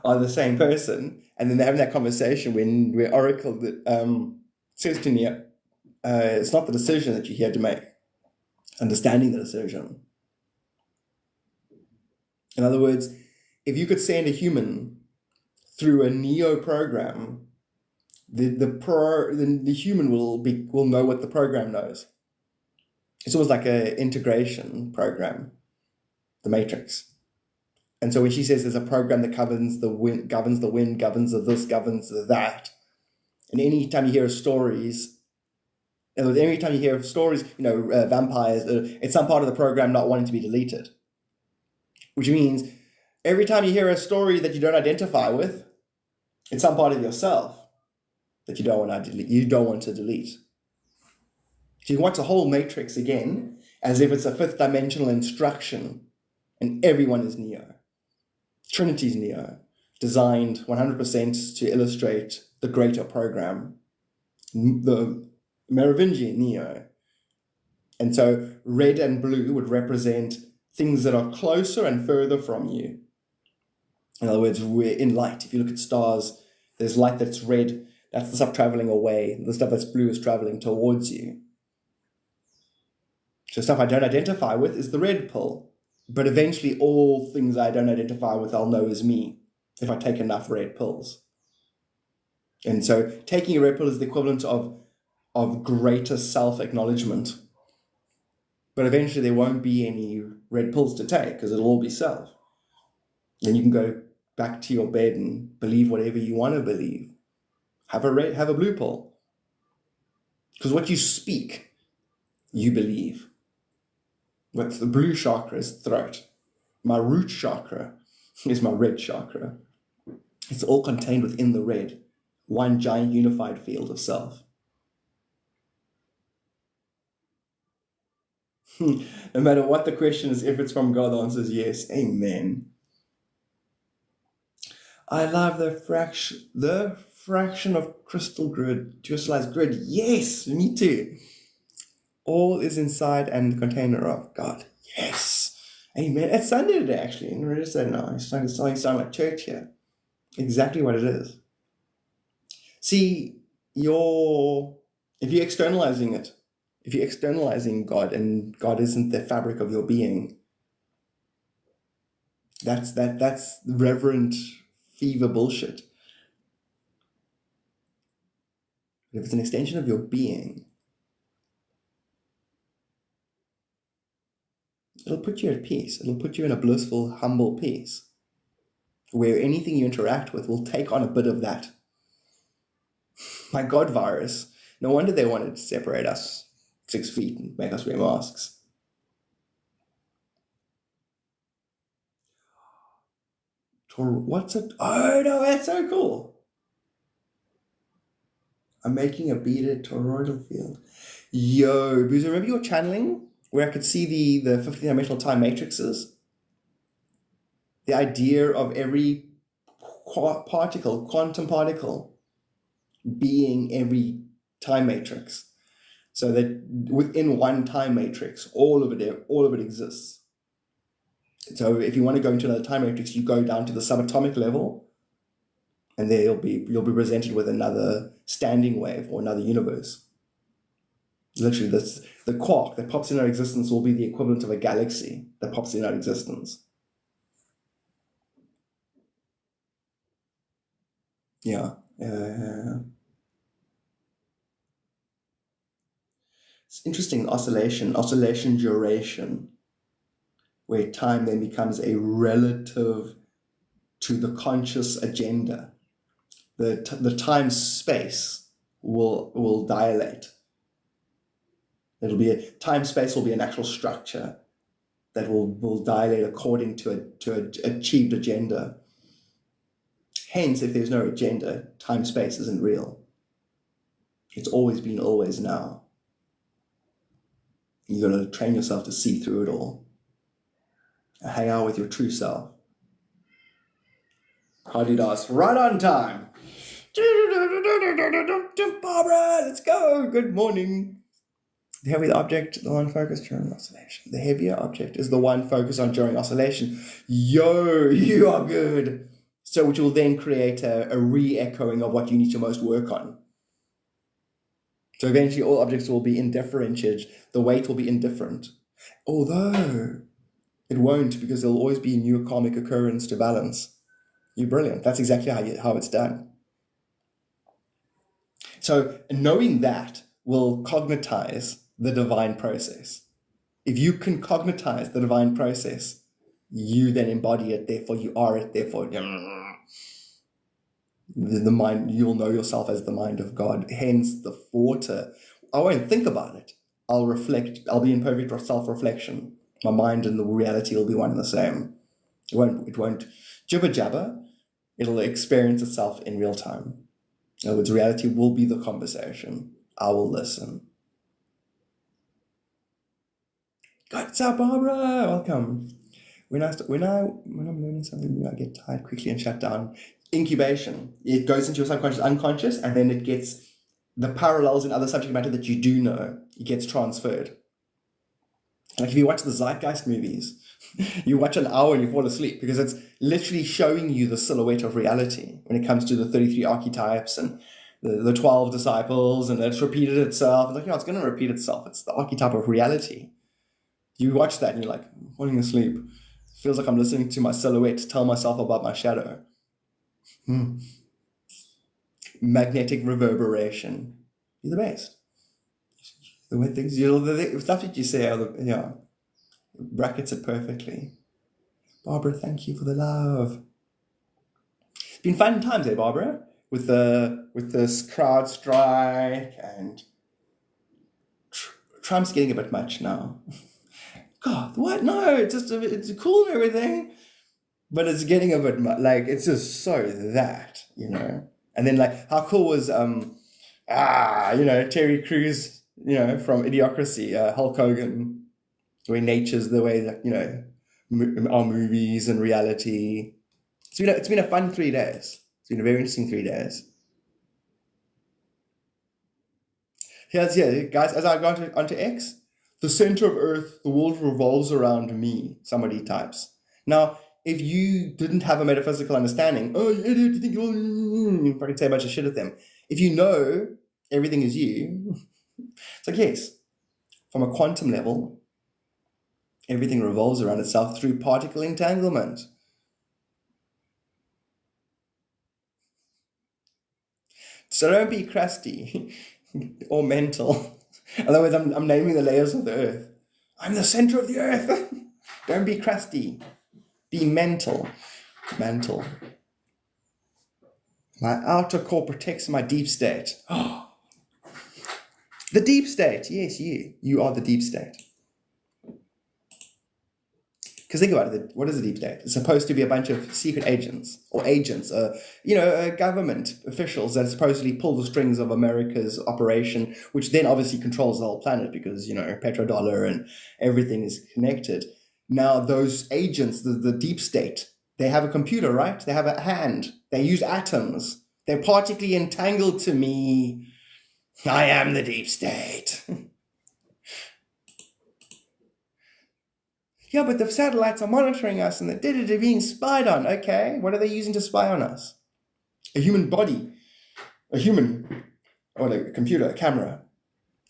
are the same person, and then they're having that conversation where Oracle says to Neo, it's not the decision that you're here to make, understanding the decision. In other words, if you could send a human through a Neo program, the human will know what the program knows. It's almost like an integration program, the Matrix. And so when she says there's a program that governs the wind, governs this, governs that, and anytime you hear stories, vampires, it's some part of the program not wanting to be deleted. Which means every time you hear a story that you don't identify with, it's some part of yourself that you don't want to delete. So you watch the whole matrix again as if it's a fifth dimensional instruction, and everyone is Neo. Trinity's Neo, designed 100% to illustrate the greater program, the Merovingian Neo. And so red and blue would represent things that are closer and further from you. In other words, we're in light. If you look at stars, there's light that's red, that's the stuff traveling away. The stuff that's blue is traveling towards you. So stuff I don't identify with is the red pill. But eventually all things I don't identify with, I'll know is me if I take enough red pills. And so taking a red pill is the equivalent of greater self-acknowledgement. But eventually there won't be any red pills to take because it'll all be self. Then you can go back to your bed and believe whatever you want to believe. Have a blue pill. Because what you speak, you believe. But the blue chakra is throat. My root chakra is my red chakra. It's all contained within the red. One giant unified field of self. No matter what the question is, if it's from God, the answer is yes. Amen. I love the fraction of crystallized grid. Yes, me too. All is inside and the container of God. Yes. Amen. It's Sunday today, actually. And we're just saying, no, it's starting to sound like church here. Exactly what it is. See, if you're externalizing it, if you're externalizing God and God isn't the fabric of your being, that's reverent fever bullshit. If it's an extension of your being, it'll put you at peace. It'll put you in a blissful, humble peace where anything you interact with will take on a bit of that. My God virus. No wonder they wanted to separate us 6 feet and make us wear masks. What's it? Oh no, that's so cool. I'm making a beaded toroidal field. Yo, because remember your channeling where I could see the 15-dimensional time matrices? The idea of every quantum particle being every time matrix. So that within one time matrix, all of it exists. So if you want to go into another time matrix, you go down to the subatomic level, and there you'll be presented with another standing wave or another universe. Literally, the quark that pops in our existence will be the equivalent of a galaxy that pops in our existence. Yeah. It's interesting, oscillation duration, where time then becomes a relative to the conscious agenda. The time space will dilate. Time space will be an actual structure that will dilate according to an achieved agenda. Hence, if there's no agenda, time space isn't real. It's always been, always now. You got to train yourself to see through it all. Hang out with your true self. Hadi-das, right on time. Barbara, let's go. Good morning. The heavier object, the one focused during oscillation. The heavier object is the one focused on during oscillation. Yo, you are good. So which will then create a re-echoing of what you need to most work on. So eventually all objects will be indifferentiated. The weight will be indifferent. Although it won't, because there'll always be a new karmic occurrence to balance. You're brilliant. That's exactly how it's done. So knowing that will cognitize the divine process. If you can cognitize the divine process, you then embody it, therefore you are it, therefore the mind, you'll know yourself as the mind of God. Hence the water. I won't think about it. I'll reflect. I'll be in perfect self-reflection. My mind and the reality will be one and the same. It won't jibber jabber. It'll experience itself in real time. In other words, reality will be the conversation. I will listen. What's up, Barbara? Welcome. When I'm learning something new, I get tired quickly and shut down. Incubation. It goes into your subconscious, unconscious, and then it gets the parallels in other subject matter that you do know. It gets transferred. Like if you watch the Zeitgeist movies, you watch an hour and you fall asleep because it's literally showing you the silhouette of reality when it comes to the 33 archetypes and the 12 disciples, and it's repeated itself. It's like, it's going to repeat itself. It's the archetype of reality. You watch that and you're like, I'm falling asleep. It feels like I'm listening to my silhouette tell myself about my shadow. Magnetic reverberation. You're the best. The way things, the stuff that you say, brackets it perfectly. Barbara, thank you for the love. It's been fun times, Barbara? With this crowd strike, and Trump's getting a bit much now. God, what? No, it's cool and everything, but it's getting a bit much. Like, it's just so that, And then, like, how cool was Terry Crews, from Idiocracy, Hulk Hogan, where nature's the way that our movies and reality. It's been a fun 3 days. It's been a very interesting 3 days. Guys, as I go onto X, the center of Earth, the world revolves around me, somebody types. Now, if you didn't have a metaphysical understanding, you idiot, you think you probably say a bunch of shit at them. If you know everything is you, it's like, yes, from a quantum level, everything revolves around itself through particle entanglement. So don't be crusty or mental. Otherwise, I'm naming the layers of the earth. I'm the center of the earth. Don't be crusty. Be mental. Mental. My outer core protects my deep state. The deep state. Yes, you. You are the deep state. Because think about it, what is a deep state? It's supposed to be a bunch of secret agents, government officials that supposedly pull the strings of America's operation, which then obviously controls the whole planet because, petrodollar and everything is connected. Now, those agents, the deep state, they have a computer, right? They have a hand. They use atoms. They're partically entangled to me. I am the deep state. Yeah, but the satellites are monitoring us and they're being spied on. Okay, what are they using to spy on us? A human body, a computer, a camera.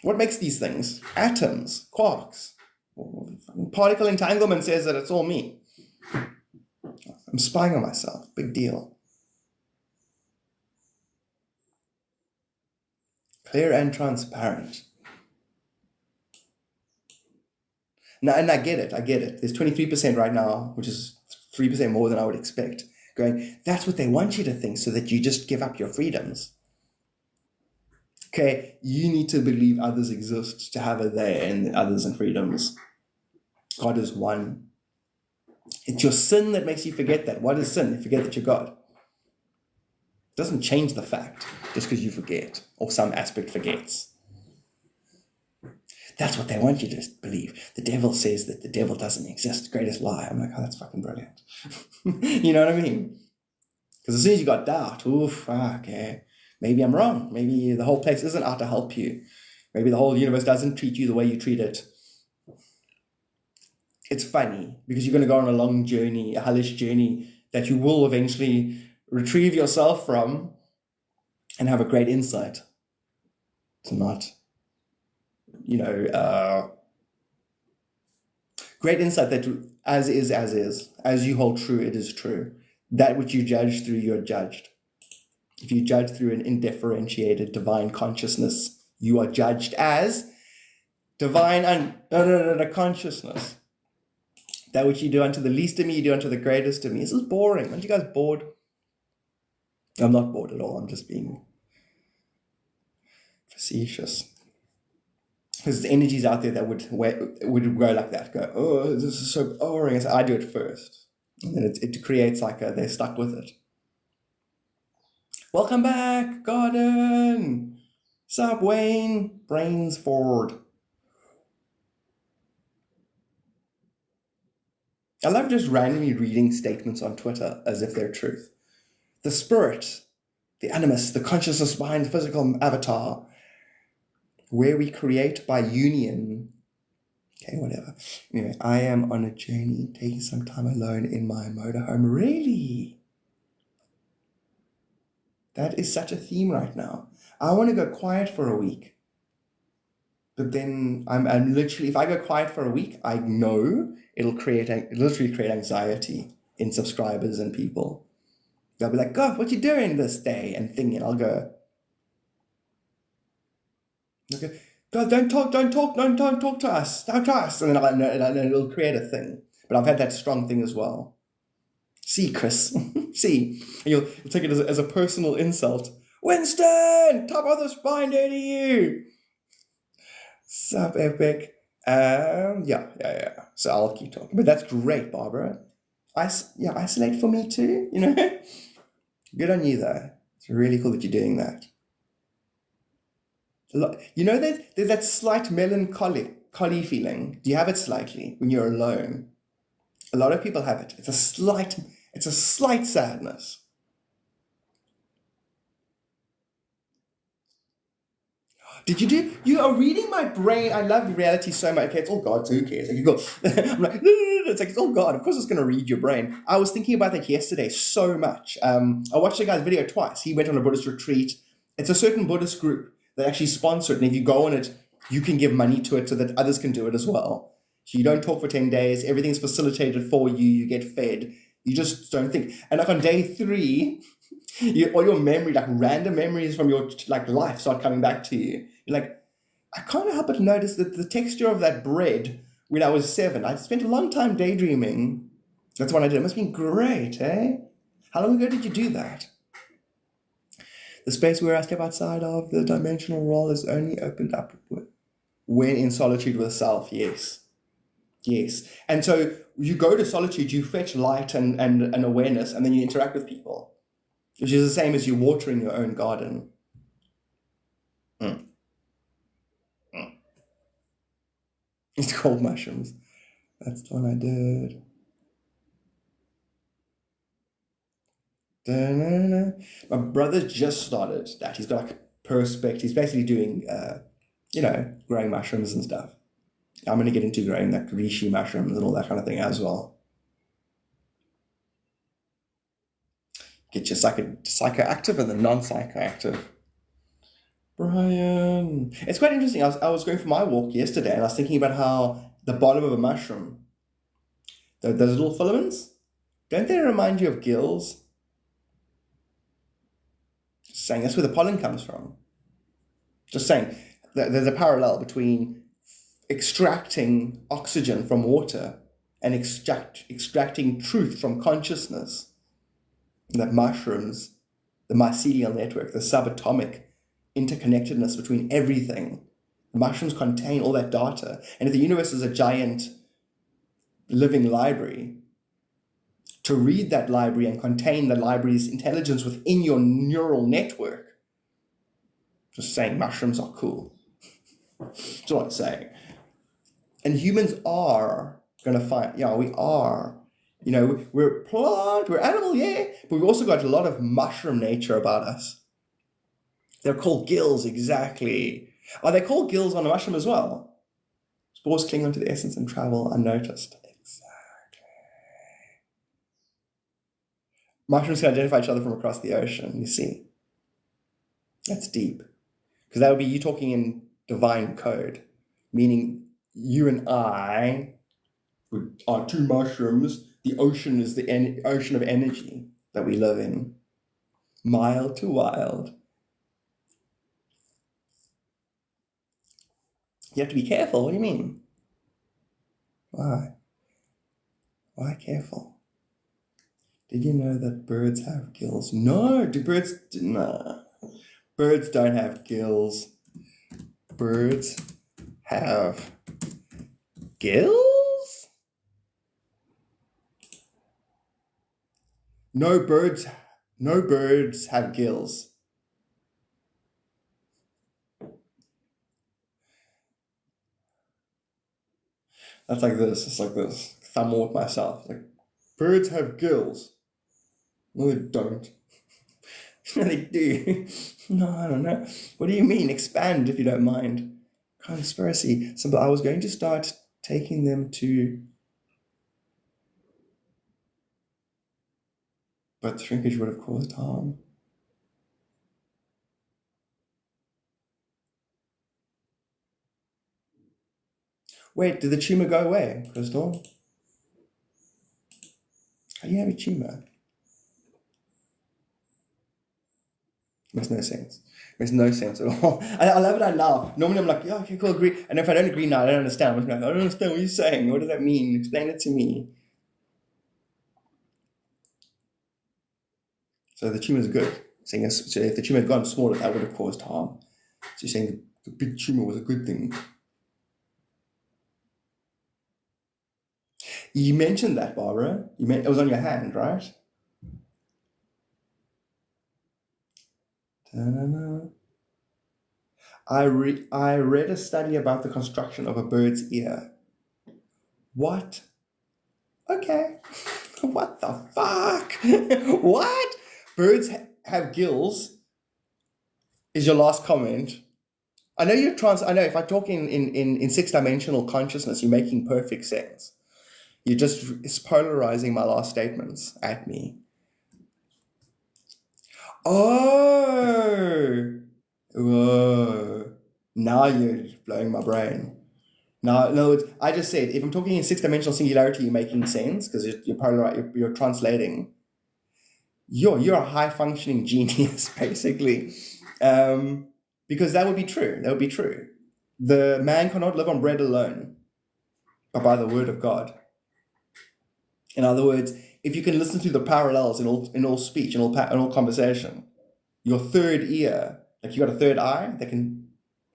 What makes these things? Atoms, quarks. Particle entanglement says that it's all me. I'm spying on myself. Big deal. Clear and transparent. Now, and I get it. There's 23% right now, which is 3% more than I would expect. Going, that's what they want you to think so that you just give up your freedoms. Okay, you need to believe others exist to have a they and others and freedoms. God is one. It's your sin that makes you forget that. What is sin? You forget that you're God. It doesn't change the fact just because you forget or some aspect forgets. That's what they want you to believe. The devil says that the devil doesn't exist. Greatest lie. I'm like, that's fucking brilliant. You know what I mean? Because as soon as you got doubt, okay, maybe I'm wrong. Maybe the whole place isn't out to help you. Maybe the whole universe doesn't treat you the way you treat it. It's funny because you're going to go on a long journey, a hellish journey that you will eventually retrieve yourself from and have a great insight. It's not, great insight that as is, as you hold true, it is true. That which you judge through, you're judged. If you judge through an indifferentiated divine consciousness, you are judged as divine consciousness. That which you do unto the least of me, you do unto the greatest of me. This is boring. Aren't you guys bored? I'm not bored at all. I'm just being facetious. Because there's energies out there that would go like that. Go, oh, this is so boring. So I do it first. And then it creates they're stuck with it. Welcome back, Gordon. Sup, Wayne? Brains forward. I love just randomly reading statements on Twitter as if they're truth. The spirit, the animus, the consciousness behind the physical avatar, where we create by union. Okay, whatever. Anyway, I am on a journey, taking some time alone in my motorhome. Really? That is such a theme right now. I want to go quiet for a week. But then I'm literally, if I go quiet for a week, I know it'll literally create anxiety in subscribers and people. They'll be like, God, what you doing this day? And thinking, and I'll go, okay, God, don't talk to us. Don't to us. And then it'll create a thing. But I've had that strong thing as well. See, Chris, see. And you'll take it as a personal insult. Winston, top of the spine day to you. Sup, epic. Yeah. So I'll keep talking. But that's great, Barbara. Isolate for me too, you know? Good on you, though. It's really cool that you're doing that. You know, there's that slight melancholy feeling. Do you have it slightly when you're alone? A lot of people have it. It's a slight sadness. You are reading my brain. I love reality so much. Okay, it's all God, so who cares? Like, I'm like, no. It's like, it's all God. Of course it's going to read your brain. I was thinking about that yesterday so much. I watched the guy's video twice. He went on a Buddhist retreat. It's a certain Buddhist group that actually sponsor it. And if you go on it, you can give money to it so that others can do it as well. So you don't talk for 10 days. Everything's facilitated for you. You get fed. You just don't think. And like on day 3, all your memory, like random memories from your life start coming back to you. You're like, I can't help but notice that the texture of that bread when I was 7, I spent a long time daydreaming. That's what I did. It must have been great, eh? How long ago did you do that? The space where I step outside of the dimensional role is only opened up when in solitude with self. Yes. And so you go to solitude, you fetch light and awareness, and then you interact with people, which is the same as you watering your own garden. It's called mushrooms. That's the one I did. Da-na-na. My brother just started that. He's got like a perspective. He's basically doing, growing mushrooms and stuff. I'm going to get into growing like reishi mushrooms and all that kind of thing as well. Get your psychoactive and the non-psychoactive. Brian. It's quite interesting. I was going for my walk yesterday and I was thinking about how the bottom of a mushroom, those little filaments, don't they remind you of gills? Just saying, that's where the pollen comes from. Just saying, there's a parallel between extracting oxygen from water and extracting truth from consciousness. And that mushrooms, the mycelial network, the subatomic interconnectedness between everything. The mushrooms contain all that data. And if the universe is a giant living library, to read that library and contain the library's intelligence within your neural network, just saying mushrooms are cool. That's what I'm saying. And humans are going to find, we are. We're plant, we're animal, yeah, but we've also got a lot of mushroom nature about us. They're called gills, exactly. Are they called gills on a mushroom as well? Spores cling onto the essence and travel unnoticed. Exactly. Mushrooms can identify each other from across the ocean, you see. That's deep. Because that would be you talking in divine code, meaning you and I are 2 mushrooms. The ocean is the ocean of energy that we live in. Mild to wild. You have to be careful. What do you mean? Why? Why careful? Did you know that birds have gills? No, no. Birds don't have gills. Birds have gills? No birds have gills. That's like this. It's like this. thumb at myself. Like, birds have gills. No, they don't. No, they do. No, I don't know. What do you mean? Expand if you don't mind. Conspiracy. So, but I was going to start taking them to... But shrinkage would have caused harm. Wait, did the tumor go away, Crystal? How do you have a tumor? Makes no sense. Makes no sense at all. I love it now. Normally I'm like, yeah, okay, cool, agree. And if I don't agree now, I don't understand. I'm like, I don't understand what you're saying. What does that mean? Explain it to me. So the tumor is good. So if the tumor had gone smaller, that would have caused harm. So you're saying the big tumor was a good thing. You mentioned that, Barbara. It was on your hand, right? Ta-da-da. I read a study about the construction of a bird's ear. What? Okay. What the fuck? What? Birds have gills is your last comment. I know you're I know if I talk in six-dimensional consciousness, you're making perfect sense. You're just polarizing my last statements at me. Oh, whoa! Now you're blowing my brain. Now, in other words, I just said if I'm talking in six-dimensional singularity, you're making sense because you're translating. You're a high-functioning genius, basically, because that would be true. That would be true. The man cannot live on bread alone, but by the word of God. In other words, if you can listen to the parallels in all speech, in all conversation, your third ear, like you got a third eye,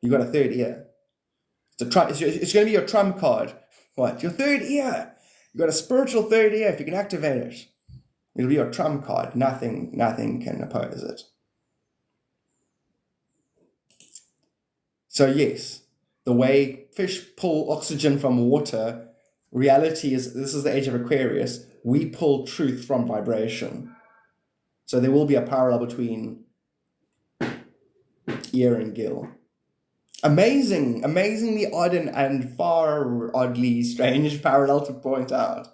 you got a third ear. It's going to be your trump card. What? Your third ear. You got a spiritual third ear. If you can activate it, it'll be your trump card. Nothing can oppose it. So yes, the way fish pull oxygen from water, reality is, this is the age of Aquarius, we pull truth from vibration. So there will be a parallel between ear and gill. Amazingly odd and far oddly strange parallel to point out.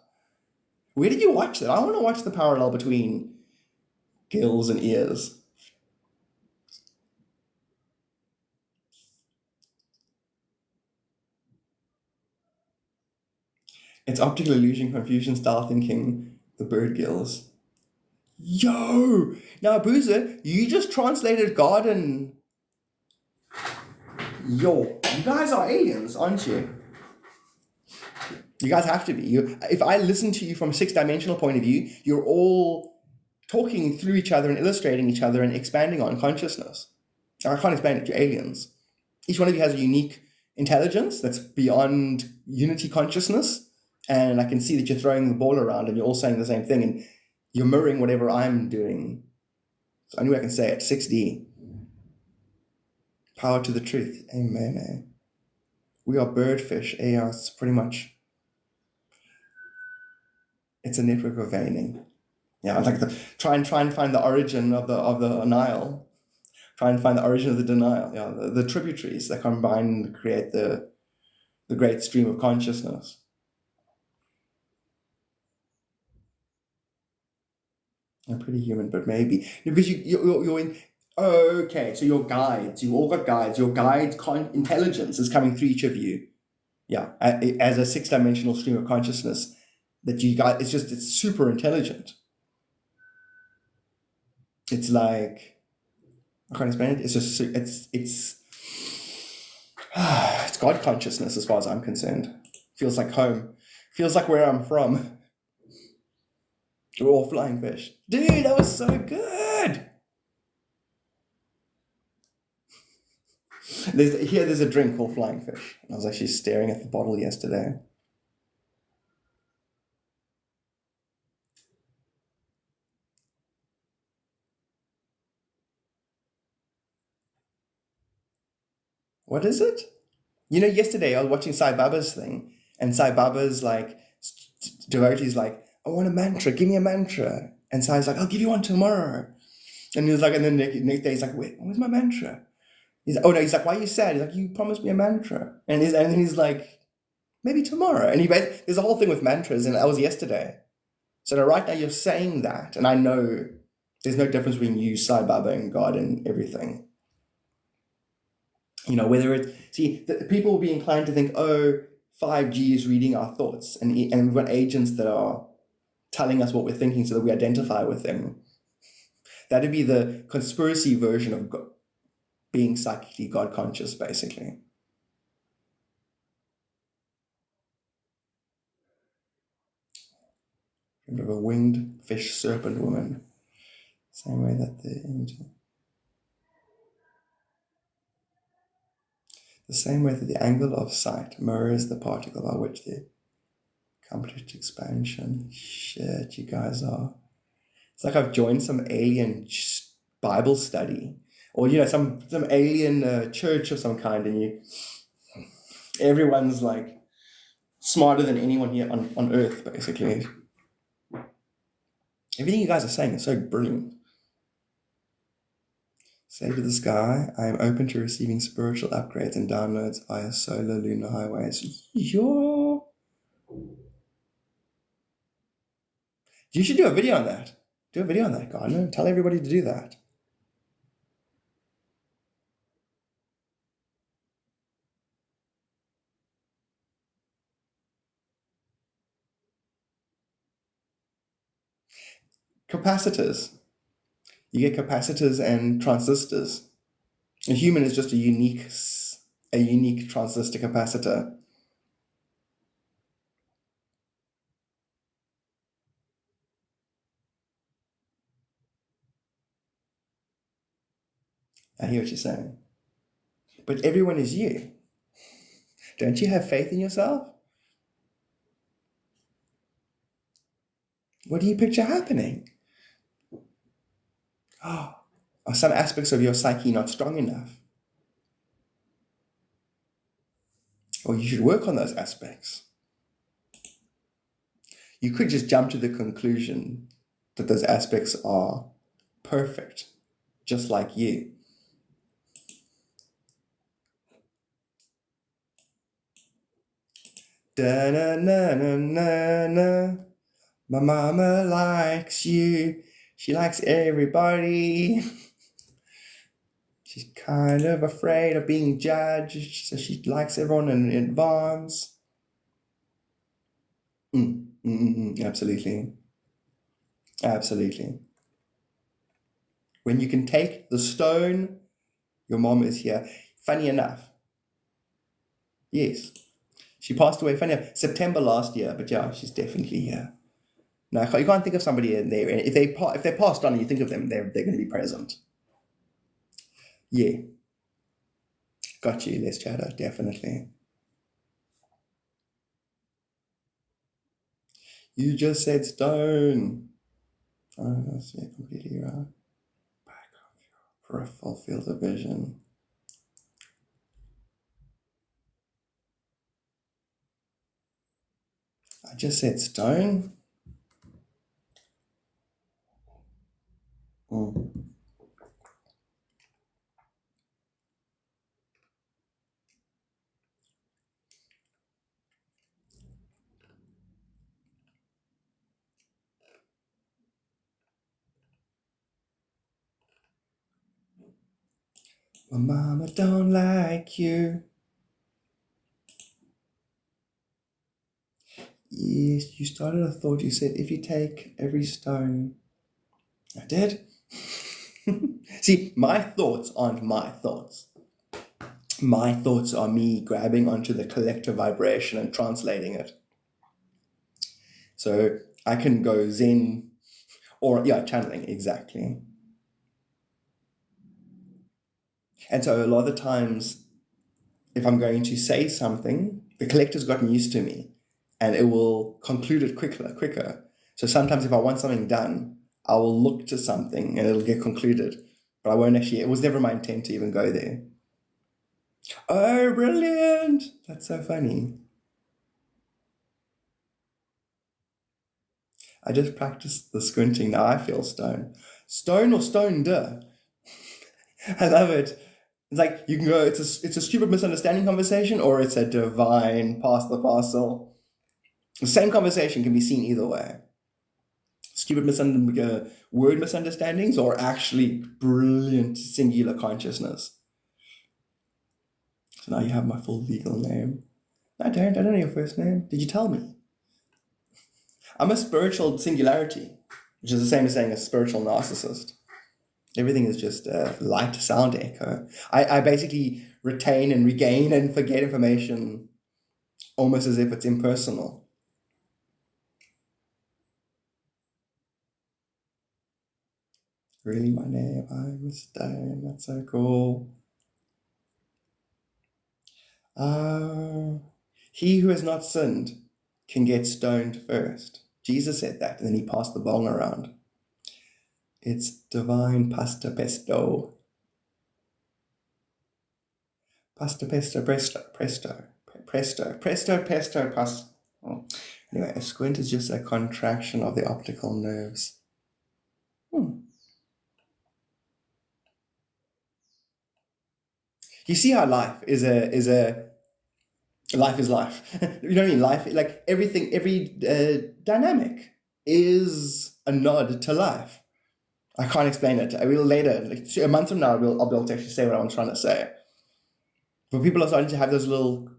Where did you watch that? I want to watch the parallel between gills and ears. It's optical illusion, confusion, style thinking, the bird gills. Yo! Now, Boozer, you just translated God and... Yo, you guys are aliens, aren't you? You guys have to be. If I listen to you from a six-dimensional point of view, you're all talking through each other and illustrating each other and expanding on consciousness. I can't explain it, you're aliens. Each one of you has a unique intelligence that's beyond unity consciousness. And I can see that you're throwing the ball around and you're all saying the same thing and you're mirroring whatever I'm doing. So I knew I can say it, 6D. Power to the truth. Amen. We are birdfish. Yeah, it's pretty much, it's a network of veining. Yeah, like try and find the origin of the Nile. Try and find the origin of the denial. Yeah, the tributaries that combine to create the great stream of consciousness. I'm pretty human, but maybe because you're in. Okay, so your guides, you all got guides. Your guides' intelligence is coming through each of you. Yeah, as a six-dimensional stream of consciousness that you guys. It's super intelligent. It's like, I can't explain it. It's just it's God consciousness as far as I'm concerned. Feels like home. Feels like where I'm from. We're all flying fish. Dude, that was so good. There's a drink called Flying Fish. I was actually staring at the bottle yesterday. What is it? You know, yesterday I was watching Sai Baba's thing, and Sai Baba's like devotee's like, I want a mantra, give me a mantra. And Sai's like, I'll give you one tomorrow. And he was like, and then the next day he's like, wait, where's my mantra? He's like, oh no, he's like, why are you sad? He's like, you promised me a mantra. And then he's like, maybe tomorrow. And there's a whole thing with mantras, and that was yesterday. So right now you're saying that, and I know there's no difference between you, Sai Baba, and God and everything. Whether people will be inclined to think, 5G is reading our thoughts, and we've got agents that are telling us what we're thinking so that we identify with them. That'd be the conspiracy version of being psychically God conscious, basically. Of a winged fish serpent woman. Same way that the angle of sight mirrors the particle by which the accomplished expansion. Shit, you guys are. It's like I've joined some alien Bible study, or some alien church of some kind, and everyone's like smarter than anyone here on Earth, basically. Everything you guys are saying is so brilliant. Say to the sky, I am open to receiving spiritual upgrades and downloads via solar lunar highways. You should do a video on that. Do a video on that, Gardner. Tell everybody to do that. Capacitors. You get capacitors and transistors. A human is just a unique transistor capacitor. I hear what you're saying. But everyone is you. Don't you have faith in yourself? What do you picture happening? Are some aspects of your psyche not strong enough? Or you should work on those aspects. You could just jump to the conclusion that those aspects are perfect, just like you. Da-na-na-na-na-na. My mama likes you. She likes everybody. She's kind of afraid of being judged, so she likes everyone in advance. Absolutely. Absolutely. When you can take the stone, your mom is here. Funny enough. Yes. She passed away, September last year, but yeah, she's definitely here. No, you can't think of somebody in there. If they passed on and you think of them, they're going to be present. Yeah. Got you, Les Chatter, definitely. You just said stone. Oh, that's completely right. Back of your peripheral field of vision. I just said stone. My mama don't like you. Yes, you started a thought. You said, if you take every stone. I did. See, my thoughts aren't my thoughts. My thoughts are me grabbing onto the collective vibration and translating it. So I can go Zen or, channeling, exactly. And so a lot of the times, if I'm going to say something, the collective's gotten used to me and it will conclude it quicker. So sometimes if I want something done, I will look to something and it'll get concluded. But I won't actually, it was never my intent to even go there. Oh, brilliant. That's so funny. I just practiced the squinting. Now I feel stoned. Stone or stoned? I love it. It's like you can go, it's a stupid misunderstanding conversation, or it's a divine pass the parcel. The same conversation can be seen either way. Stupid word misunderstandings, or actually brilliant singular consciousness. So now you have my full legal name. I don't know your first name. Did you tell me? I'm a spiritual singularity, which is the same as saying a spiritual narcissist. Everything is just light, sound, echo. I basically retain and regain and forget information almost as if it's impersonal. Really, my name? I'm a stone. That's so cool. He who has not sinned can get stoned first. Jesus said that, and then he passed the bong around. It's divine pasta pesto. Pasta pesto, presto, presto, presto, presto, pesto, pasta. Oh. Anyway, a squint is just a contraction of the optical nerves. You see how life is life is life. You know what I mean? Life, like everything, every dynamic is a nod to life. I can't explain it. I will later, like a month from now, I'll be able to actually say what I'm trying to say. But people are starting to have those little,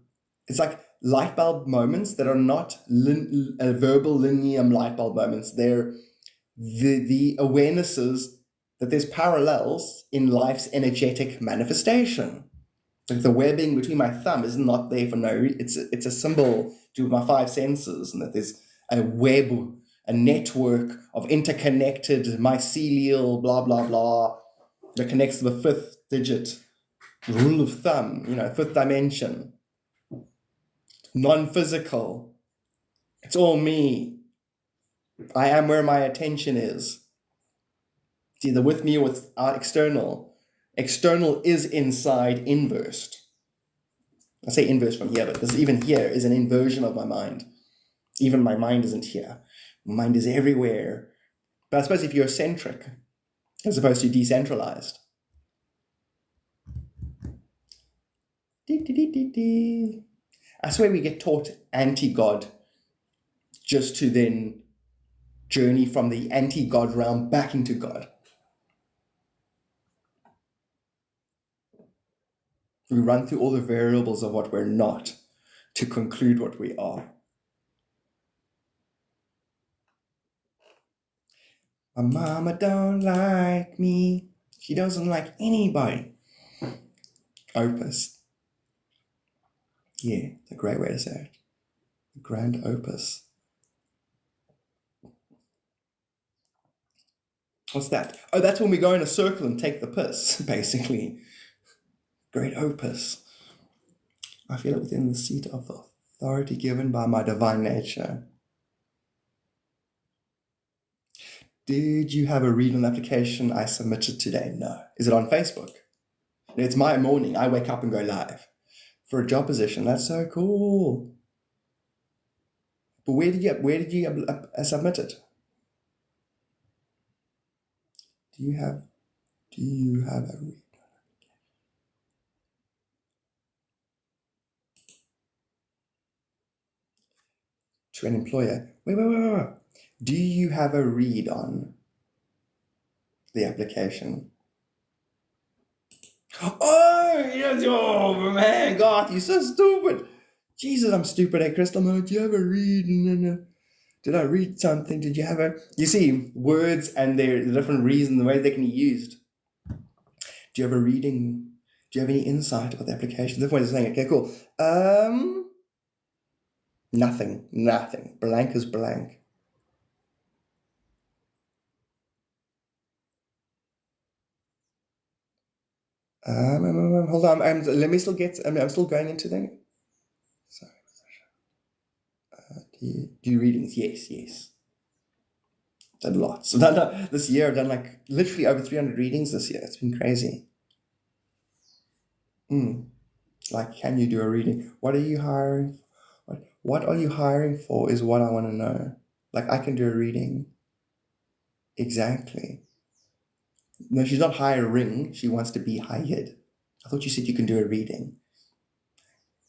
it's like light bulb moments that are not verbal linear light bulb moments. They're the awarenesses that there's parallels in life's energetic manifestation. Like the webbing between my thumb is not there for no reason. It's a symbol to do with my five senses, and that there's a web, a network of interconnected mycelial blah blah blah that connects to the fifth digit, rule of thumb, fifth dimension, non-physical. It's all me. I am where my attention is. It's either with me or with external. External is inside, inversed. I say inverse from here, but because even here is an inversion of my mind. Even my mind isn't here. My mind is everywhere. But I suppose if you're centric, as opposed to decentralized. I swear we get taught anti-God just to then journey from the anti-God realm back into God. We run through all the variables of what we're not to conclude what we are. My mama don't like me. She doesn't like anybody. Opus. Yeah, it's a great way to say it. The grand opus. What's that? Oh, that's when we go in a circle and take the piss, basically. Great opus. I feel it within the seat of the authority given by my divine nature. Did you have a read on the application I submitted today? No. Is it on Facebook? It's my morning. I wake up and go live for a job position. That's so cool. But where did you submit it? Do you have a read? To an employer. Wait. Do you have a read on the application? Oh, yes, oh man, God, you're so stupid. Jesus, I'm stupid. Hey, Crystal, did you have a read? Did I read something? Did you have a... You see, words and the different reasons, the way they can be used. Do you have a reading? Do you have any insight about the application? Different way of saying, okay, cool. Nothing. Blank is blank. Hold on. Let me still get... I'm still going into things. Sorry. Do you readings? Yes. Done lots. This year I've done like literally over 300 readings this year. It's been crazy. Like, can you do a reading? What are you hiring? What are you hiring for is what I want to know. Like, I can do a reading. Exactly. No, she's not hiring. She wants to be hired. I thought you said you can do a reading.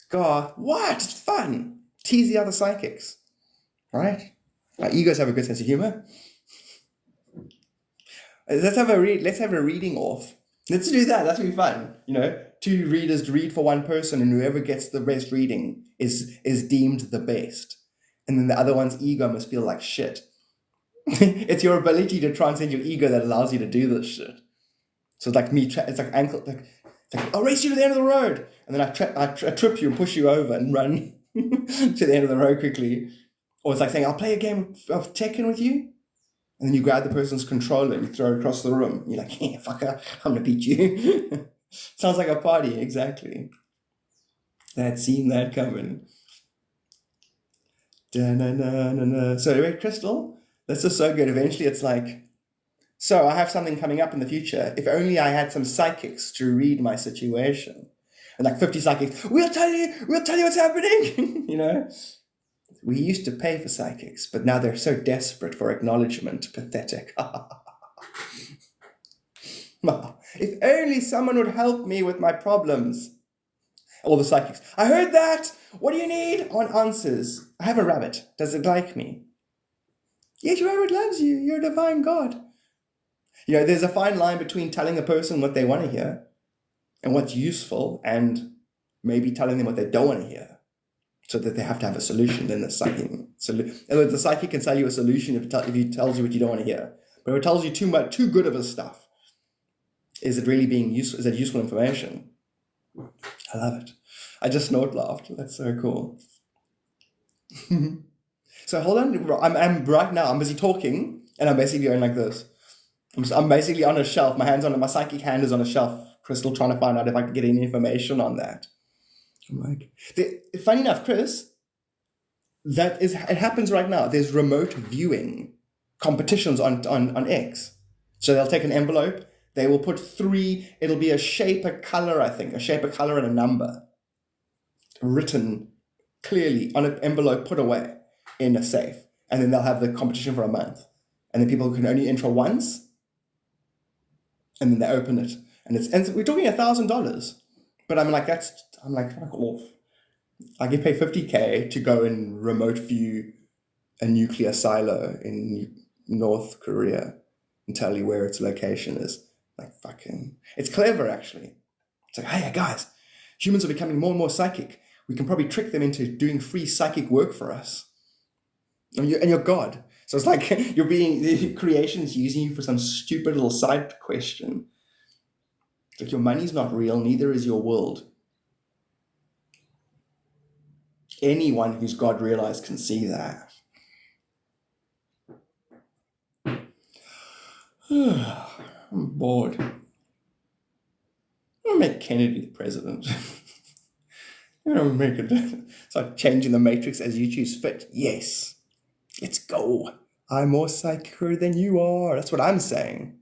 God, what? It's fun. Tease the other psychics. Right? Our egos have a good sense of humor. Let's have a reading off. Let's do that. That's be fun. 2 readers read for one person, and whoever gets the best reading is deemed the best. And then the other one's ego must feel like shit. It's your ability to transcend your ego that allows you to do this shit. So it's like me. It's like I'll race you to the end of the road, and then I trip you and push you over and run to the end of the road quickly. Or it's like saying, I'll play a game of Tekken with you. And then you grab the person's controller and you throw it across the room. You're like, yeah, fucker, I'm going to beat you. Sounds like a party, exactly. That seen that coming. Da-na-na-na-na. So anyway, Crystal, this is so good. Eventually it's like, so I have something coming up in the future. If only I had some psychics to read my situation. And like 50 psychics, we'll tell you what's happening. We used to pay for psychics, but now they're so desperate for acknowledgement. Pathetic. If only someone would help me with my problems. All the psychics, I heard that. What do you need? I want answers. I have a rabbit. Does it like me? Yes, your rabbit loves you. You're a divine God. There's a fine line between telling a person what they want to hear and what's useful, and maybe telling them what they don't want to hear. So that they have to have a solution. Then the psychic. In other words, the psychic can tell you a solution if he tells you what you don't want to hear. But if it tells you too good of his stuff, is it really being useful? Is it useful information? I love it. I just snort laughed. That's so cool. So hold on. I'm right now. I'm busy talking, and I'm basically going like this. I'm basically on a shelf. My psychic hand is on a shelf, Crystal, trying to find out if I can get any information on that. I'm like, funny enough, Chris, it happens right now. There's remote viewing competitions on X. So they'll take an envelope, they will put 3, it'll be a shape, a color, I think, and a number written clearly on an envelope put away in a safe. And then they'll have the competition for a month. And then people can only enter once, and then they open it. And we're talking $1,000. But I'm like, fuck off. I get paid $50K to go and remote view a nuclear silo in North Korea and tell you where its location is. Like, fucking, it's clever, actually. It's like, hey, guys, humans are becoming more and more psychic. We can probably trick them into doing free psychic work for us. And you're God. So it's like the creation's using you for some stupid little side question. It's like, your money's not real, neither is your world. Anyone who's God realized can see that. I'm bored. I'm gonna make Kennedy the president. I'm gonna make it. Start changing the matrix as you choose fit. Yes. Let's go. I'm more psychicer than you are. That's what I'm saying.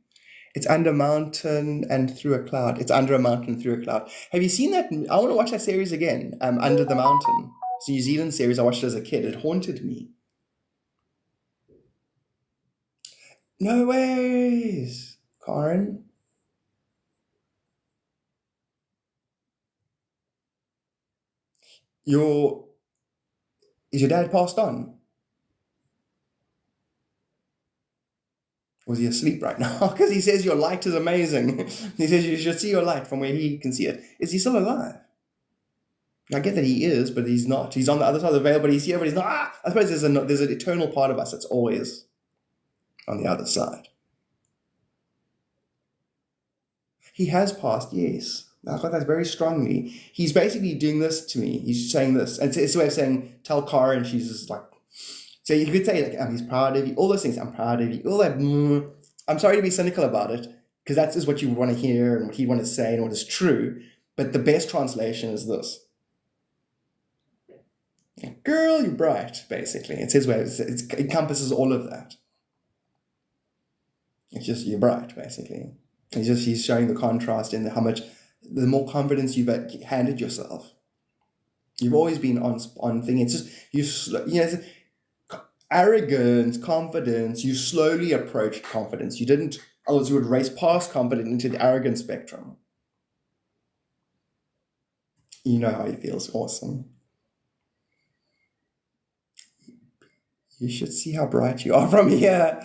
It's under a mountain and through a cloud. It's under a mountain and through a cloud. Have you seen that? I want to watch that series again. Under the Mountain. It's a New Zealand series. I watched it as a kid. It haunted me. No ways, Karen. Is your dad passed on? Was he asleep right now? Because he says your light is amazing. He says you should see your light from where he can see it. Is he still alive? I get that he is, but he's not. He's on the other side of the veil, but he's here, but he's not. I suppose there's an eternal part of us that's always on the other side. He has passed, yes. I got that very strongly. He's basically doing this to me. He's saying this. And it's a way of saying, tell Cara, and she's just like, so you could say, like, he's proud of you. All those things, I'm proud of you. All that, I'm sorry to be cynical about it, because that is what you would want to hear and what he'd want to say and what is true. But the best translation is this. Girl, you're bright, basically. It's his way. It encompasses all of that. It's just, you're bright, basically. He's showing the contrast in how much, the more confidence you've handed yourself. You've always been on thing. It's just, arrogance, confidence, you slowly approached confidence. You didn't, otherwise you would race past confidence into the arrogant spectrum. You know how it feels. Awesome. You should see how bright you are from here.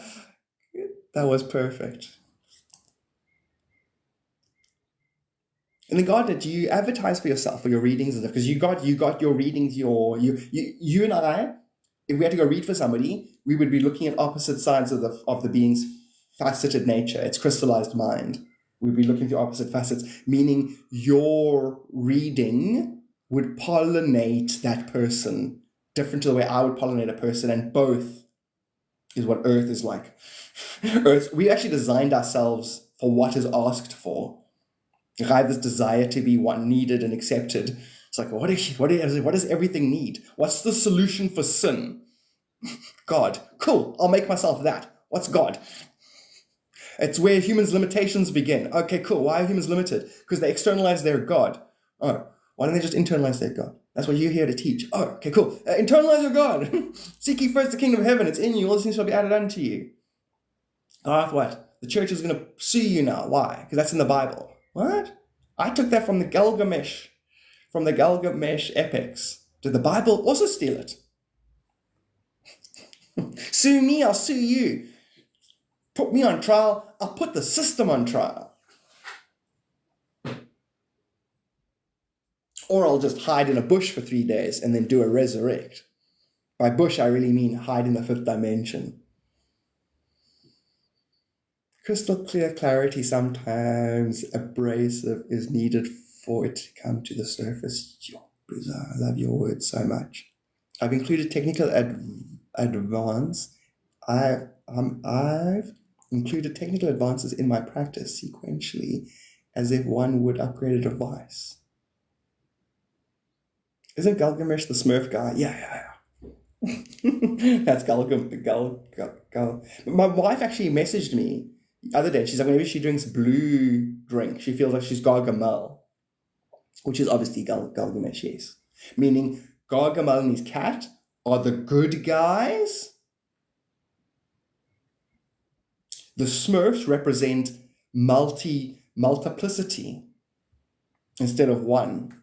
That was perfect. And then God, did you advertise for yourself for your readings and stuff? Because you got your readings, you and I, if we had to go read for somebody, we would be looking at opposite sides of the being's faceted nature, its crystallized mind. We'd be looking through opposite facets, meaning your reading would pollinate that person different to the way I would pollinate a person, and both is what Earth is like. Earth, we actually designed ourselves for what is asked for. I have this desire to be one needed and accepted. It's like, what does everything need? What's the solution for sin? God. Cool, I'll make myself that. What's God? It's where humans' limitations begin. Okay, cool. Why are humans limited? Because they externalize their God. Oh, why don't they just internalize their God? That's what you're here to teach. Oh, okay, cool. Internalize your God. Seek ye first the kingdom of heaven. It's in you. All these things shall be added unto you. What? The church is going to sue you now. Why? Because that's in the Bible. What? I took that from the Gilgamesh epics. Did the Bible also steal it? Sue me, I'll sue you. Put me on trial, I'll put the system on trial. Or I'll just hide in a bush for 3 days and then do a resurrect. By bush, I really mean hide in the fifth dimension. Crystal clear clarity, sometimes abrasive, is needed for it to come to the surface. I love your words so much. I've included technical advance. I've included technical advances in my practice sequentially, as if one would upgrade a device. Isn't Gilgamesh the Smurf guy? Yeah. That's Gilgamesh. My wife actually messaged me the other day. She's like, whenever she drinks blue drink, she feels like she's Gargamel, which is obviously Gilgamesh, yes. Meaning Gargamel and his cat are the good guys. The Smurfs represent multiplicity instead of one.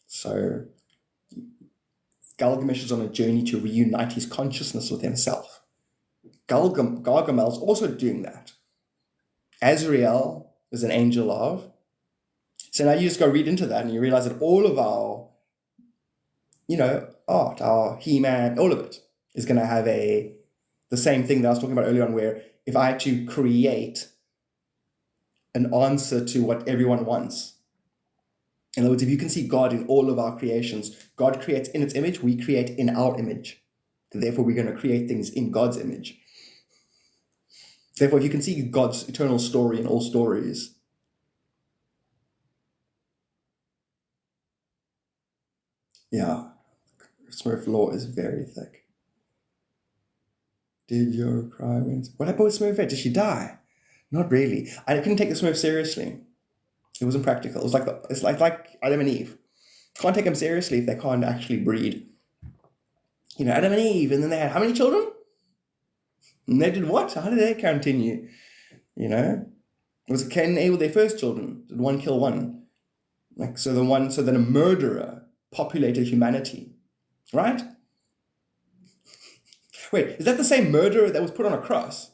So Gilgamesh is on a journey to reunite his consciousness with himself. Gargamel is also doing that. Azrael is an angel of. So now you just go read into that and you realize that all of our, art, our He-Man, all of it is going to have the same thing that I was talking about earlier on, where if I had to create an answer to what everyone wants. In other words, if you can see God in all of our creations, God creates in its image, we create in our image. Therefore, we're going to create things in God's image. Therefore, if you can see God's eternal story in all stories, yeah, Smurf law is very thick. Did your cry when... What happened with Smurfette? Did she die? Not really. I couldn't take the Smurf seriously. It wasn't practical. It's like Adam and Eve. Can't take them seriously if they can't actually breed. Adam and Eve, and then they had how many children? And they did what? How did they continue? Was it Cain and Abel their first children? Did one kill one? So then a murderer populated humanity, right? Wait, is that the same murderer that was put on a cross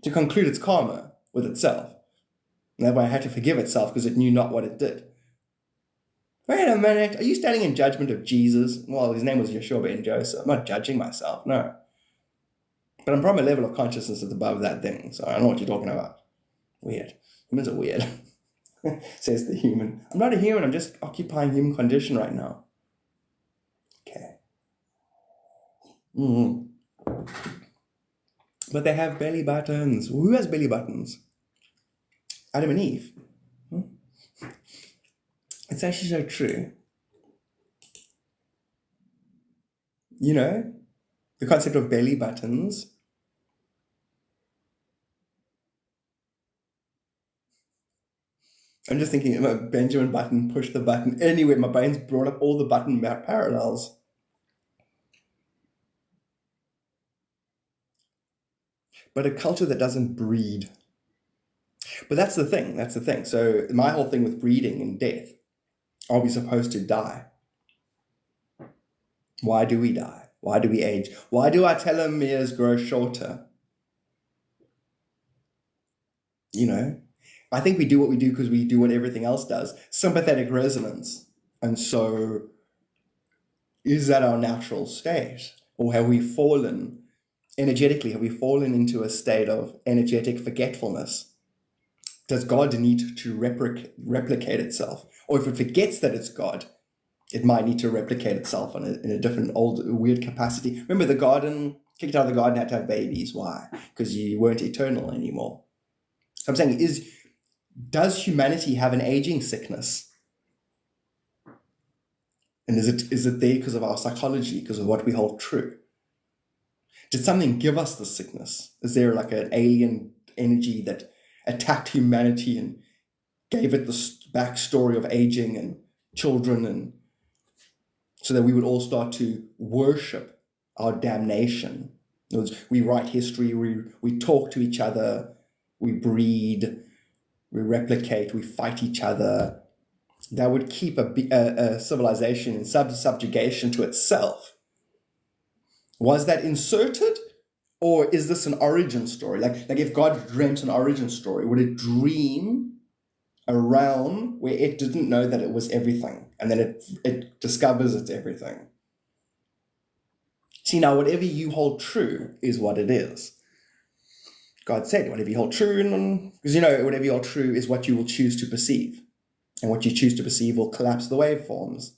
to conclude its karma with itself? And that way it had to forgive itself because it knew not what it did. Wait a minute, are you standing in judgment of Jesus? Well, his name was Yeshua ben Joseph. I'm not judging myself, no. But I'm from a level of consciousness that's above that thing, so I don't know what you're talking about. Weird. Humans are weird, says the human. I'm not a human, I'm just occupying human condition right now. Okay. But they have belly buttons. Who has belly buttons? Adam and Eve. It's actually so true. The concept of belly buttons. I'm just thinking about Benjamin Button, push the button. Anyway, my brain's brought up all the button parallels. But a culture that doesn't breed. But that's the thing. So my whole thing with breeding and death, are we supposed to die? Why do we die? Why do we age? Why do our telomeres grow shorter? You know, I think we do what we do because we do what everything else does. Sympathetic resonance. And so, is that our natural state? Or have we fallen, energetically, have we fallen into a state of energetic forgetfulness? Does God need to replicate itself? Or if it forgets that it's God, it might need to replicate itself in a different, old, weird capacity. Remember the garden, kicked out of the garden, had to have babies. Why? Because you weren't eternal anymore. So I'm saying, does humanity have an aging sickness? And is it there because of our psychology, because of what we hold true? Did something give us the sickness? Is there like an alien energy that attacked humanity and gave it the backstory of aging and children, and so that we would all start to worship our damnation? In other words, we write history, we talk to each other, we breed, we replicate, we fight each other. That would keep a civilization in subjugation to itself. Was that inserted? Or is this an origin story? Like if God dreamt an origin story, would it dream a realm where it didn't know that it was everything, and then it discovers it's everything? See, now whatever you hold true is what it is. God said, whatever you hold true, because whatever you hold true is what you will choose to perceive. And what you choose to perceive will collapse the waveforms,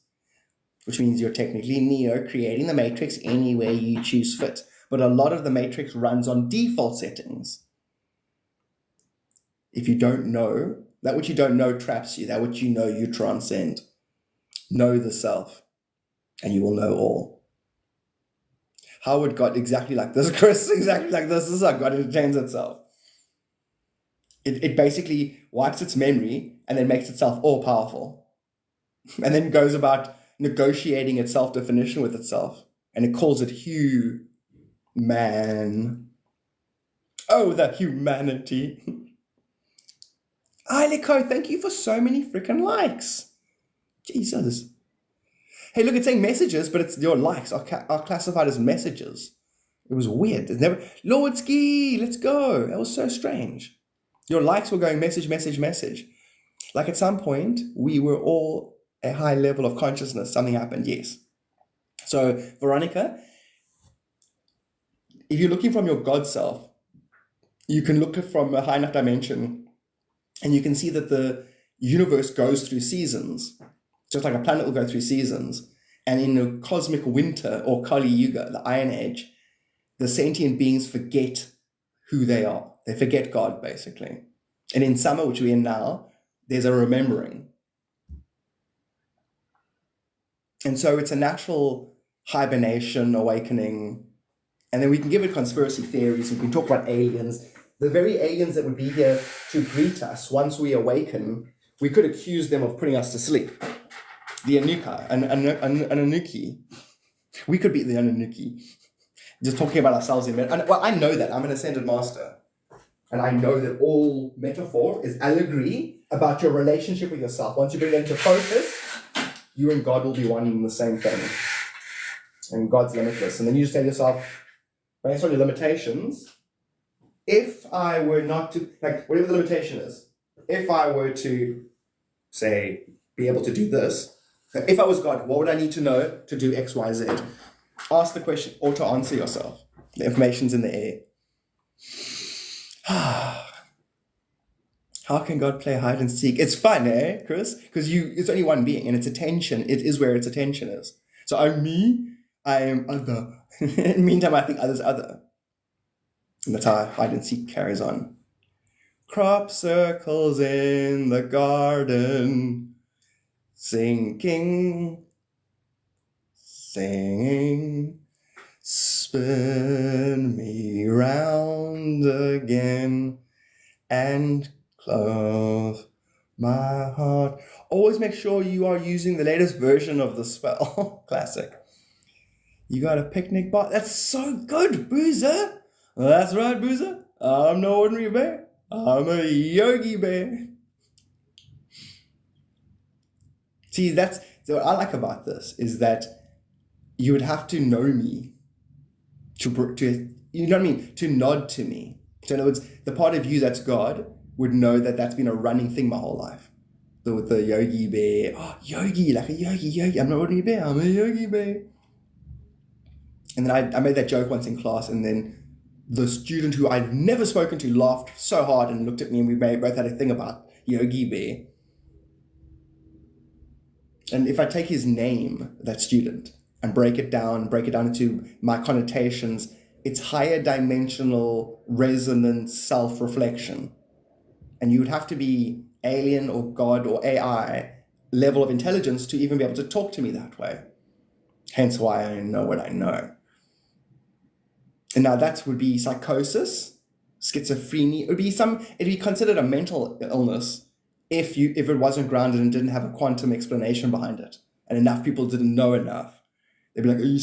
which means you're technically Neo creating the matrix any way you choose fit. But a lot of the matrix runs on default settings. If you don't know, that which you don't know traps you. That which you know, you transcend. Know the self, and you will know all. How would God, exactly like this, Chris, exactly like this is how God entertains itself. It basically wipes its memory and then makes itself all-powerful. And then goes about negotiating its self-definition with itself. And it calls it man. Oh, the humanity. Iliko, thank you for so many freaking likes. Jesus. Hey, look, it's saying messages, but it's your likes are classified as messages. It was weird. It's never, Lordski, let's go. That was so strange. Your likes were going message, message, message. Like at some point, we were all a high level of consciousness. Something happened, yes. So, Veronica, if you're looking from your God self, you can look from a high enough dimension and you can see that the universe goes through seasons, just like a planet will go through seasons. And in a cosmic winter or Kali Yuga, the Iron Age, the sentient beings forget who they are. They forget God, basically. And in summer, which we're in now, there's a remembering. And so it's a natural hibernation, awakening. And then we can give it conspiracy theories. We can talk about aliens. The very aliens that would be here to greet us once we awaken, we could accuse them of putting us to sleep. The Anunnaki. We could be the Anunnaki. Just talking about ourselves in well, I know that. I'm an ascended master. And I know that all metaphor is allegory about your relationship with yourself. Once you bring that into focus, you and God will be one and the same thing. And God's limitless. And then you just say to yourself, based on your limitations, if I were not to, like whatever the limitation is, if I were to, say, be able to do this, if I was God, what would I need to know to do X, Y, Z? Ask the question or to answer yourself. The information's in the air. How can God play hide and seek? It's fun, eh, Chris? Because it's only one being, and its attention, it is where its attention is. So I'm me, I am other. In the meantime, I think others other. And that's how hide and seek carries on. Crop circles in the garden, singing, spin me round again, and clothe my heart. Always make sure you are using the latest version of the spell. Classic. You got a picnic bar. That's so good, Boozer. That's right, Boozer. I'm no ordinary bear. I'm a yogi bear. See, that's so what I like about this is that you would have to know me to you know what I mean, to nod to me. So in other words, the part of you that's God would know that that's been a running thing my whole life. With the yogi bear, oh, yogi, like a yogi. I'm not ordinary bear. I'm a yogi bear. And then I made that joke once in class, and then the student who I'd never spoken to laughed so hard and looked at me, and we both had a thing about Yogi Bear. And if I take his name, that student, and break it down into my connotations, it's higher dimensional resonance self-reflection. And you would have to be alien or God or AI level of intelligence to even be able to talk to me that way. Hence why I know what I know. And now that would be psychosis, schizophrenia. It'd be considered a mental illness if it wasn't grounded and didn't have a quantum explanation behind it, and enough people didn't know enough. They'd be like, oh,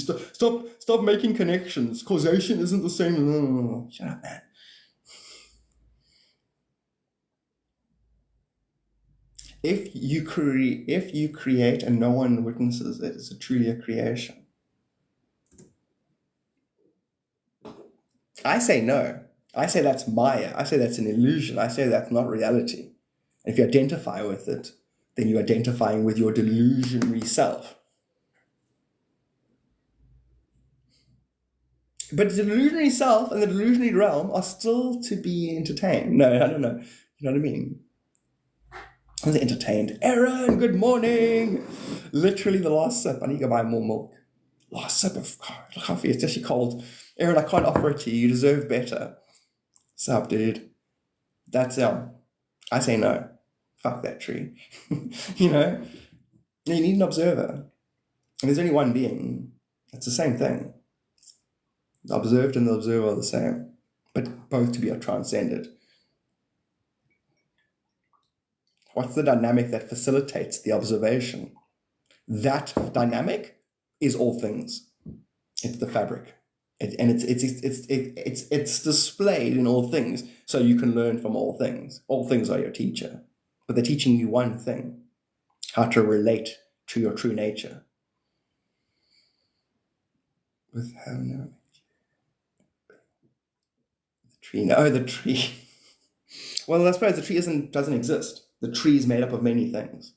stop making connections. Causation isn't the same. Shut up, man. If you create and no one witnesses it, it's truly a creation. I say no. I say that's Maya. I say that's an illusion. I say that's not reality. And if you identify with it, then you're identifying with your delusionary self. But the delusionary self and the delusionary realm are still to be entertained. No, I don't know. You know what I mean? I was entertained. Aaron, good morning. Literally the last sip. I need to go buy more milk. Last sip of coffee. It's actually cold. Aaron, I can't offer it to you. You deserve better. Sup, dude? That's I say no. Fuck that tree. You know? You need an observer. And there's only one being. It's the same thing. The observed and the observer are the same. But both to be transcended. What's the dynamic that facilitates the observation? That dynamic is all things. It's the fabric. It's displayed in all things, so you can learn from all things. All things are your teacher, but they're teaching you one thing: how to relate to your true nature. With how no the tree? No, the tree. Well, I suppose the tree doesn't exist. The tree is made up of many things.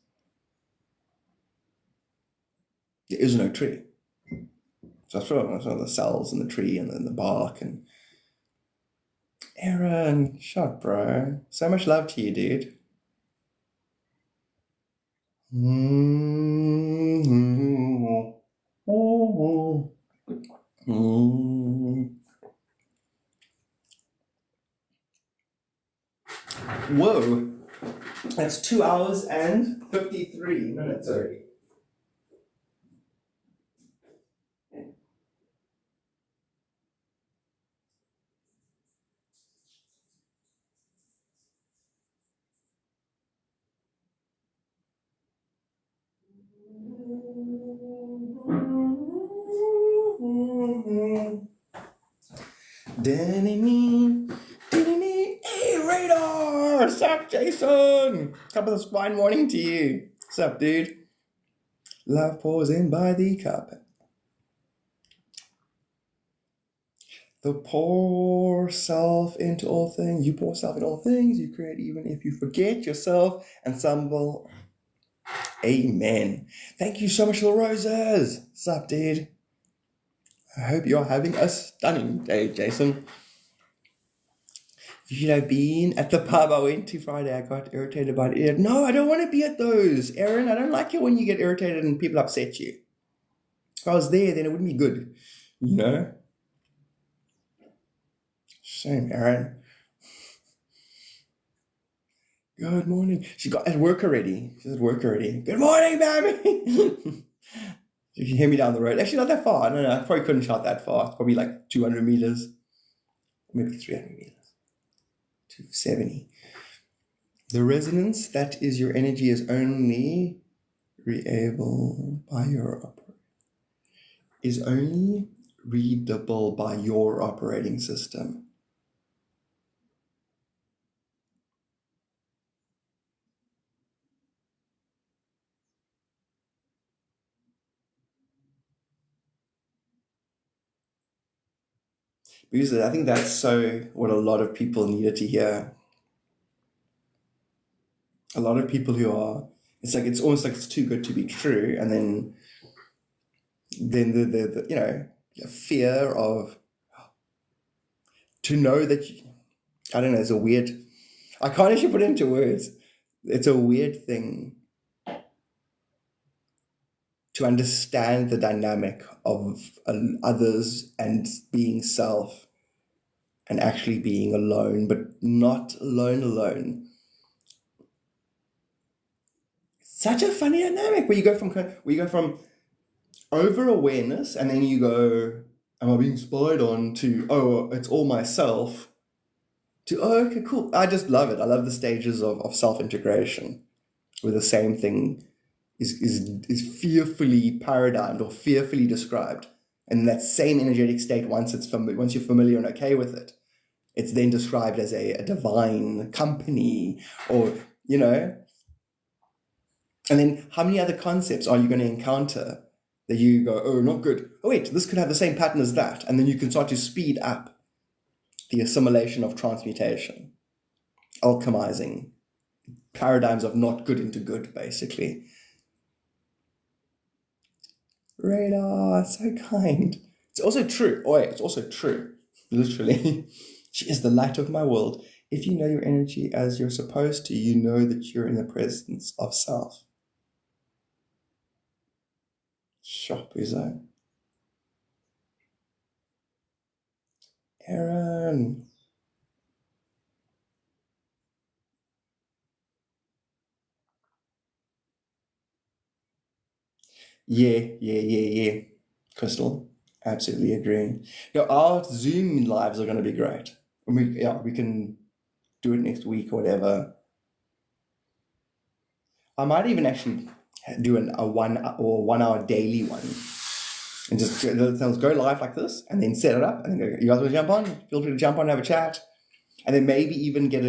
There is no tree. So that's the cells in the tree and then the bark and Aaron, shut, bro. So much love to you, dude. Whoa, that's 2 hours and 53 minutes already. Hey, Radar! Sup, Jason? Cup of this fine morning to you. Sup, dude? Love pours in by the cup. The pour self into all things. You pour self into all things. You create even if you forget yourself and stumble. Amen. Thank you so much for the roses. Sup, dude? I hope you're having a stunning day, Jason. You should have been at the pub I went to Friday. I got irritated by it. No, I don't want to be at those. Aaron, I don't like it when you get irritated and people upset you. If I was there, then it wouldn't be good. You know? Shame, Aaron. Good morning. She got at work already. She's at work already. Good morning, baby. You can hear me down the road. Actually, not that far. No, I probably couldn't shout that far. It's probably like 200 meters. Maybe 300 meters. 270. The resonance that is your energy is only readable by your operating system. Because I think that's so what a lot of people needed to hear. A lot of people who are, it's almost like it's too good to be true, and then the fear of, to know that I don't know, it's a weird, I can't actually put it into words. It's a weird thing to understand the dynamic of others and being self and actually being alone, but not alone. Such a funny dynamic where you go from over awareness, and then you go, am I being spied on, to, oh, it's all myself, to, oh, okay, cool. I just love it. I love the stages of self-integration where the same thing is fearfully paradigmed or fearfully described. And that same energetic state, once you're familiar and okay with it, it's then described as a divine company, or, and then how many other concepts are you going to encounter that you go, oh, not good. Oh, wait, this could have the same pattern as that. And then you can start to speed up the assimilation of transmutation, alchemizing paradigms of not good into good, basically. Radar, so kind. It's also true. Oh, wait, it's also true. Literally. She is the light of my world. If you know your energy as you're supposed to, you know that you're in the presence of self. Shop is that? Aaron. Yeah. Crystal, absolutely agree. Our Zoom lives are going to be great. We can do it next week or whatever. I might even actually do a 1 hour daily one, and just go live like this, and then set it up, and then go, you guys want to jump on? Feel free to jump on and have a chat, and then maybe even get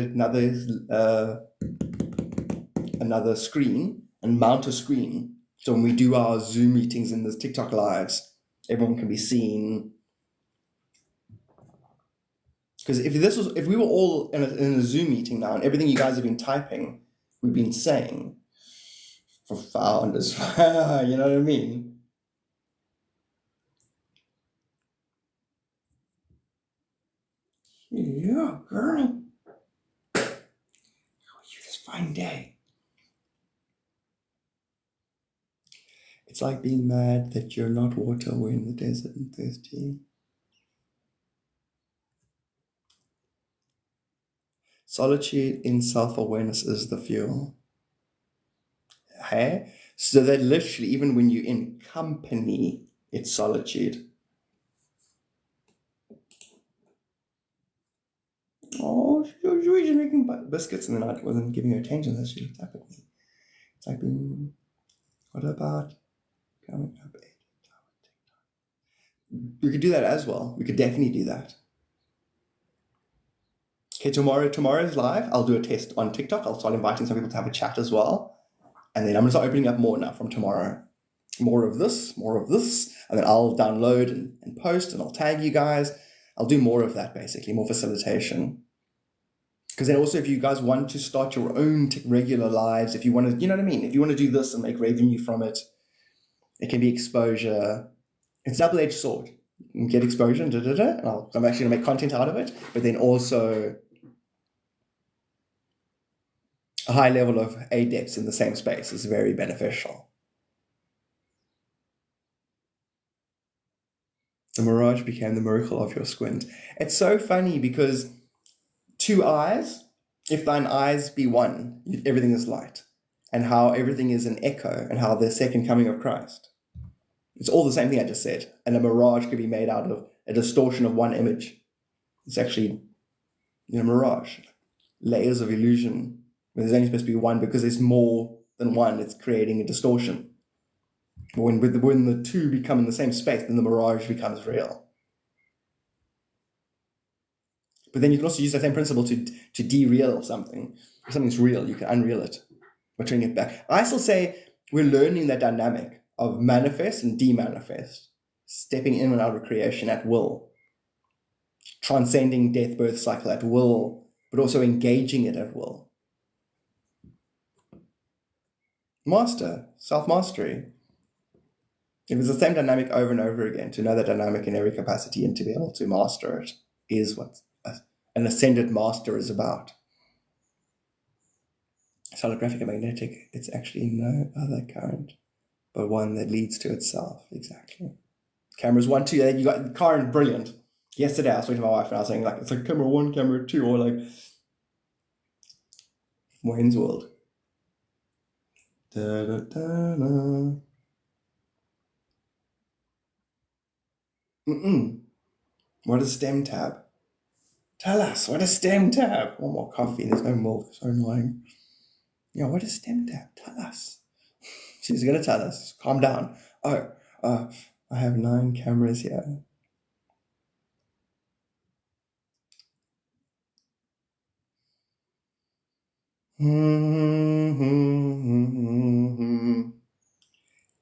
another screen and mount a screen. So when we do our Zoom meetings and the TikTok lives, everyone can be seen. Because if we were all in a Zoom meeting now, and everything you guys have been typing, we've been saying, profound as well, you know what I mean? Yeah, girl. How are you this fine day? It's like being mad that you're not water, we're in the desert and thirsty. Solitude in self-awareness is the fuel. Hey? So that literally, even when you're in company, it's solitude. Oh, she was just making biscuits, and then I wasn't giving her attention, so she looked up at me. It's like being, what about coming up? We could do that as well. We could definitely do that. Okay, tomorrow's live. I'll do a test on TikTok. I'll start inviting some people to have a chat as well. And then I'm going to start opening up more now from tomorrow. More of this. And then I'll download and post, and I'll tag you guys. I'll do more of that, basically, more facilitation. Because then also, if you guys want to start your own regular lives, if you want to, you know what I mean? If you want to do this and make revenue from it, it can be exposure. It's a double-edged sword. You can get exposure, and I'm actually going to make content out of it, but then also a high level of adepts in the same space is very beneficial. The mirage became the miracle of your squint. It's so funny because 2 eyes, if thine eyes be one, everything is light. And how everything is an echo, and how the second coming of Christ. It's all the same thing I just said. And a mirage could be made out of a distortion of one image. It's actually, mirage. Layers of illusion There's only supposed to be one because there's more than one. It's creating a distortion. When the two become in the same space, then the mirage becomes real. But then you can also use that same principle to de-real something. If something's real, you can unreal it by turning it back. I still say we're learning that dynamic of manifest and de-manifest, stepping in and out of creation at will, transcending death, birth cycle at will, but also engaging it at will. Master, self-mastery. It was the same dynamic over and over again. To know that dynamic in every capacity and to be able to master it is what an ascended master is about. Holographic and magnetic, it's actually no other current, but one that leads to itself. Exactly. Cameras 1, 2, you got the current, brilliant. Yesterday I was talking to my wife and I was saying, like, it's like camera 1, camera 2, or like Wayne's World. Da, da, da, da. What is STEM tab? Tell us, what is STEM tab? One more coffee, there's no milk, so annoying. Yeah, what is STEM tab? Tell us. She's going to tell us. Calm down. I have 9 cameras here.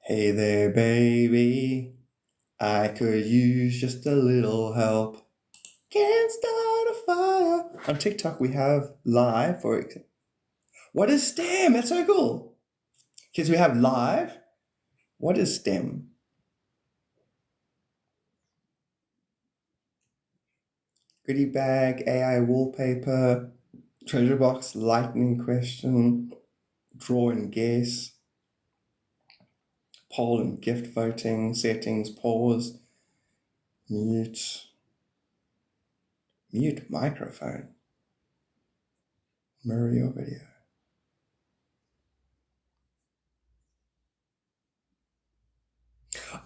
Hey there, baby. I could use just a little help. Can't start a fire. On TikTok, we have live for it. What is STEM? That's so cool. Kids, we have live. What is STEM? Goodie bag, AI wallpaper, treasure box, lightning question, draw and guess, poll and gift voting, settings, pause, mute microphone, mirror your video.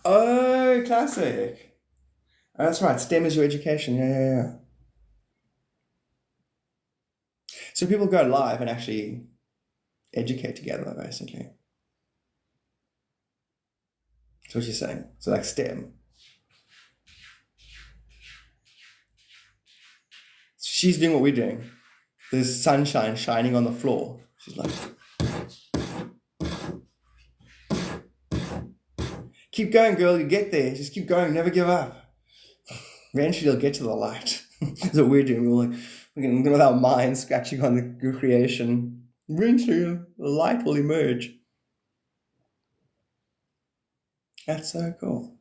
Oh, classic. Oh, that's right, STEM is your education. Yeah. So people go live and actually educate together, basically. That's what you're saying. So like STEM. She's doing what we're doing. There's sunshine shining on the floor. She's like, keep going, girl, you get there. Just keep going, never give up. Eventually you'll get to the light. That's what we're doing. We're with our minds scratching on the creation. Eventually the light will emerge. That's so cool.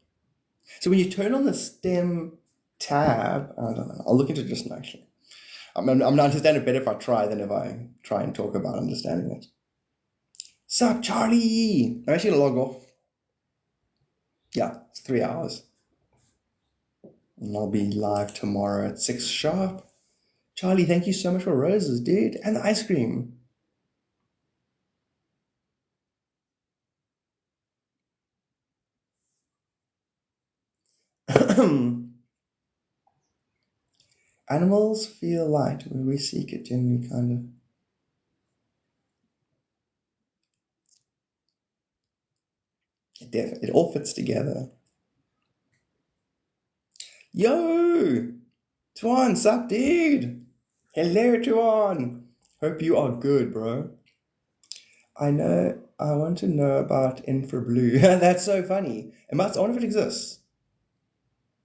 So when you turn on the STEM tab, I don't know, I'll look into it just now actually. I'm going to understand it better if I try than if I try and talk about understanding it. Sup, Charlie? I'm actually going to log off. Yeah, it's 3 hours. And I'll be live tomorrow at 6 sharp. Charlie, thank you so much for roses, dude. And the ice cream. Animals feel light when we seek it, generally kind of. It all fits together. Yo! Tuan, sup, dude? Hello, Tuan. Hope you are good, bro. I want to know about infrablue. That's so funny. I wonder if it exists.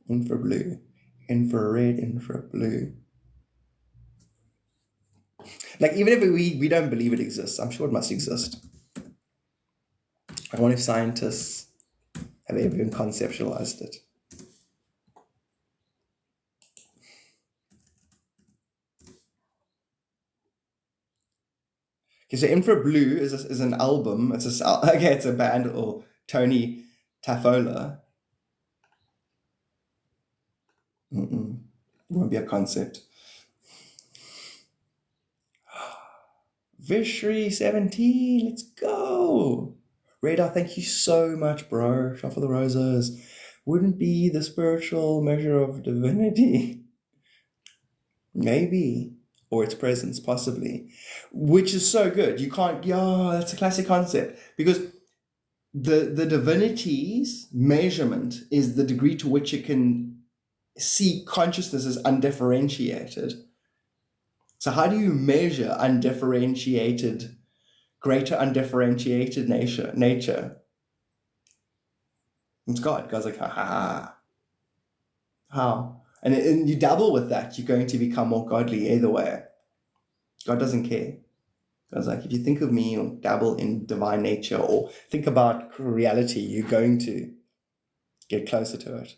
Infrablue. Infrared, infrablue. Like, even if we don't believe it exists, I'm sure it must exist. I wonder if scientists have even conceptualized it. Okay, so Infrablue is an album. It's a band, or Tony Tafola. It won't be a concept. Vishri 17, let's go. Radar, thank you so much, bro. Shuffle the roses. Wouldn't be the spiritual measure of divinity. Maybe. or its presence, possibly, which is so good. You can't, that's a classic concept, because the divinity's measurement is the degree to which it can see consciousness as undifferentiated. So how do you measure greater undifferentiated nature? It's God. God's like, ha. How? And you dabble with that, you're going to become more godly either way. God doesn't care. God's like, if you think of me or dabble in divine nature or think about reality, you're going to get closer to it.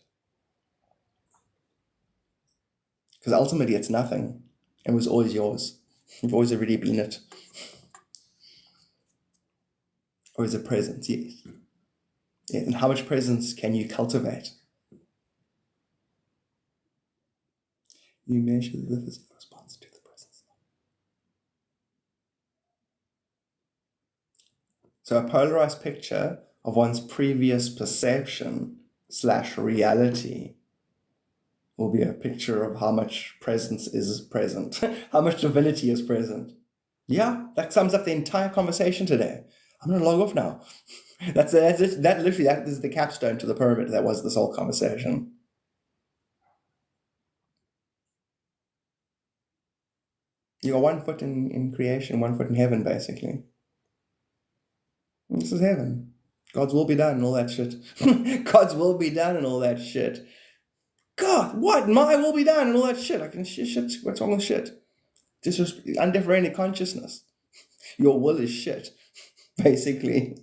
Because ultimately it's nothing. It was always yours. You've always already been it. Or is it presence? Yes. Yeah. And how much presence can you cultivate? You measure the physical response to the presence. So a polarized picture of one's previous perception / reality will be a picture of how much presence is present, how much divinity is present. Yeah, that sums up the entire conversation today. I'm going to log off now. That is the capstone to the pyramid that was this whole conversation. You got 1 foot in creation, 1 foot in heaven, basically. And this is heaven. God's will be done and all that shit. God's will be done and all that shit. God, what? My will be done and all that shit. I can shit. What's wrong with shit? Just undifferentiated consciousness. Your will is shit, basically.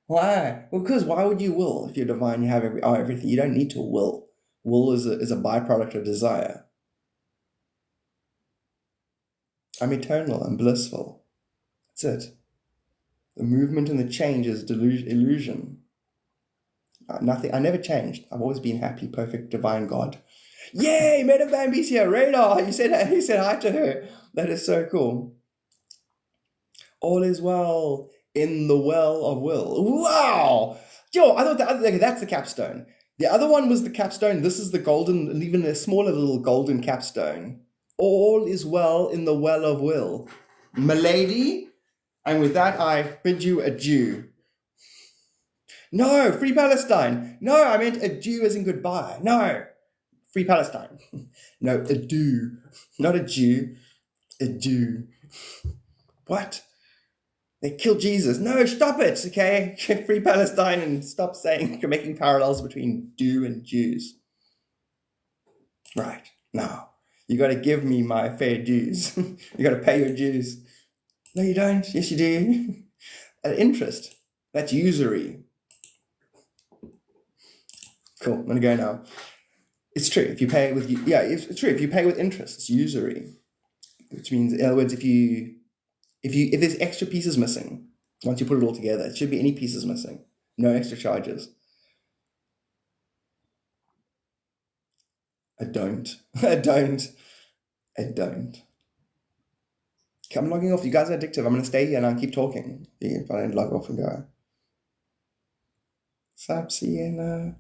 Why? Well, because why would you will if you're divine? You have everything. You don't need to will. Will is a byproduct of desire. I'm eternal. I'm blissful. That's it. The movement and the change is illusion. Nothing. I never changed. I've always been happy, perfect, divine God. Yay! Madam Bambi's here. Radar. You said hi to her. That is so cool. All is well in the well of will. Wow! Yo, I thought that's the capstone. The other one was the capstone. This is the golden, and even a smaller little golden capstone. All is well in the well of will. Milady, and with that I bid you adieu. No, free Palestine. No, I meant adieu as in goodbye. No, free Palestine. No, adieu. Not a Jew. Adieu. What? They killed Jesus. No, stop it, okay? Free Palestine and stop saying you're making parallels between do and Jews. Right, now, you got to give me my fair dues. You got to pay your dues. No, you don't. Yes, you do. At interest. That's usury. Cool, I'm going to go now. It's true. If you pay with, it's true. If you pay with interest, it's usury. Which means, in other words, if there's extra pieces missing, once you put it all together, it should be any pieces missing. No extra charges. I don't. Okay, I'm logging off. You guys are addictive. I'm going to stay here and I'll keep talking. If I don't log off and go. Sup, Sienna.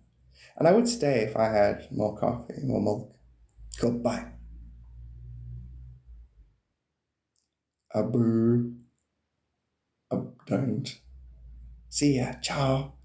And I would stay if I had more coffee, more milk. Cool, bye. Abu. Don't. See ya. Ciao.